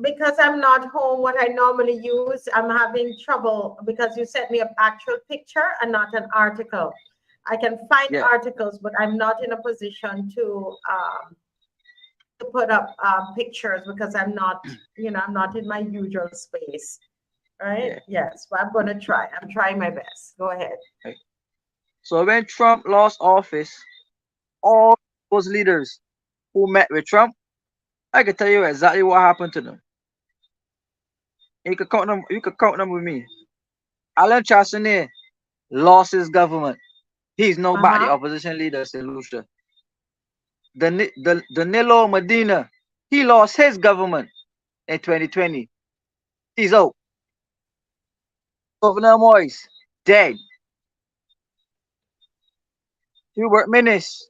because I'm not home, what I normally use, I'm having trouble because you sent me an actual picture and not an article. I can find Yeah, articles, but I'm not in a position to put up pictures because I'm not in my usual space. Right? yeah. Yes, but I'm gonna try. I'm trying my best. Go ahead. Right. So when Trump lost office, all those leaders who met with Trump, I can tell you exactly what happened to them. And you could count them. You could count them with me. Alan Chastanet lost his government. He's now back the Uh-huh. opposition leader, St. Lucia. Danilo Medina, he lost his government in 2020. He's out. Governor Moise, dead. Hubert Minnis,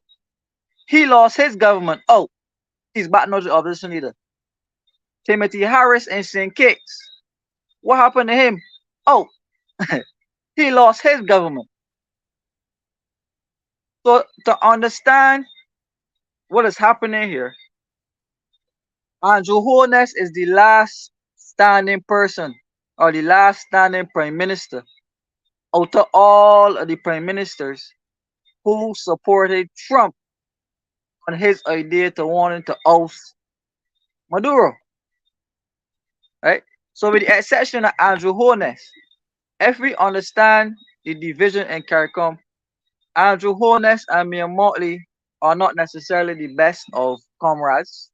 he lost his government. Oh, he's back now the opposition leader. Timothy Harris in St. Kitts. What happened to him? Oh, he lost his government. So to understand what is happening here, Andrew Holness is the last standing person or the last standing prime minister out of all of the prime ministers who supported Trump on his idea to wanting to oust Maduro. Right? So with the exception of Andrew Holness, if we understand the division in CARICOM, Andrew Holness and Mia Mottley are not necessarily the best of comrades.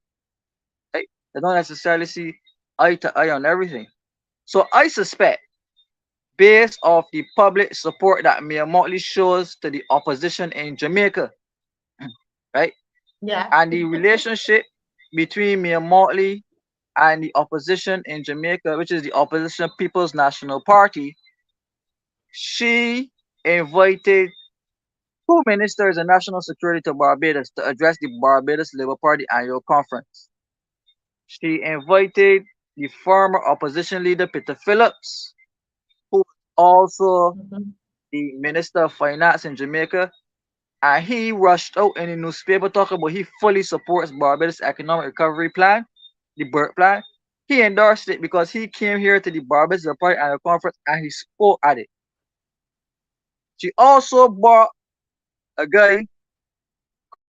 Right? They don't necessarily see eye to eye on everything. So I suspect, based off the public support that Mia Mottley shows to the opposition in Jamaica, right? Yeah. And the relationship between Mia Mottley and the opposition in Jamaica, which is the Opposition People's National Party, she invited two ministers of national security to Barbados to address the Barbados Labour Party annual conference. She invited the former opposition leader Peter Phillips, who was also Mhm. the Minister of Finance in Jamaica, and he rushed out in the newspaper talking about he fully supports Barbados Economic Recovery Plan, the BERT plan. He endorsed it because he came here to the Barbados Labour Party annual conference and he spoke at it. She also brought a guy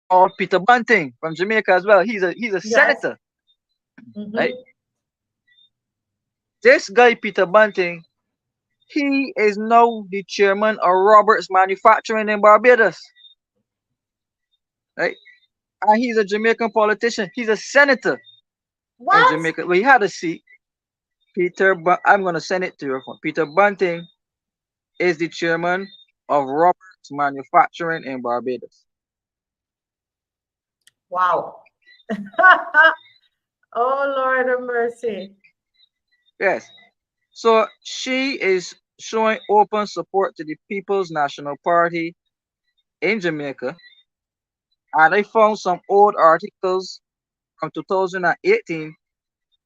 called Peter Bunting from Jamaica as well. He's a Yes. senator, right? Mm-hmm. This guy Peter Bunting, he is now the chairman of Roberts Manufacturing in Barbados, right? And he's a Jamaican politician. He's a senator in What? Jamaica. Well, he had a seat. I'm gonna send it to your phone. Peter Bunting is the chairman of Roberts Manufacturing in Barbados. Wow. Oh Lord of mercy. Yes. So she is showing open support to the People's National Party in Jamaica. And I found some old articles from 2018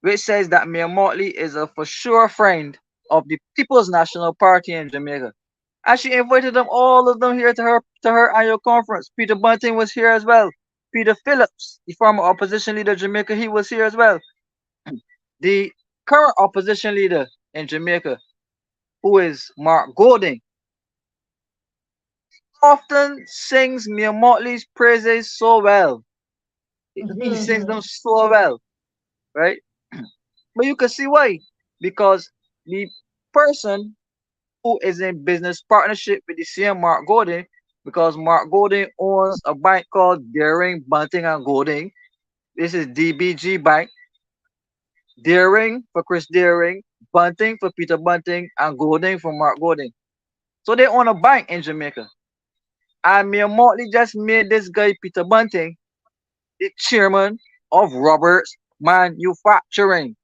which says that Mayor Motley is a for sure friend of the People's National Party in Jamaica. And she invited them all of them here to her annual conference. Peter Bunting was here as well. Peter Phillips, the former opposition leader of Jamaica, he was here as well. The current opposition leader in Jamaica, who is Mark Golding, often sings Mayor Motley's praises so well. He sings Mhm. them so well, right? But you can see why. Because the person who is in business partnership with the same Mark Golding, because Mark Golding owns a bank called Deering, Bunting and Golding. This is DBG Bank. Deering for Chris Deering, Bunting for Peter Bunting, and Golding for Mark Golding. So they own a bank in Jamaica. And Mayor Mottley just made this guy Peter Bunting the chairman of Roberts Manufacturing,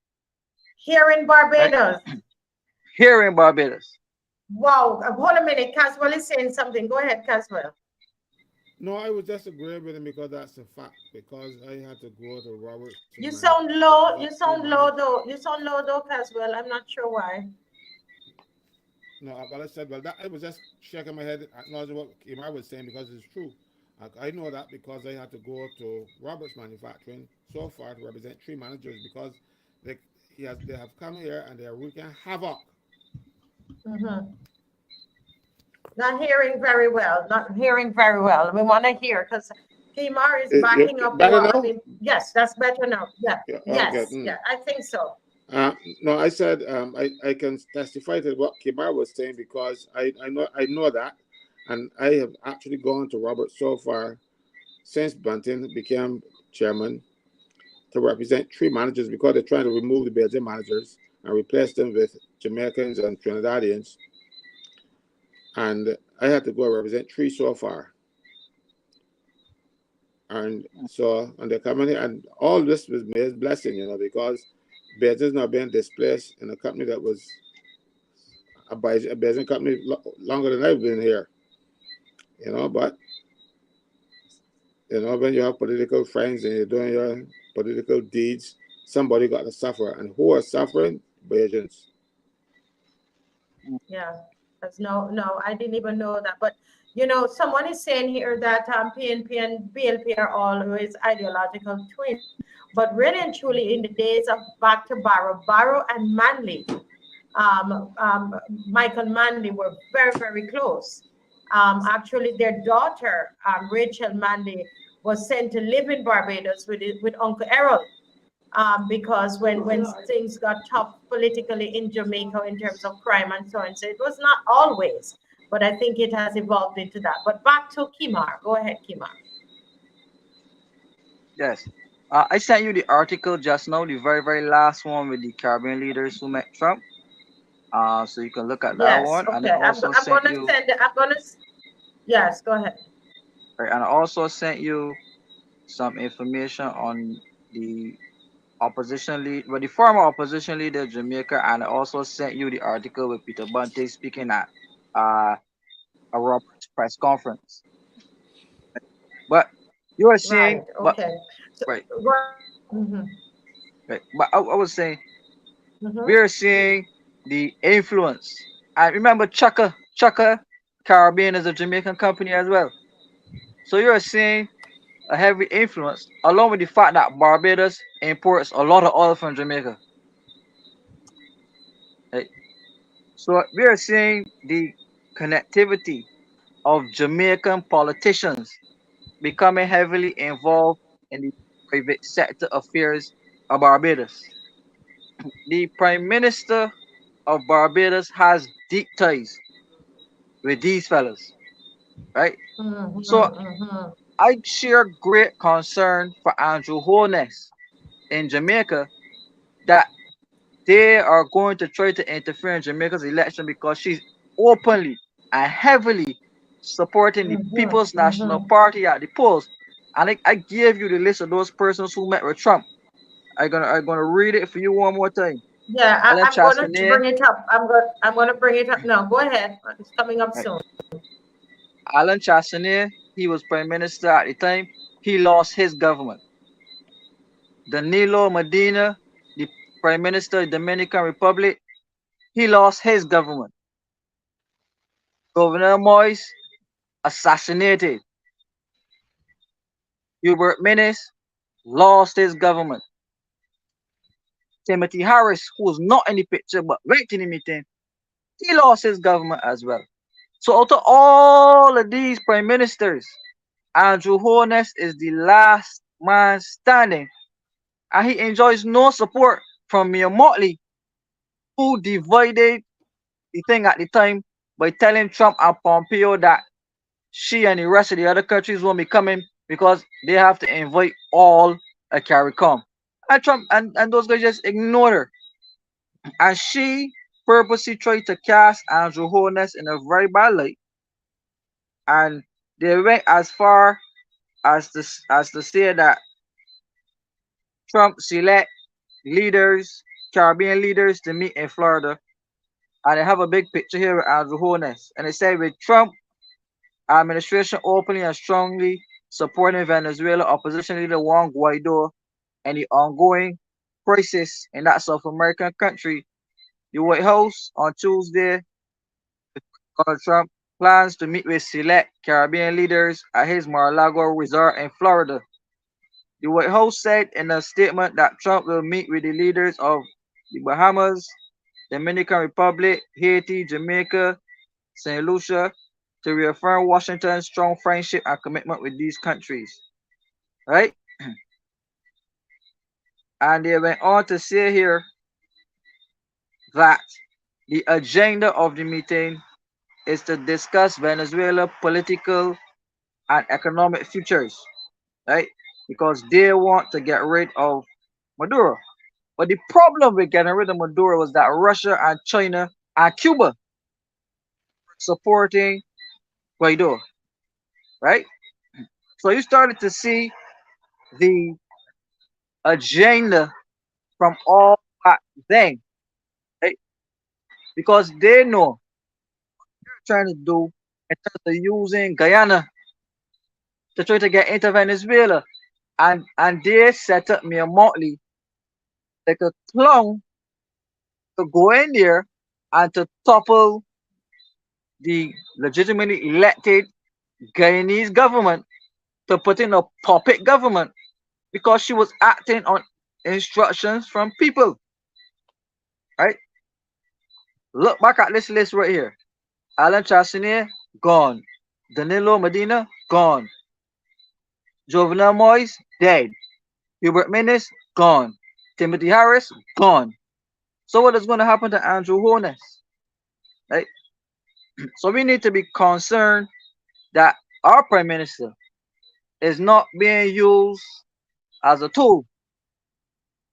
Here in right? Barbados. Here in Barbados. Wow. Hold a minute. Caswell is saying something. Go ahead, Caswell. No, I was just agreeing with him because that's a fact. Because I had to go to Robert's You sound Manufacturing. low. Got You three sound low managers. though. You sound low though, Caswell. I'm not sure why. No, but I said, well, that I was just shaking my head, acknowledging what Kimar was saying because it's true. I know that because I had to go to Roberts Manufacturing so far to represent three managers because they they have come here and they are wreaking havoc. Mm-hmm. Not hearing very well. Not hearing very well. We want to hear because Kimar is backing up Better what I now? mean. Yes, that's better now. Yeah. Yeah, okay. Yes. Yeah. I think so. No, I said I can testify to what Kimar was saying because I know that, and I have actually gone to Robert so far since Bunting became chairman to represent three managers because they're trying to remove the Belgian managers and replace them with Jamaicans and Trinidadians, and I had to go represent three so far, and so and they're coming here, and all this was May's blessing, because Belgians not being displaced in a company that was a Belgian company longer than I've been here, but when you have political friends and you're doing your political deeds, somebody got to suffer, and who are suffering? Belgians. Yeah. That's no, I didn't even know that. But someone is saying here that PNP and BLP are always ideological twins. But really and truly, in the days of back to Barrow and Manley, Michael Manley were very, very close. Actually, their daughter, Rachel Manley, was sent to live in Barbados with Uncle Errol, because when things got tough politically in Jamaica in terms of crime and so on. So it was not always, but I think it has evolved into that. But back to Kimar. Go ahead, Kimar. Yes. I sent you the article just now, the very, very last one with the Caribbean leaders who met Trump. So you can look at that Yes. one. And I Okay. also I'm sent gonna you, send it. Yes. Go ahead. right, and I also sent you some information on the opposition lead, well, the former opposition leader of Jamaica, and I also sent you the article with Peter Bunting speaking at uh, a Roberts press conference. But you are saying, Right. Okay. So, right, mm-hmm. right. But I was saying we Mm-hmm. are seeing the influence. I remember Chaka Caribbean is a Jamaican company as well. So you're seeing a heavy influence, along with the fact that Barbados imports a lot of oil from Jamaica. Right? So we are seeing the connectivity of Jamaican politicians becoming heavily involved in the private sector affairs of Barbados. The Prime Minister of Barbados has deep ties with these fellas, right? Mm-hmm. So Mm-hmm. I share great concern for Andrew Holness in Jamaica that they are going to try to interfere in Jamaica's election because she's openly and heavily supporting the People's Mm-hmm. National Mm-hmm. Party at the polls. And I gave you the list of those persons who met with Trump. I'm gonna read it for you one more time. Yeah, Alan I'm going to Chastanet, bring it up. I'm going to bring it up now. Go ahead. It's coming up right. soon. Alan Chastanet, he was prime minister at the time. He lost his government. Danilo Medina, the prime minister of the Dominican Republic, he lost his government. Governor Moise assassinated. Hubert Minnis lost his government. Timothy Harris, who was not in the picture but right in the meeting, he lost his government as well. So out of all of these prime ministers, Andrew Holness is the last man standing, and he enjoys no support from Mayor Mottley, who divided the thing at the time by telling Trump and Pompeo that she and the rest of the other countries won't be coming because they have to invite all a CARICOM. And Trump and those guys just ignored her. And she purposely tried to cast Andrew Holness in a very bad light, and they went as far as to say that Trump select leaders, Caribbean leaders, to meet in Florida. And I have a big picture here with Andrew Holness, and it said with Trump administration openly and strongly supporting Venezuela opposition leader Juan Guaido and the ongoing crisis in that South American country, the White House on Tuesday, Donald Trump plans to meet with select Caribbean leaders at his Mar-a-Lago resort in Florida. The White House said in a statement that Trump will meet with the leaders of the Bahamas, Dominican Republic, Haiti, Jamaica, St. Lucia to reaffirm Washington's strong friendship and commitment with these countries. Right? And they went on to say here that the agenda of the meeting is to discuss Venezuela political and economic futures, right? Because they want to get rid of Maduro. But the problem with getting rid of Maduro was that Russia and China and Cuba supporting Guaido, right? So you started to see the agenda from all back then, right? Because they know trying to do in terms of using Guyana to try to get into Venezuela. And they set up me a Mottley like a clown to go in there and to topple the legitimately elected Guyanese government to put in a puppet government because she was acting on instructions from people. Right? Look back at this list right here. Alan Chassanier, gone. Danilo Medina, gone. Jovenel Moise, dead. Hubert Minnis, gone. Timothy Harris, gone. So what is going to happen to Andrew Holness? Right? So we need to be concerned that our prime minister is not being used as a tool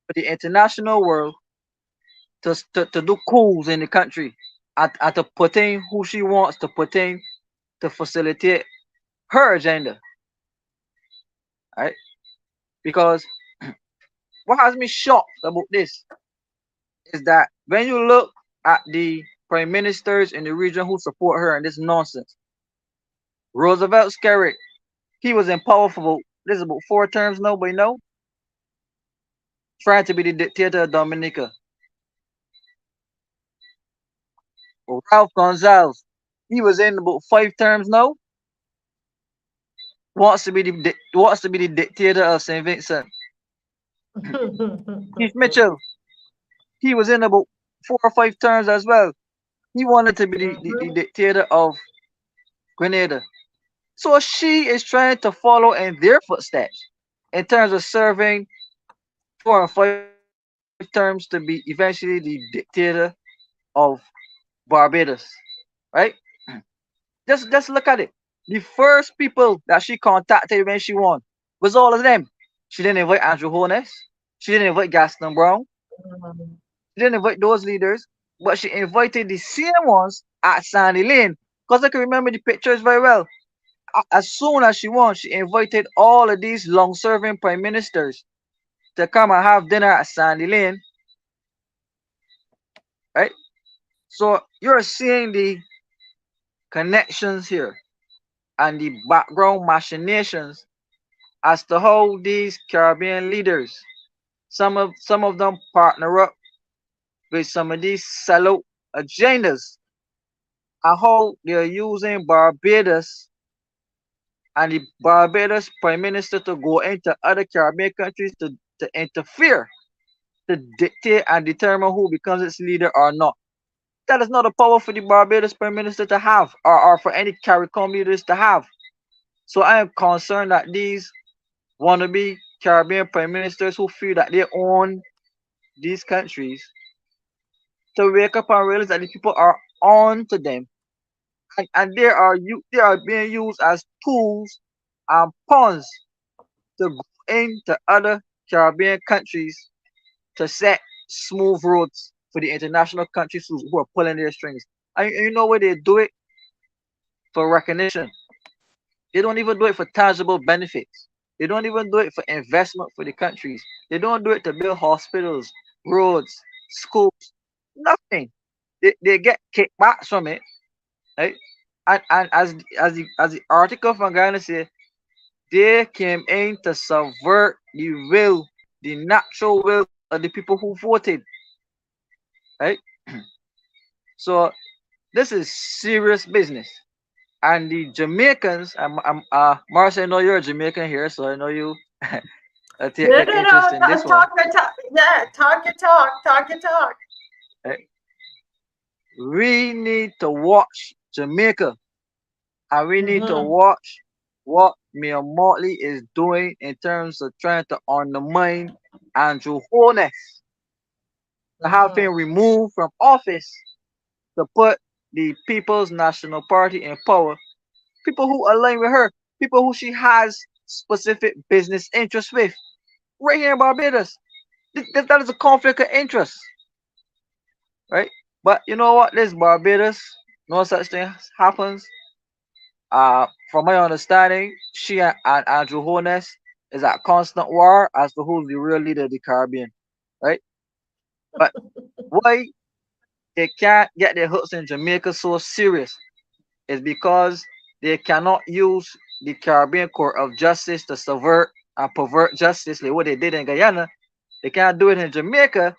for the international world to do coups in the country and to put in who she wants to put in to facilitate her agenda. Right? Because what has me shocked about this is that when you look at the prime ministers in the region who support her and this nonsense, Roosevelt Skerritt, he was in power for about 4 terms, nobody know, trying to be the dictator of Dominica. Ralph Gonsalves, he was in about 5 terms now, wants to be the dictator of St. Vincent. Keith Mitchell, he was in about 4 or 5 terms as well. He wanted to be the dictator of Grenada. So she is trying to follow in their footsteps in terms of serving 4 and 5 terms to be eventually the dictator of Barbados. Right? Just look at it. The first people that she contacted when she won was all of them. She didn't invite Andrew Holness. She didn't invite Gaston Brown. She didn't invite those leaders, but she invited the same ones at Sandy Lane. Because I can remember the pictures very well. As soon as she won, she invited all of these long-serving prime ministers to come and have dinner at Sandy Lane. Right? So you're seeing the connections here and the background machinations as to how these Caribbean leaders, some of them partner up with some of these sellout agendas, and how they're using Barbados and the Barbados Prime Minister to go into other Caribbean countries to interfere, to dictate and determine who becomes its leader or not. That is not a power for the Barbados Prime Minister to have, or for any CARICOM leaders to have. So I am concerned that these wannabe Caribbean Prime Ministers who feel that they own these countries to wake up and realize that the people are on to them, and they are being used as tools and pawns to go into other Caribbean countries to set smooth roads for the international countries who are pulling their strings. And you know where they do it? For recognition. They don't even do it for tangible benefits. They don't even do it for investment for the countries. They don't do it to build hospitals, roads, schools, nothing. They get kickbacks from it, right? And as the article from Guyana says, they came in to subvert the will, the natural will of the people who voted, right? So this is serious business. And the Jamaicans, Marcia, I know you're a Jamaican here, so I know you take No, an no, interest no. in this one. Talk your talk. Yeah, talk your talk. Talk your talk. Right? We need to watch Jamaica, and we need to Mm-hmm. watch what Mayor Mottley is doing in terms of trying to undermine Andrew Holness, to have Mm-hmm. him removed from office, to put the People's National Party in power. People who align with her, people who she has specific business interests with, right here in Barbados. That is a conflict of interest, right? But you know what? This Barbados, no such thing happens. From my understanding, she and Andrew Holness is at constant war as to who's the real leader of the Caribbean, right? But why they can't get their hooks in Jamaica so serious is because they cannot use the Caribbean Court of Justice to subvert and pervert justice like what they did in Guyana. They can't do it in Jamaica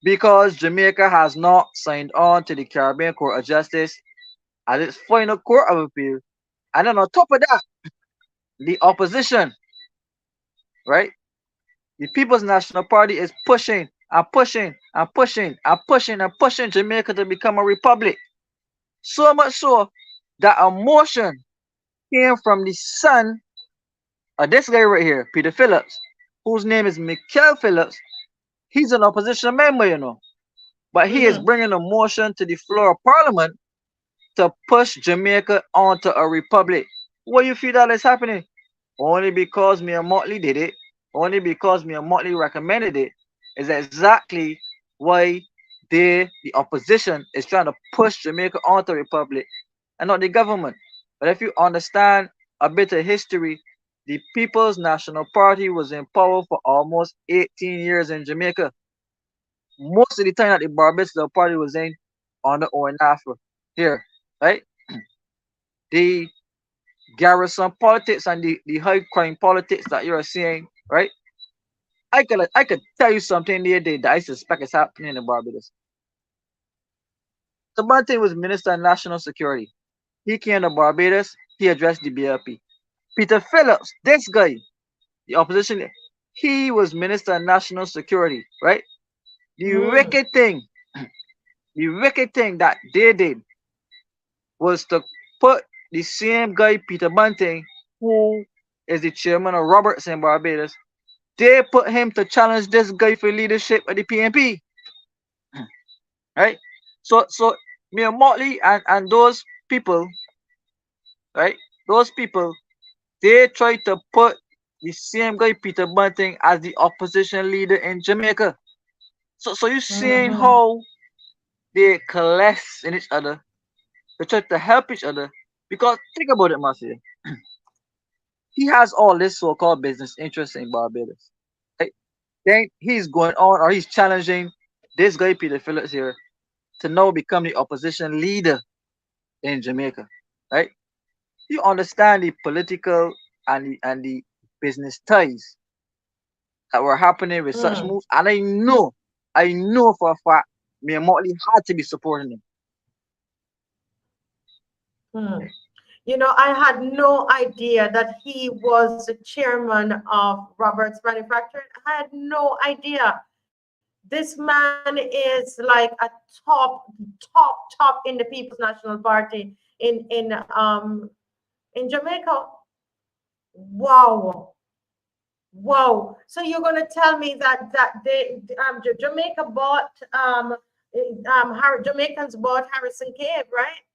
because Jamaica has not signed on to the Caribbean Court of Justice as its final court of appeal. And then on top of that, the opposition, right? The People's National Party is pushing and pushing and pushing and pushing and pushing Jamaica to become a republic. So much so that a motion came from the son of this guy right here, Peter Phillips, whose name is Michael Phillips. He's an opposition member, you know, but he is Mm-hmm. bringing a motion to the floor of Parliament to push Jamaica onto a republic. What you feel that is happening? Only because me and Motley did it, only because me and Motley recommended it, is exactly why the opposition, is trying to push Jamaica onto a republic and not the government. But if you understand a bit of history, the People's National Party was in power for almost 18 years in Jamaica. Most of the time that the Barbados Party was in on the ONAFRA here, right? The garrison politics and the high crime politics that you're seeing, right? I could tell you something the other day that I suspect is happening in Barbados. The Martin was Minister of National Security. He came to Barbados, he addressed the BLP. Peter Phillips, this guy, the opposition, he was Minister of National Security, right? The Mm-hmm. wicked thing, the wicked thing that they did was to put the same guy, Peter Bunting, who is the chairman of Roberts in Barbados, they put him to challenge this guy for leadership of the PNP, right? So me and Motley and those people, right? Those people, they tried to put the same guy, Peter Bunting, as the opposition leader in Jamaica. So you seeing Mm-hmm. how they coalesce in each other. They try to help each other. Because think about it, Marcia. He has all this so-called business interest in Barbados. Right? Then he's going on or he's challenging this guy Peter Phillips here to now become the opposition leader in Jamaica. Right? You understand the political and the business ties that were happening with such Mm-hmm. moves, and I know for a fact me and Motley had to be supporting him. Mm. You know, I had no idea that he was the chairman of Roberts Manufacturing. I had no idea. This man is like a top in the People's National Party in Jamaica. Wow. Wow. So you're going to tell me that Jamaica bought Jamaicans bought Harrison Cave, right?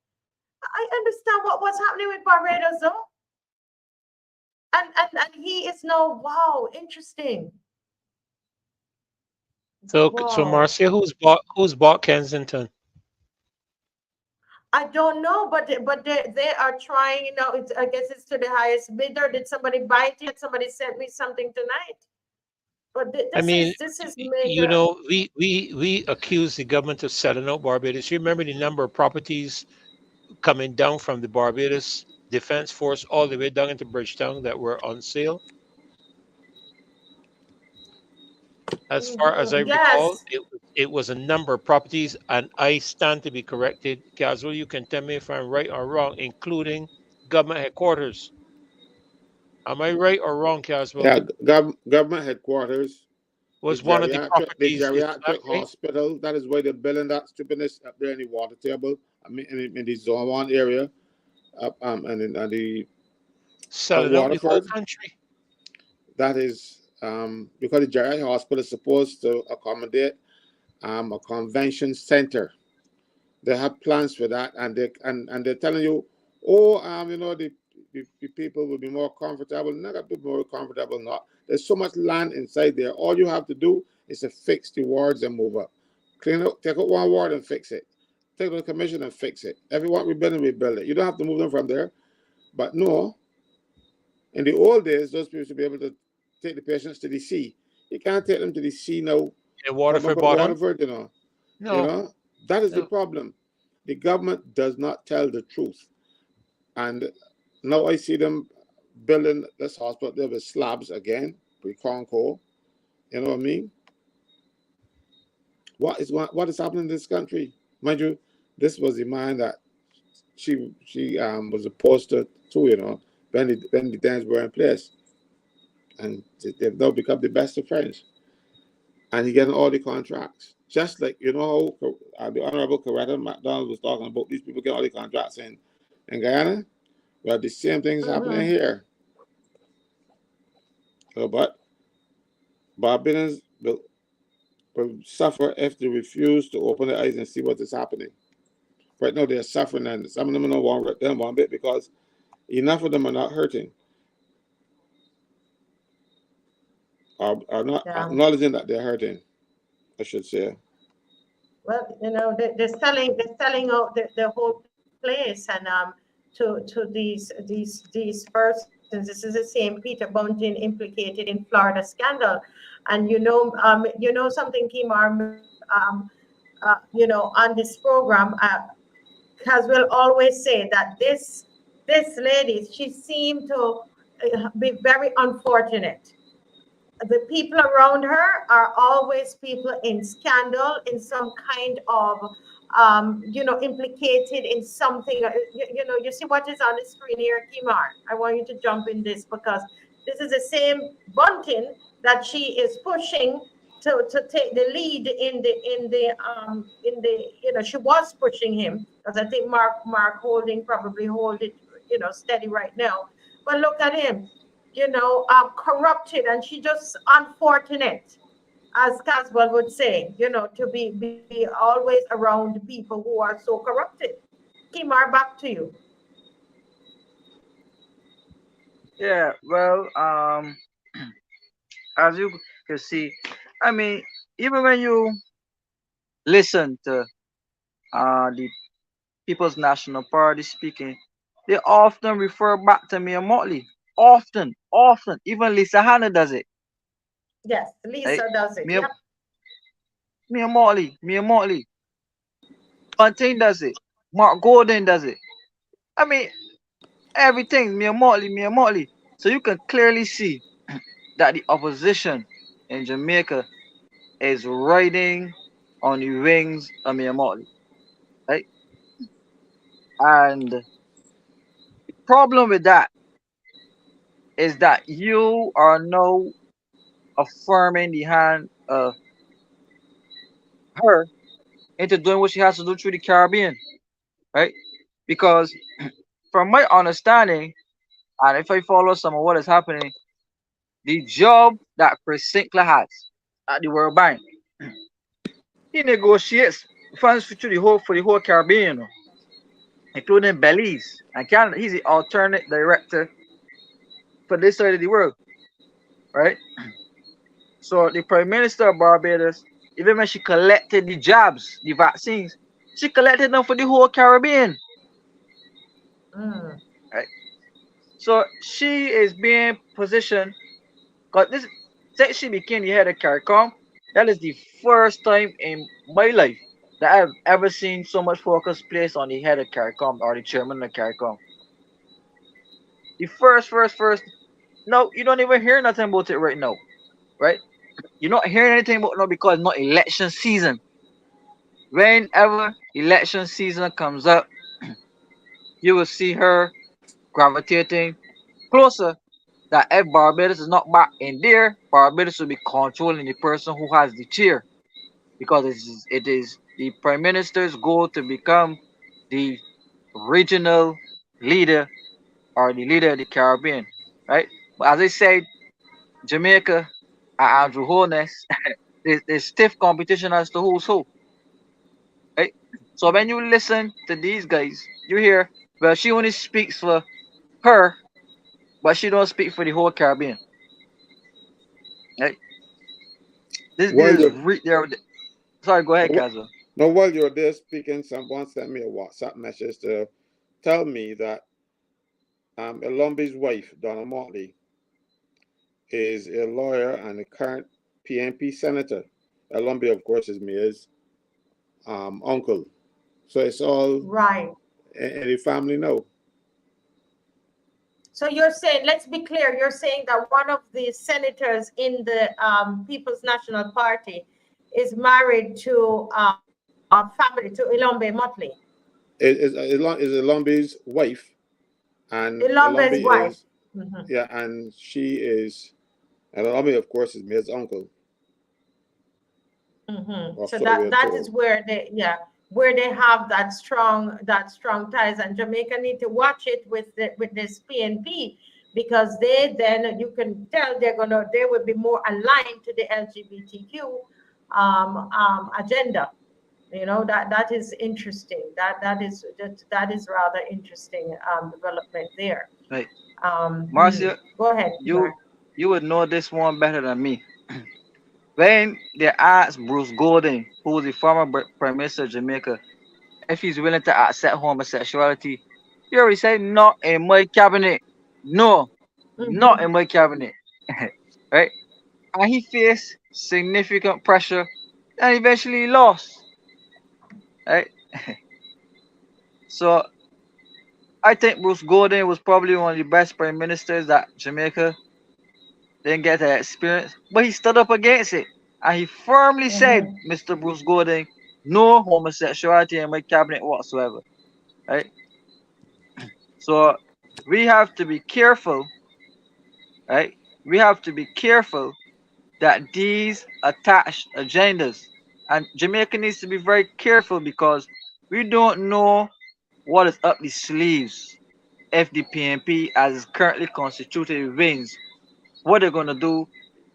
I understand what was happening with Barbados though. And he is now, wow, interesting. So Wow. Marcia, who's bought Kensington? I don't know, but they are trying. It's, I guess it's to the highest bidder. Did somebody buy it yet? Somebody sent me something tonight. But I mean, this is you major. know, we accuse the government of selling out Barbados. You remember the number of properties coming down from the Barbados Defense Force all the way down into Bridgetown that were on sale? As far as I recall, Yes. it was a number of properties, and I stand to be corrected. Caswell, you can tell me if I'm right or wrong, including government headquarters. Am I right or wrong, Caswell? Yeah, government headquarters, Was one of the the properties, is that geriatric right? hospital. That is why they're building that stupidness up there in the water table. I mean, in the zone one area, and in the Selling out the whole Waterford. country. That is because the geriatric hospital is supposed to accommodate a convention center. They have plans for that, and they're telling you, oh, the people will be more comfortable. Not gonna be more comfortable. Not. There's so much land inside there. All you have to do is to fix the wards and move up. Clean up, take out one ward and fix it. Take out the commission and fix it. Everyone rebuild it. You don't have to move them from there. But no, in the old days, those people should be able to take the patients to the sea. You can't take them to the sea now In from up Waterford at Bottom? Waterford, You No, know, that is the no. problem. The government does not tell the truth. And now I see them building this hospital there with slabs again, pre-Concord. You know what I mean? What is happening in this country? Mind you, this was the man that she was opposed to, when the dams were in place. And they've now become the best of friends. And he getting all the contracts. Just like, how the Honorable Coretta McDonald was talking about these people getting all the contracts in Guyana. Well, the same thing is happening Mm-hmm. here. But Barbadians will suffer if they refuse to open their eyes and see what is happening. Right now, they're suffering, and some of them don't want them one bit because enough of them are not hurting, are not Yeah. acknowledging that they're hurting, I should say. Well, they're selling out the whole place, and to these persons. This is the same Peter Bunting implicated in Florida scandal, and something, Kimar, on this program, Caswell always say that this lady, she seemed to be very unfortunate. The people around her are always people in scandal, in some kind of, implicated in something. You see what is on the screen here, Kimar. I want you to jump in this, because this is the same Bunting that she is pushing to take the lead in the she was pushing him, because I think Mark Holding probably hold it steady right now. But look at him, corrupted, and she just unfortunate, as Caswell would say, to be always around people who are so corrupted. Kimar, back to you. Yeah, well, as you can see, I mean, even when you listen to the People's National Party speaking, they often refer back to Mia Motley. Often, often. Even Lisa Hanna does it. Yes, Right? Lisa does it. Mia, Yep. Mia Motley. Fontaine does it. Mark Gordon does it. I mean, everything, Mia Motley. So you can clearly see that the opposition in Jamaica is riding on the wings of Mia Motley. Right? And the problem with that is that you are now affirming the hand of her into doing what she has to do through the Caribbean, right? Because from my understanding, and if I follow some of what is happening, the job that Chris Sinclair has at the World Bank, he negotiates funds for the whole Caribbean, including Belize and Canada. He's the alternate director for this side of the world, right? So the Prime Minister of Barbados even when she collected the jabs, the vaccines, she collected them for the whole Caribbean. Mm. Right? So she is being positioned, because this since she became the head of CARICOM, that is the first time in my life that I've ever seen so much focus placed on the head of CARICOM or the chairman of CARICOM. The first. No, you don't even hear nothing about it right now, right? You're not hearing anything about it now because it's not election season. Whenever election season comes up, you will see her gravitating closer. That if Barbados is not back in there, Barbados will be controlling the person who has the chair, because it is the prime minister's goal to become the regional leader or the leader of the Caribbean, right? But as I said, Jamaica and Andrew Holness, there's stiff competition as to who's who, right? So when you listen to these guys, you hear, well, she only speaks for her, but she don't speak for the whole Caribbean, right? This While is you're sorry, go ahead, Caswell. no, while you're there speaking, someone sent me a WhatsApp message to tell me that Elombi's wife, Donna Mottley, is a lawyer and a current PNP senator. Elombi, of course, is Mia's uncle. So it's all Right. in the family now. So you're saying, let's be clear, you're saying that one of the senators in the People's National Party is married to a family, to Ilombe Motley. Is Elombi's wife, and Ilombe's Elombi wife. is yeah, and she is, and Elombi, of course, is Mia's uncle. Or So so we're that told. is where they have that strong ties, and Jamaica need to watch it with this PNP, because then you can tell they will be more aligned to the LGBTQ agenda. You know, that is interesting. That is rather interesting development there. Right, Go Marcia, ahead. you would know this one better than me. When they asked Bruce Gordon, who was the former Prime Minister of Jamaica, if he's willing to accept homosexuality, he already said, not in my cabinet. No, not in my cabinet. Right? And he faced significant pressure and eventually lost. Right? So I think Bruce Gordon was probably one of the best prime ministers that Jamaica didn't get to experience, but he stood up against it. And he firmly said, Mr. Bruce Gordon, no homosexuality in my cabinet whatsoever. Right? So we have to be careful, right? We have to be careful that these attached agendas, and Jamaica needs to be very careful, because we don't know what is up the sleeves if the PNP, as is currently constituted, wins. What they're gonna do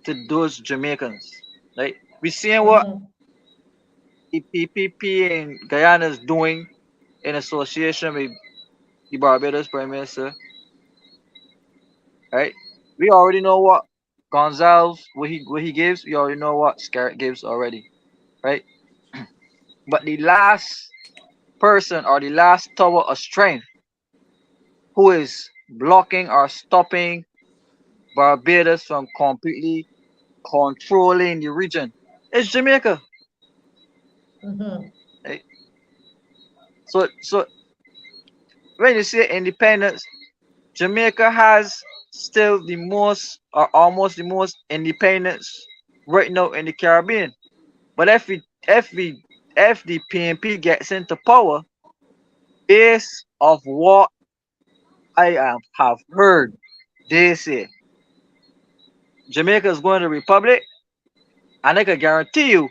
to those Jamaicans, right? We're seeing what the PPP in Guyana is doing in association with the Barbados Prime Minister, right? We already know what Gonsalves what he gives. We already know what Scarrett gives already, right? But the last person or the last tower of strength who is blocking or stopping Barbados from completely controlling the region is Jamaica. Right? So when you say independence, Jamaica has still the most or almost the most independence right now in the Caribbean. But if the PNP gets into power, based of what I have heard, they say Jamaica is going to republic, and I can guarantee you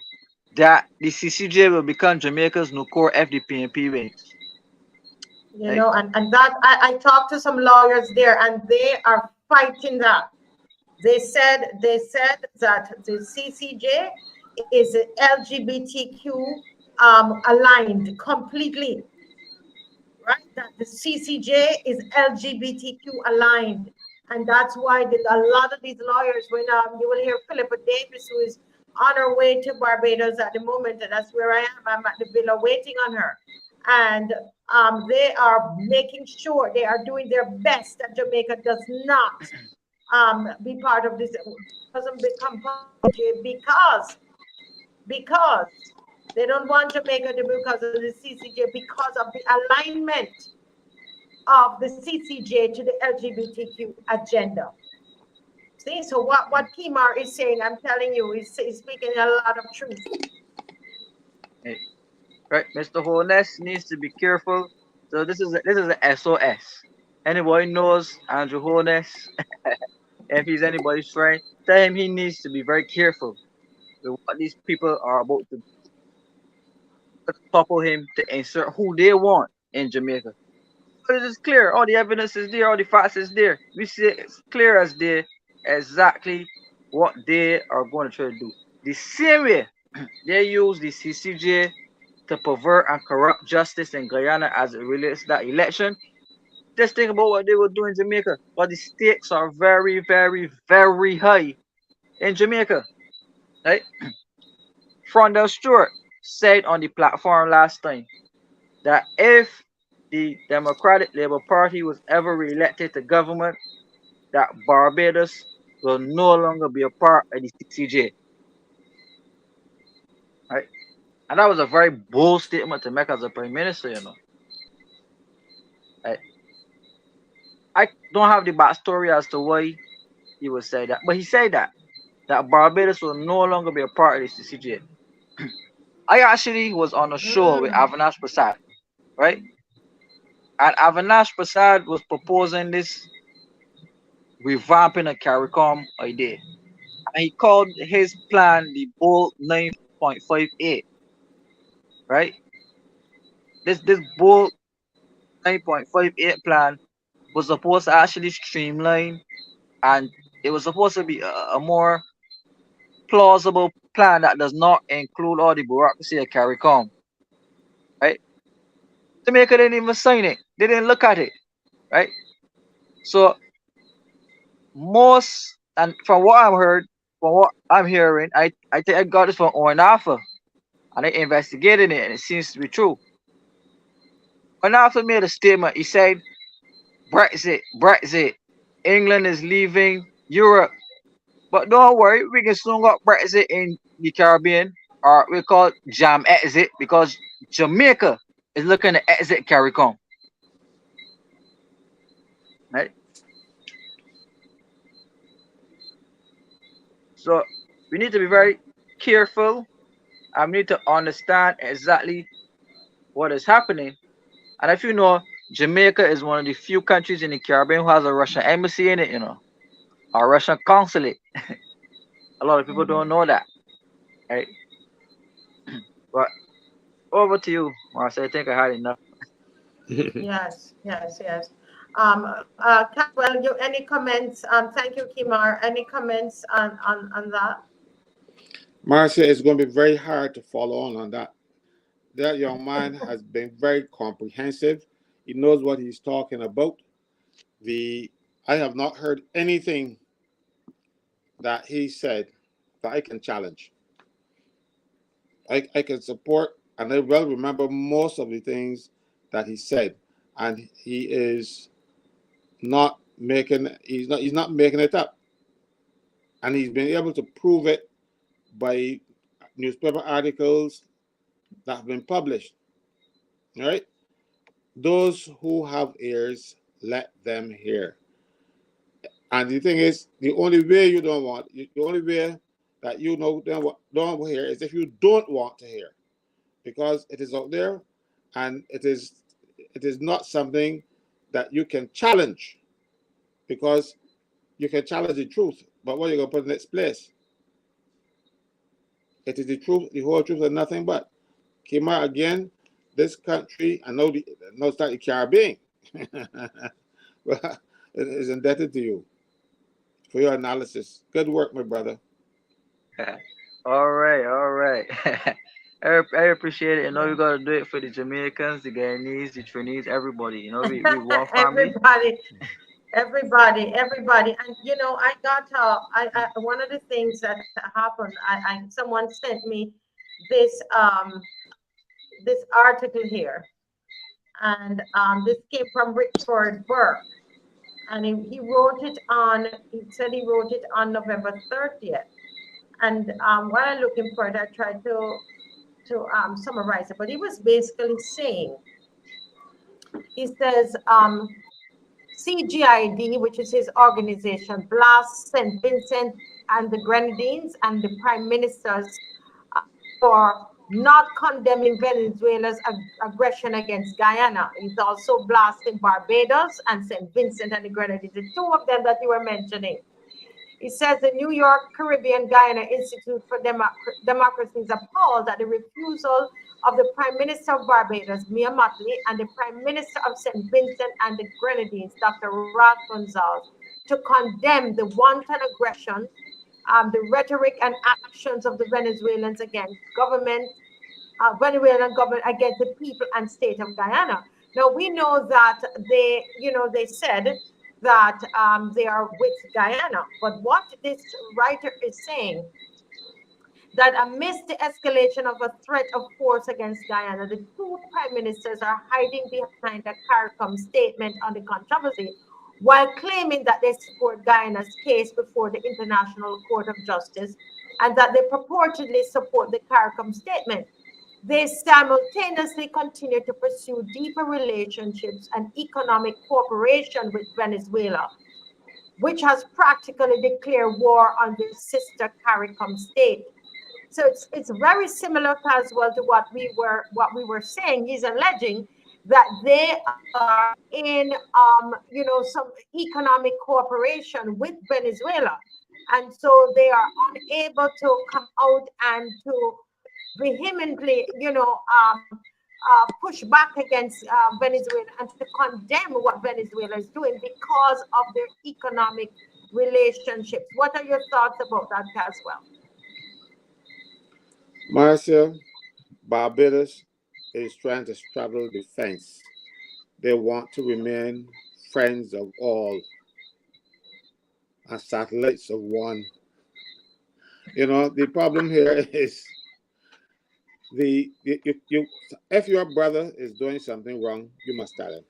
that the CCJ will become Jamaica's new core if the PNP wins. You Right? know, and that I talked to some lawyers there, and they are fighting that. They said that the CCJ is LGBTQ aligned completely, right? That the CCJ is LGBTQ aligned, and that's why a lot of these lawyers, when you will hear Philippa Davis, who is on her way to Barbados at the moment, and that's where I am. I'm at the villa waiting on her. And they are making sure they are doing their best that Jamaica does not be part of this, doesn't become part of it because they don't want Jamaica to be because of the CCJ, because of the alignment of the CCJ to the LGBTQ agenda. See, so what Kimar is saying, I'm telling you, he's speaking a lot of truth. Right, Mr. Holness needs to be careful. So this is a SOS. Anybody knows Andrew Holness? If he's anybody's friend, tell him he needs to be very careful with what these people are about to topple him to insert who they want in Jamaica. But it is clear. All the evidence is there. All the facts is there. We see it's clear as day exactly what they are going to try to do. The same way they use the CCJ to pervert and corrupt justice in Guyana as it relates to that election. Just think about what they will do in Jamaica. But the stakes are very, very, very high in Jamaica. Right? Frondell Stewart said on the platform last time that if the Democratic Labour Party was ever re-elected to government, that Barbados will no longer be a part of the CCJ. Right? And that was a very bold statement to make as a prime minister, you know. Right? I don't have the backstory as to why he would say that, but he said that Barbados will no longer be a part of the CCJ. I actually was on a show with Avinash Prasad, right? And Avinash Prasad was proposing this revamping a CARICOM idea. And he called his plan the Bold 9.58, right? This Bold 9.58 plan was supposed to actually streamline, and it was supposed to be a more plausible plan that does not include all the bureaucracy of CARICOM, right? Jamaica didn't even sign it. They didn't look at it, right? So most, and from what I've heard, from what I'm hearing, I think I got this from Ornafa, and they investigated it, and it seems to be true. Ornafa made a statement. He said, Brexit, England is leaving Europe. But don't worry, we can soon got Brexit in the Caribbean, or we call it Jam Exit, because Jamaica is looking to exit CARICOM. Right? So we need to be very careful, and we need to understand exactly what is happening. And if you know, Jamaica is one of the few countries in the Caribbean who has a Russian embassy in it, you know, or Russian consulate. A lot of people don't know that, right? But over to you, Marcia. I think I had enough. Yes. Caswell, any comments? Thank you, Kimar. Any comments on that? Marcia, it's going to be very hard to follow on that. That young man has been very comprehensive. He knows what he's talking about. I have not heard anything that he said that I can challenge. I can support, and I well remember most of the things that he said, and he is not making he's not making it up, and he's been able to prove it by newspaper articles that have been published. All right, those who have ears, let them hear. And the thing is, the only way that you know don't hear is if you don't want to hear, because it is out there, and it is not something that you can challenge, because you can challenge the truth, but what are you going to put in its place? It is the truth, the whole truth, and nothing but. Kima, again, this country, I know it's not the Caribbean, but it is indebted to you for your analysis. Good work, my brother. All right. I appreciate it. You know, we gotta do it for the Jamaicans, the Guyanese, the Trinidades, everybody. You know, we one family. Everybody. everybody, everybody. And you know, I got one of the things that happened, someone sent me this this article here, and this came from Rickford Burke, and he wrote it on, he said he wrote it on November 30th. And while I'm looking for it, I tried to summarize it, but he was basically saying, he says, CGID, which is his organization, blasts St. Vincent and the Grenadines and the prime ministers for not condemning Venezuela's aggression against Guyana. He's also blasting Barbados and St. Vincent and the Grenadines, the two of them that you were mentioning. He says the New York Caribbean Guyana Institute for Democracy is appalled at the refusal of the Prime Minister of Barbados, Mia Mottley, and the Prime Minister of St. Vincent and the Grenadines, Dr. Gonsalves, to condemn the wanton aggression, the rhetoric and actions of the Venezuelans against Venezuelan government against the people and state of Guyana. Now we know that they said that they are with Guyana, but what this writer is saying, that amidst the escalation of a threat of force against Guyana, the two prime ministers are hiding behind a CARICOM statement on the controversy, while claiming that they support Guyana's case before the International Court of Justice and that they purportedly support the CARICOM statement. They simultaneously continue to pursue deeper relationships and economic cooperation with Venezuela, which has practically declared war on their sister CARICOM state. So it's very similar, Caswell, to what we were saying. He's alleging that they are in some economic cooperation with Venezuela, and so they are unable to come out and to vehemently, push back against Venezuela and to condemn what Venezuela is doing because of their economic relationships. What are your thoughts about that, Caswell? Marcia, Barbados is trying to straddle the fence. They want to remain friends of all and satellites of one. You know, the problem here is if your brother is doing something wrong, you must tell him.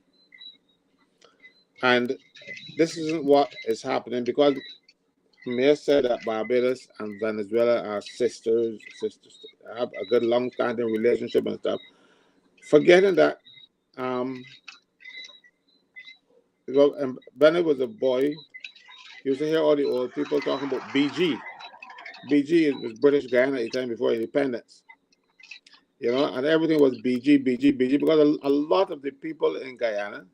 And this isn't what is happening, because Mayor said that Barbados and Venezuela are sisters, have a good long-standing relationship and stuff. Forgetting that when I was a boy, you used to hear all the old people talking about BG. BG was British Guyana at the time before independence. You know, and everything was BG, BG, BG, because a lot of the people in Guyana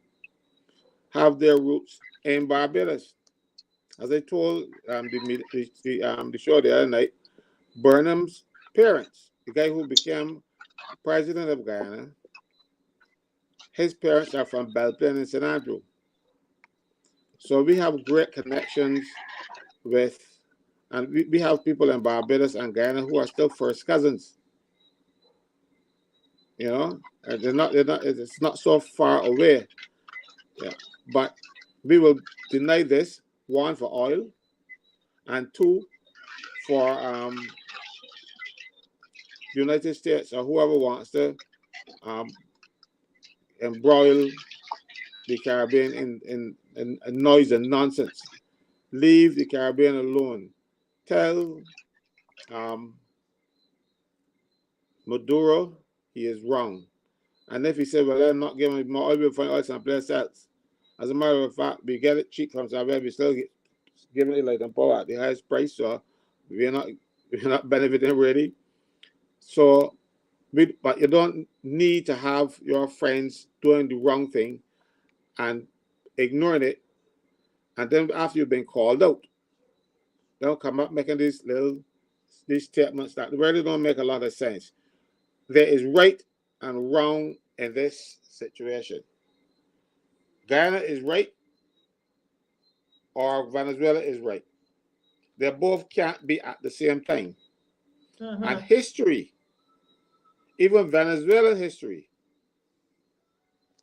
have their roots in Barbados. As I told the show the other night, Burnham's parents, the guy who became president of Guyana, his parents are from Belplain and St. Andrew. So we have great connections with, and we have people in Barbados and Guyana who are still first cousins. You know, and it's not so far away. Yeah. But we will deny this, one, for oil, and two, for the United States or whoever wants to embroil the Caribbean in noise and nonsense. Leave the Caribbean alone. Tell Maduro he is wrong. And if he said, well, they're not giving me more oil, we'll find oil someplace else. As a matter of fact, we get it cheap from somewhere, we still giving it like the power at the highest price, so we're not benefiting really. So, but you don't need to have your friends doing the wrong thing and ignoring it, and then after you've been called out, they'll come up making these statements that really don't make a lot of sense. There is right and wrong in this situation. Guyana is right, or Venezuela is right. They both can't be at the same time. Mm-hmm. And history, even Venezuelan history,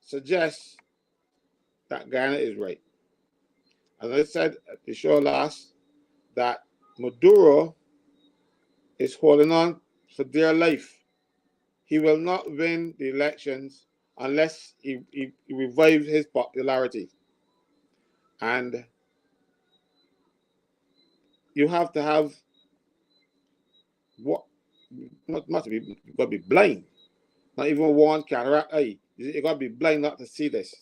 suggests that Guyana is right. as I said at the show last, that Maduro is holding on for dear life. He will not win the elections unless he revives his popularity. And you have to have what must be, you got to be blind. Not even one cataract eye. You got to be blind not to see this.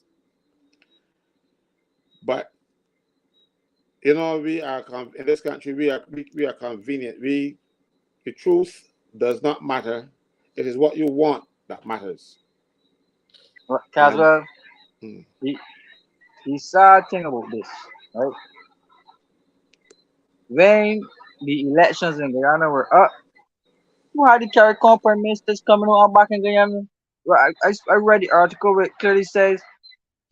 But you know, we are in this country. We are convenient. The truth does not matter. It is what you want that matters. And Caswell, the sad thing about this, right? When the elections in Guyana were up, who had the CARICOM prime ministers coming out back in Guyana? Well, I read the article where it clearly says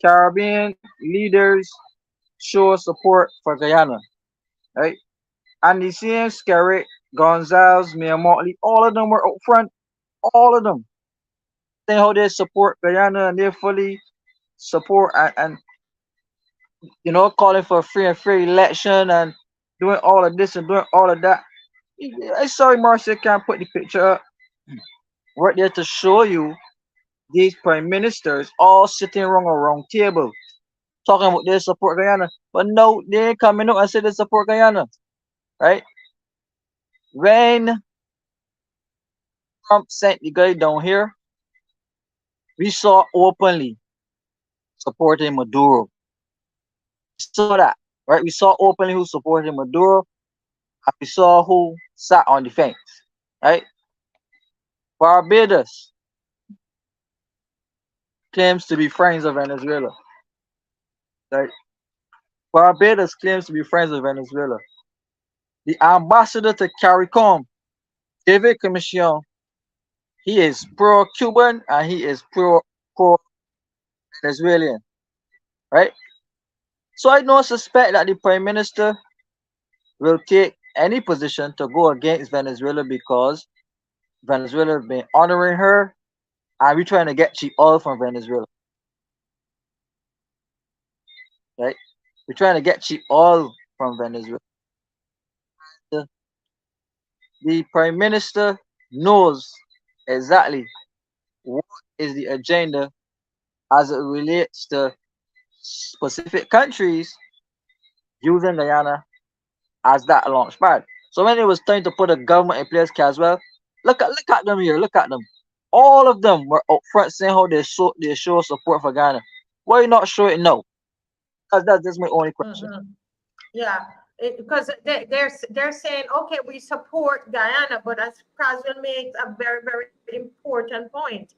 Caribbean leaders show support for Guyana, right? And the same scary Gonsalves, Mottley, all of them were out front, all of them. Saying how they support Guyana and they fully support and calling for a free and fair election and doing all of this and doing all of that. I sorry, Marcia can't put the picture up right there to show you these prime ministers all sitting around a round table talking about they support Guyana. But no, they ain't coming out and say they support Guyana, right? When Trump sent the guy down here, we saw openly supporting Maduro. We saw that, right? We saw openly who supported Maduro, and we saw who sat on the fence, right? Barbados claims to be friends of Venezuela, right? Barbados claims to be friends of Venezuela. The ambassador to CARICOM, David Commission, he is pro-Cuban and he is pro-Venezuelan, right? So I don't suspect that the prime minister will take any position to go against Venezuela because Venezuela has been honoring her and we're trying to get cheap oil from Venezuela, right? We're trying to get cheap oil from Venezuela. The prime minister knows exactly what is the agenda as it relates to specific countries using Guyana as that launch pad. So when it was time to put a government in place, Caswell, look at them here, look at them. All of them were up front saying how they show support for Ghana. Why you not show it now? Because that's my only question. Yeah, because they're saying, okay, we support Guyana, but as Caswell makes a very, very important point,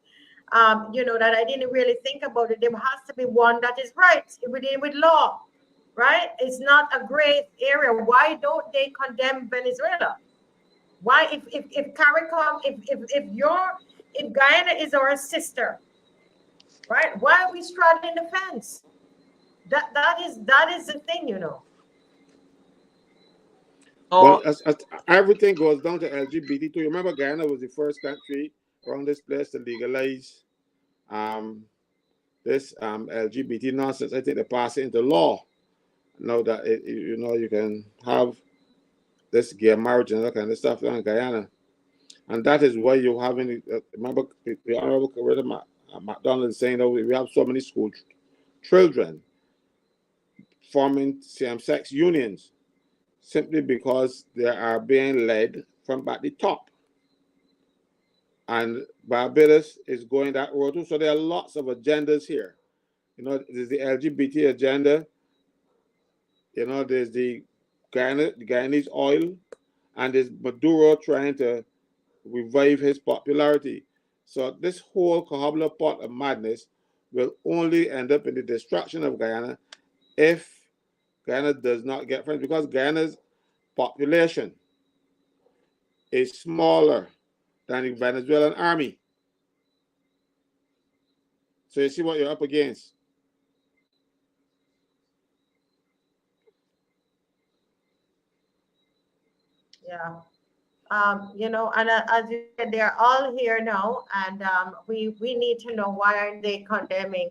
that I didn't really think about it. There has to be one that is right with law, right? It's not a gray area. Why don't they condemn Venezuela? Why, if CARICOM, if Guyana is our sister, right? Why are we straddling the fence? That is the thing, Well, as everything goes down to LGBT. You remember Guyana was the first country around this place to legalize this LGBT nonsense. I think they passed it into law now that you can have this gay marriage and that kind of stuff in Guyana, and that is why you're having. Remember the Honorable Coretta MacDonald is saying that we have so many school children forming same-sex unions simply because they are being led from at the top. And Barbados is going that road too. So there are lots of agendas here. There's the LGBT agenda. There's the Guyanese oil, and there's Maduro trying to revive his popularity. So this whole cohobler pot of madness will only end up in the destruction of Guyana if Guyana does not get friends, because Guyana's population is smaller than the Venezuelan army. So you see what you're up against. Yeah. And as you said, they're all here now, and we need to know why aren't they condemning.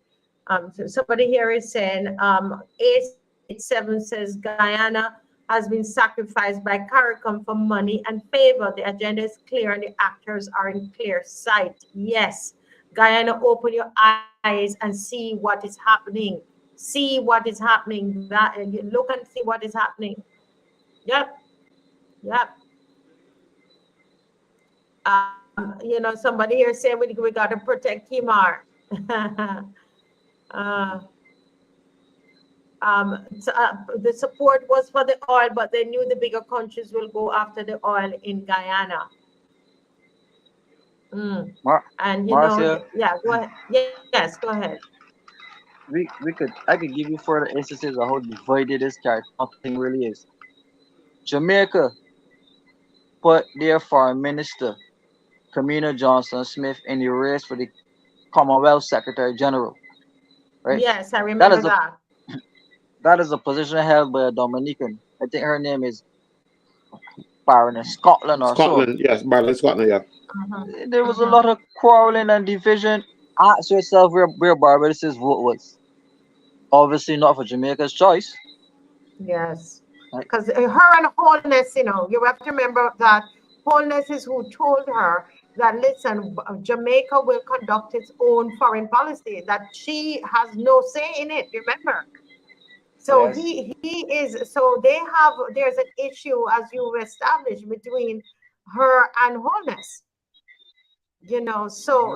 So somebody here is saying, AC 787 says Guyana has been sacrificed by CARICOM for money and favor. The agenda is clear and the actors are in clear sight. Yes, Guyana, open your eyes and see what is happening. See what is happening. That you look and see what is happening. Yep, yep. Somebody here saying we got to protect Kimar. uh, the support was for the oil, but they knew the bigger countries will go after the oil in Guyana. Mm. And Marcia, yeah, go ahead. Yes, go ahead. I could give you further instances of how divided this CARICOM thing really is. Jamaica put their foreign minister, Kamina Johnson Smith, in the race for the Commonwealth Secretary General. Right? Yes, I That remember is a that. that is a position held by a Dominican. I think her name is Baroness Scotland or so. Scotland, yes, Baron Scotland, yeah. There was a lot of quarreling and division. Ask yourself where Barbados' vote was. Obviously not for Jamaica's choice. Yes. Right? Because her and Wholeness, you have to remember that Wholeness is who told her that, listen, Jamaica will conduct its own foreign policy, that she has no say in it, remember? So Yes. there's an issue, as you established, between her and Wholeness. So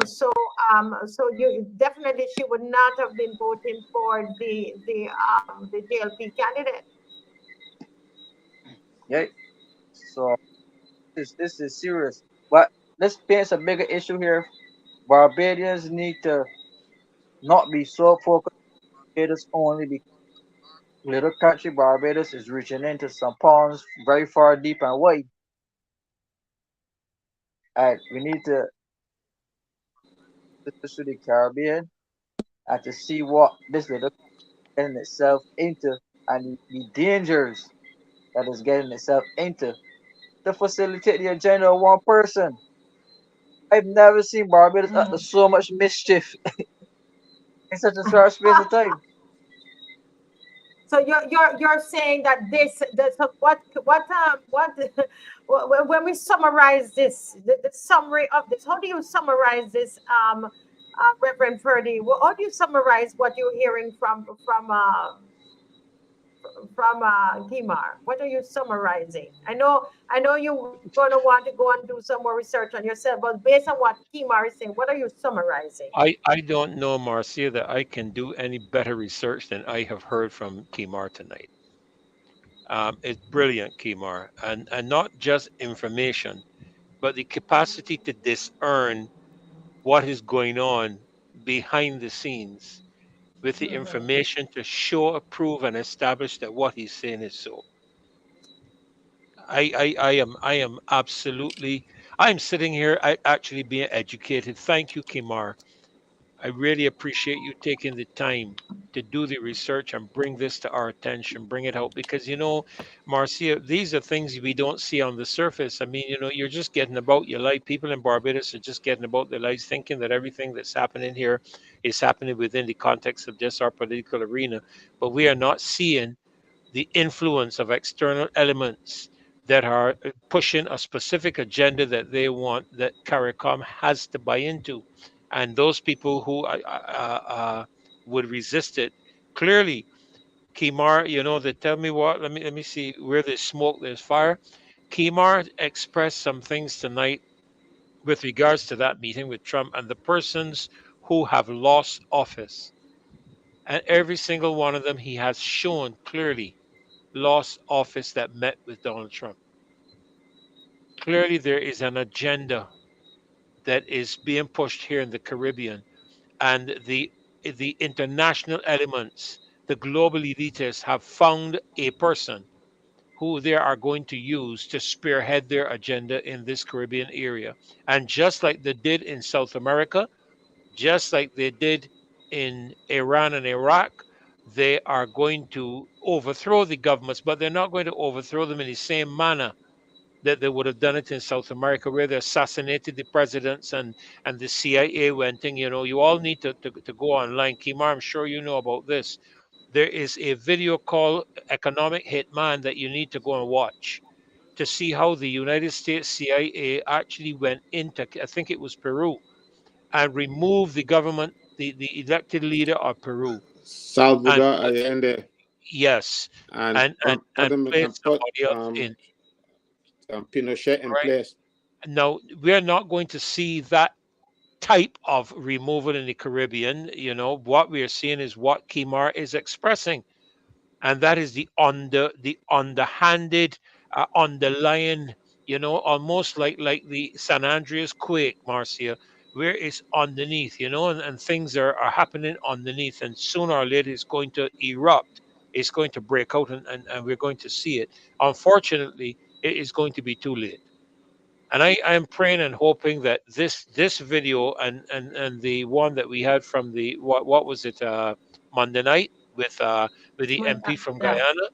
you definitely, she would not have been voting for the JLP candidate. Yeah. So this is serious. But let's paint a bigger issue here. Barbadians need to not be so focused on Barbados only because little country Barbados is reaching into some ponds very far deep and wide. And we need to look to the Caribbean and to see what this little getting itself into and the dangers that is getting itself into to facilitate the agenda of one person. I've never seen Barbados up to so much mischief in such a short space of time. So you're saying that when we summarize this, the summary of this, how do you summarize this, Reverend Ferdy? How do you summarize what you're hearing from Gimar? What are you summarizing? I know you're gonna want to go and do some more research on yourself, but based on what Gimar is saying, what are you summarizing? I don't know, Marcia, that I can do any better research than I have heard from Kimar tonight. It's brilliant, Kimar, and not just information, but the capacity to discern what is going on behind the scenes with the information to show, prove, and establish that what he's saying is so. I am absolutely. I'm sitting here, actually being educated. Thank you, Kimar. I really appreciate you taking the time to do the research and bring this to our attention, bring it out. Because, Marcia, these are things we don't see on the surface. I mean, you're just getting about your life. People in Barbados are just getting about their lives, thinking that everything that's happening here is happening within the context of just our political arena. But we are not seeing the influence of external elements that are pushing a specific agenda that they want, that CARICOM has to buy into. And those people who would resist it, clearly, Kimar, they tell me what, let me see, where there's smoke, there's fire. Kimar expressed some things tonight with regards to that meeting with Trump and the persons who have lost office. And every single one of them, he has shown clearly lost office that met with Donald Trump. Clearly, there is an agenda that is being pushed here in the Caribbean, and the international elements, the global elitists, have found a person who they are going to use to spearhead their agenda in this Caribbean area. And just like they did in South America, just like they did in Iran and Iraq, they are going to overthrow the governments, but they're not going to overthrow them in the same manner that they would have done it in South America, where they assassinated the presidents and the CIA went in. You all need to go online. Kimar, I'm sure you know about this. there is a video called Economic Hitman that you need to go and watch to see how the United States CIA actually went into, I think it was Peru, and removed the government, the elected leader of Peru, and Salvador put, Allende yes, and put and them place and put somebody else in, Pinochet in right? place. Now, we're not going to see that type of removal in the Caribbean. You know, what we are seeing is what Kimar is expressing, and that is the underhanded, underlying, you know, almost like the San Andreas quake, Marcia, where it's underneath, you know, and things are happening underneath, and sooner or later it's going to erupt. It's going to break out, and we're going to see it. Unfortunately, it is going to be too late. And I am praying and hoping that this video and the one that we had from the what was it, Monday night with the MP from Yeah. Guyana,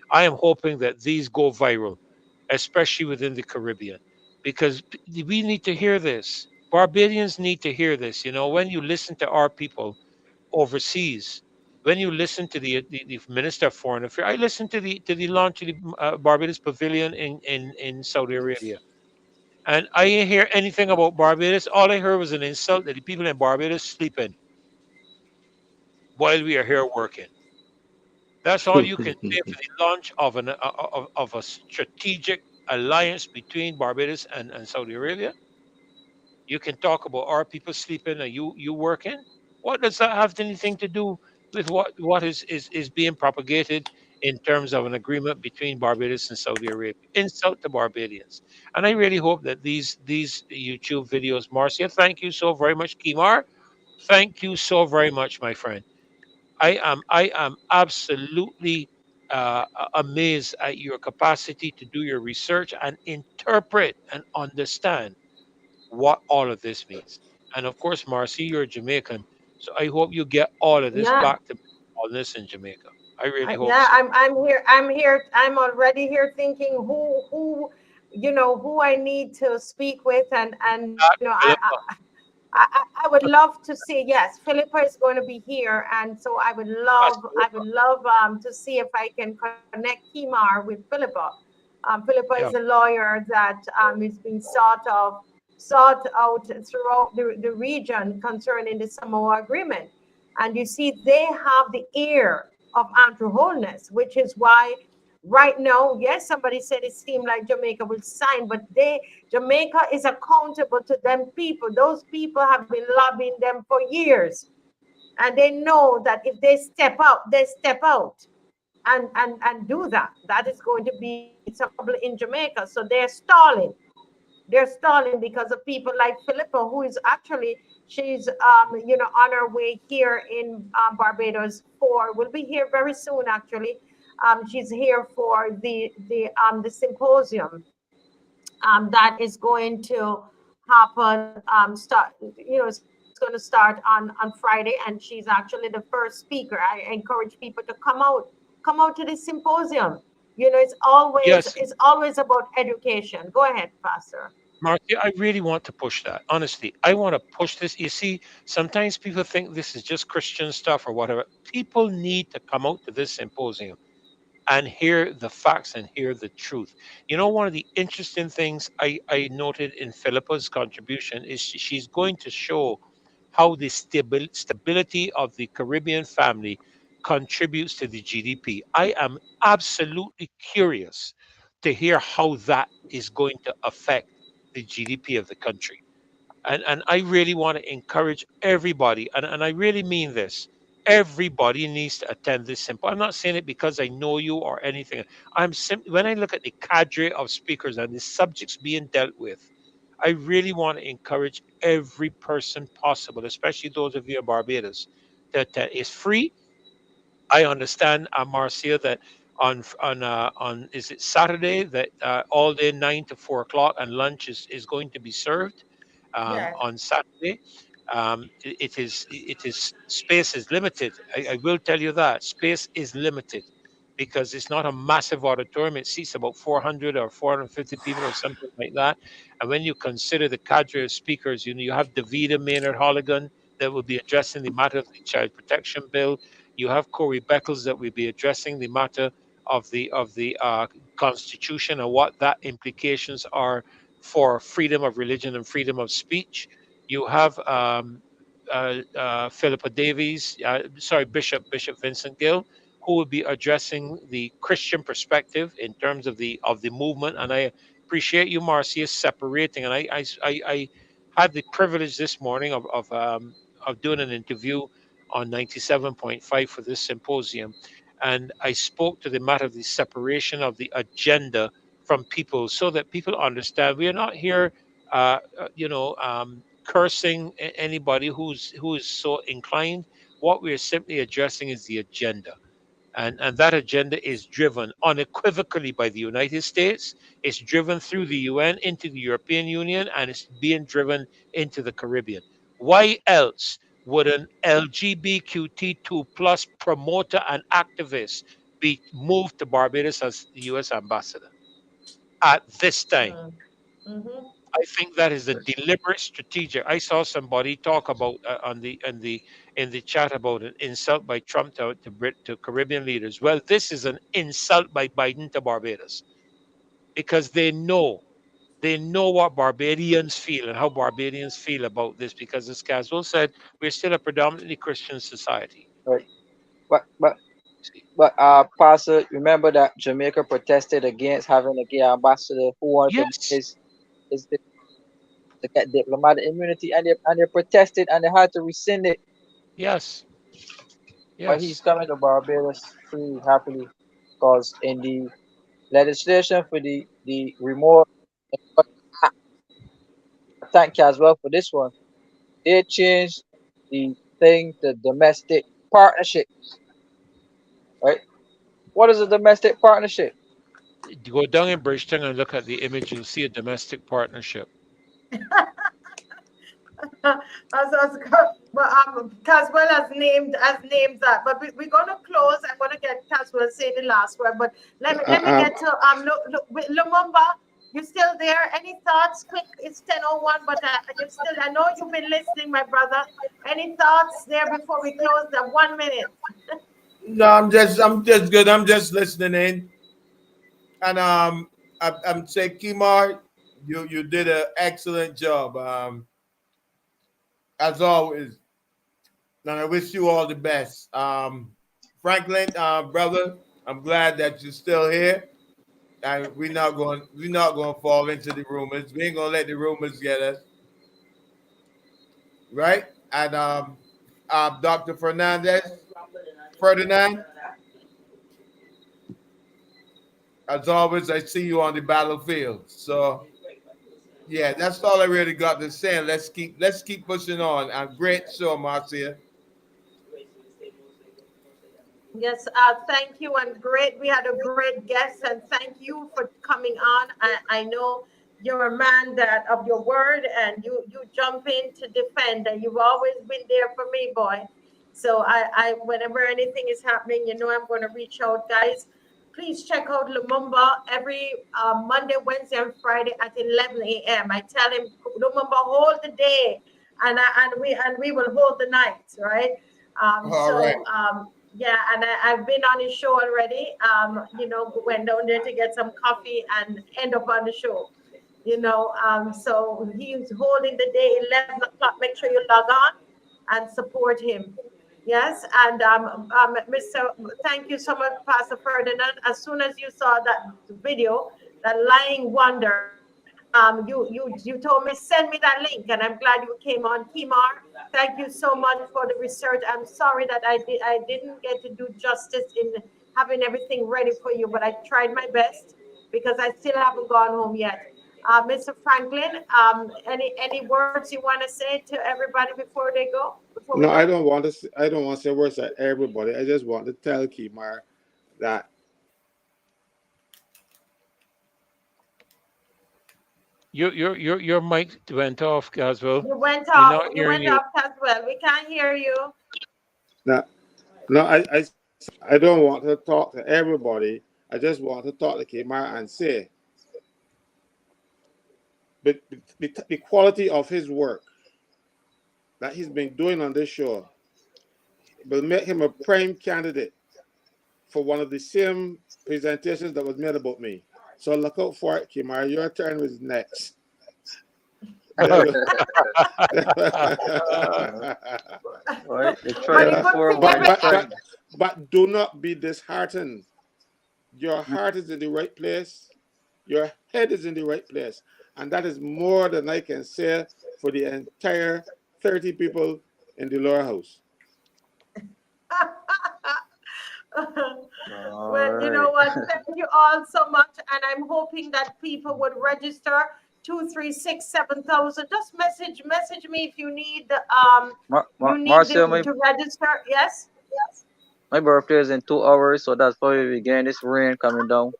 I am hoping that these go viral, especially within the Caribbean, because we need to hear this. Barbadians need to hear this. You know, when you listen to our people overseas, when you listen to the Minister of Foreign Affairs, I listened to the launch of the Barbados Pavilion in Saudi Arabia, and I didn't hear anything about Barbados. All I heard was an insult that the people in Barbados sleeping while we are here working. That's all you can say for the launch of of a strategic alliance between Barbados and Saudi Arabia. You can talk about our people sleeping and you working. What does that have anything to do with what is being propagated in terms of an agreement between Barbados and Saudi Arabia? Insult to Barbadians. And I really hope that these YouTube videos, Marcia, thank you so very much, Kimar. Thank you so very much, my friend. I am absolutely amazed at your capacity to do your research and interpret and understand what all of this means. And of course, Marcy, you're Jamaican, so I hope you get all of this Yeah. back to all this in Jamaica. I really hope Yeah, so. I'm already here thinking who who I need to speak with, and That Philippa, I would love to see. Yes, Philippa is going to be here, and so that's I would Philippa. love to see if I can connect Kimar with Philippa. Philippa is a Yeah. lawyer that is being sought out throughout the region concerning the Samoa Agreement, and you see they have the ear of Andrew Holness, which is why right now, yes, somebody said it seemed like Jamaica will sign, but Jamaica is accountable to them people. Those people have been lobbying them for years. And they know that if they step out, they step out and do that. That is going to be some trouble in Jamaica. So they're stalling. They're stalling because of people like Philippa, who is actually she's on her way here in Barbados for will be here very soon actually. She's here for the symposium that is going to happen. It's going to start on Friday, and she's actually the first speaker. I encourage people to come out to this symposium. Yes, It's always about education. Go ahead, Pastor. Marky, I really want to push that. Honestly, I want to push this. You see, sometimes people think this is just Christian stuff or whatever. People need to come out to this symposium and hear the facts and hear the truth. You know, one of the interesting things I noted in Philippa's contribution is she's going to show how the stability of the Caribbean family contributes to the GDP. I am absolutely curious to hear how that is going to affect the GDP of the country. And I really want to encourage everybody, and I really mean this. Everybody needs to attend this simple. I'm not saying it because I know you or anything. I'm simply when I look at the cadre of speakers and the subjects being dealt with, I really want to encourage every person possible, especially those of you in Barbados, that it's free. I understand, Marcia, that on is it Saturday that all day 9 to 4 o'clock and lunch is going to be served Yes. on Saturday. It is space is limited. I will tell you that space is limited because it's not a massive auditorium. It seats about 400 or 450 people or something like that. And when you consider the cadre of speakers, you know you have Davida Maynard Holligan that will be addressing the matter of the child protection bill. You have Corey Beckles that will be addressing the matter of the Constitution and what that implications are for freedom of religion and freedom of speech. You have Philippa Davies, sorry, Bishop Vincent Gill, who will be addressing the Christian perspective in terms of the movement. And I appreciate you, Marcia, separating. And I had the privilege this morning of doing an interview on 97.5 for this symposium, and I spoke to the matter of the separation of the agenda from people, so that people understand we are not here, cursing anybody who is so inclined. What we are simply addressing is the agenda, and that agenda is driven unequivocally by the United States. It's driven through the UN into the European Union, and it's being driven into the Caribbean. Why else would an LGBTQ2 plus promoter and activist be moved to Barbados as the US ambassador at this time? Mm-hmm. I think that is a deliberate strategic. I saw somebody talk about on the in the chat about an insult by Trump to Caribbean leaders. Well, this is an insult by Biden to Barbados, because they know what Barbadians feel and how Barbadians feel about this. Because, as Caswell said, we're still a predominantly Christian society. Right. But but See? but Pastor, remember that Jamaica protested against having a gay ambassador who wanted to Yes, his to get diplomatic immunity, and they protested and they had to rescind it. yes, But he's yes. coming to Barbados free happily, because in the legislation for the remote, thank you as well for this one. They changed the thing to domestic partnership, right? What is a domestic partnership? You go down in Bridgeton and look at the image, you'll see a domestic partnership. But Caswell has named that. But we're gonna close. I'm gonna get Caswell say the last word. But let me get to Lumumba. You still there? Any thoughts? Quick, it's 10:01, but you still. I know you've been listening, my brother. Any thoughts there before we close? The 1 minute. No, I'm just good. I'm just listening in, and I'm saying, Kimar, you did an excellent job, as always, and I wish you all the best. Franklin, brother, I'm glad that you're still here, and we're not going to fall into the rumors. We ain't gonna let the rumors get us, right? And Dr. Ferdinand, as always, I see you on the battlefield. So yeah, that's all I really got to say. Let's keep pushing on. And great show, Marcia. Yes, thank you, and great. We had a great guest, and thank you for coming on. I know you're a man that of your word, and you jump in to defend, and you've always been there for me, boy. So I whenever anything is happening, I'm going to reach out, guys. Please check out Lumumba every Monday, Wednesday, and Friday at 11 a.m. I tell him, Lumumba, hold the day, and we will hold the night, right? All right. Yeah, and I've been on his show already. Went down there to get some coffee and end up on the show. So he's holding the day 11 o'clock. Make sure you log on and support him. Yes, and Mr. Thank you so much, Pastor Ferdinand. As soon as you saw that video, that lying wonder, you told me send me that link, and I'm glad you came on. Kimar, thank you so much for the research. I'm sorry that I didn't get to do justice in having everything ready for you, but I tried my best because I still haven't gone home yet. Mr. Franklin, any words you want to say to everybody before they go? Before we No, I go? don't want to. I don't want to say words to everybody. I just want to tell Kimar that Your mic went off, Caswell. You went We're off. not You hearing went you. off as well. We can't hear you. no, no, I don't want to talk to everybody. I just want to talk to Kimar and say, but the quality of his work that he's been doing on this show, will make him a prime candidate for one of the same presentations that was made about me. So look out for it, Kimar. Your turn is next. Right, they But tried the it good before, thing but every they tried. but do not be disheartened. Your heart is in the right place. Your head is in the right place. And that is more than I can say for the entire 30 people in the lower house. Well, you know All what? Thank you all so much, and I'm hoping that people would register 2, 3, 6, 7,000. Just message me if you need you need Marcel, to register. Yes. my birthday is in 2 hours, so that's probably again this rain coming down.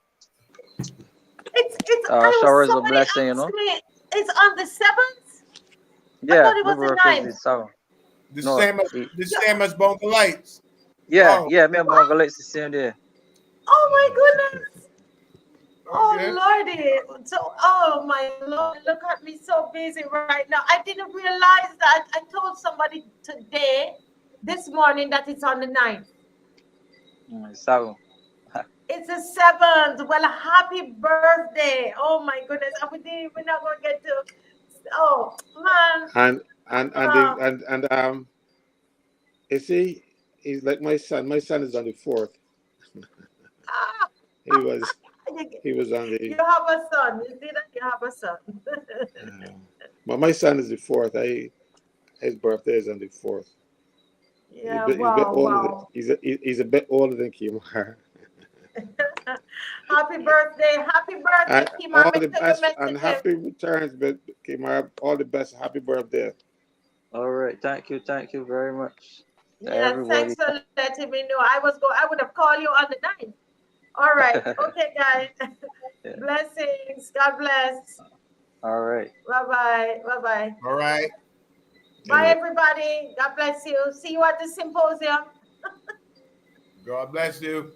It's. I was Shower is a somebody blessing, you asked know. me. It's on the 7th. I Yeah, thought it my was the birthday is 9th. the 7th. The No, same as the same as Bonga Lights. yeah, Oh, yeah, me and Bonga Lights the same day. Oh my goodness. okay. Oh Lordy. So, oh my Lord, look at me so busy right now. I didn't realize that. I told somebody today, this morning, that it's on the 9th. 7th. It's the 7th. Well, happy birthday. Oh my goodness. We're not gonna get to, oh man. And you see, he's like my son. My son is on the 4th. Ah, He was on you the have a son. You see that? You have a son. but my son is the 4th. His birthday is on the 4th. Yeah, He's a bit wow, older than, wow. he's a bit older than Kimar. Happy birthday. Happy birthday, And Kimar. all Make the sure you best and message him. happy returns, but Kimar, all the best. Happy birthday. All right, thank you very much to Yes, everybody. thanks for letting me know. I would have called you on the 9th. All right. Okay, guys. Yeah. Blessings. God bless. All right. Bye-bye. Bye-bye. All right. Bye, everybody. God bless you. See you at the symposium. God bless you.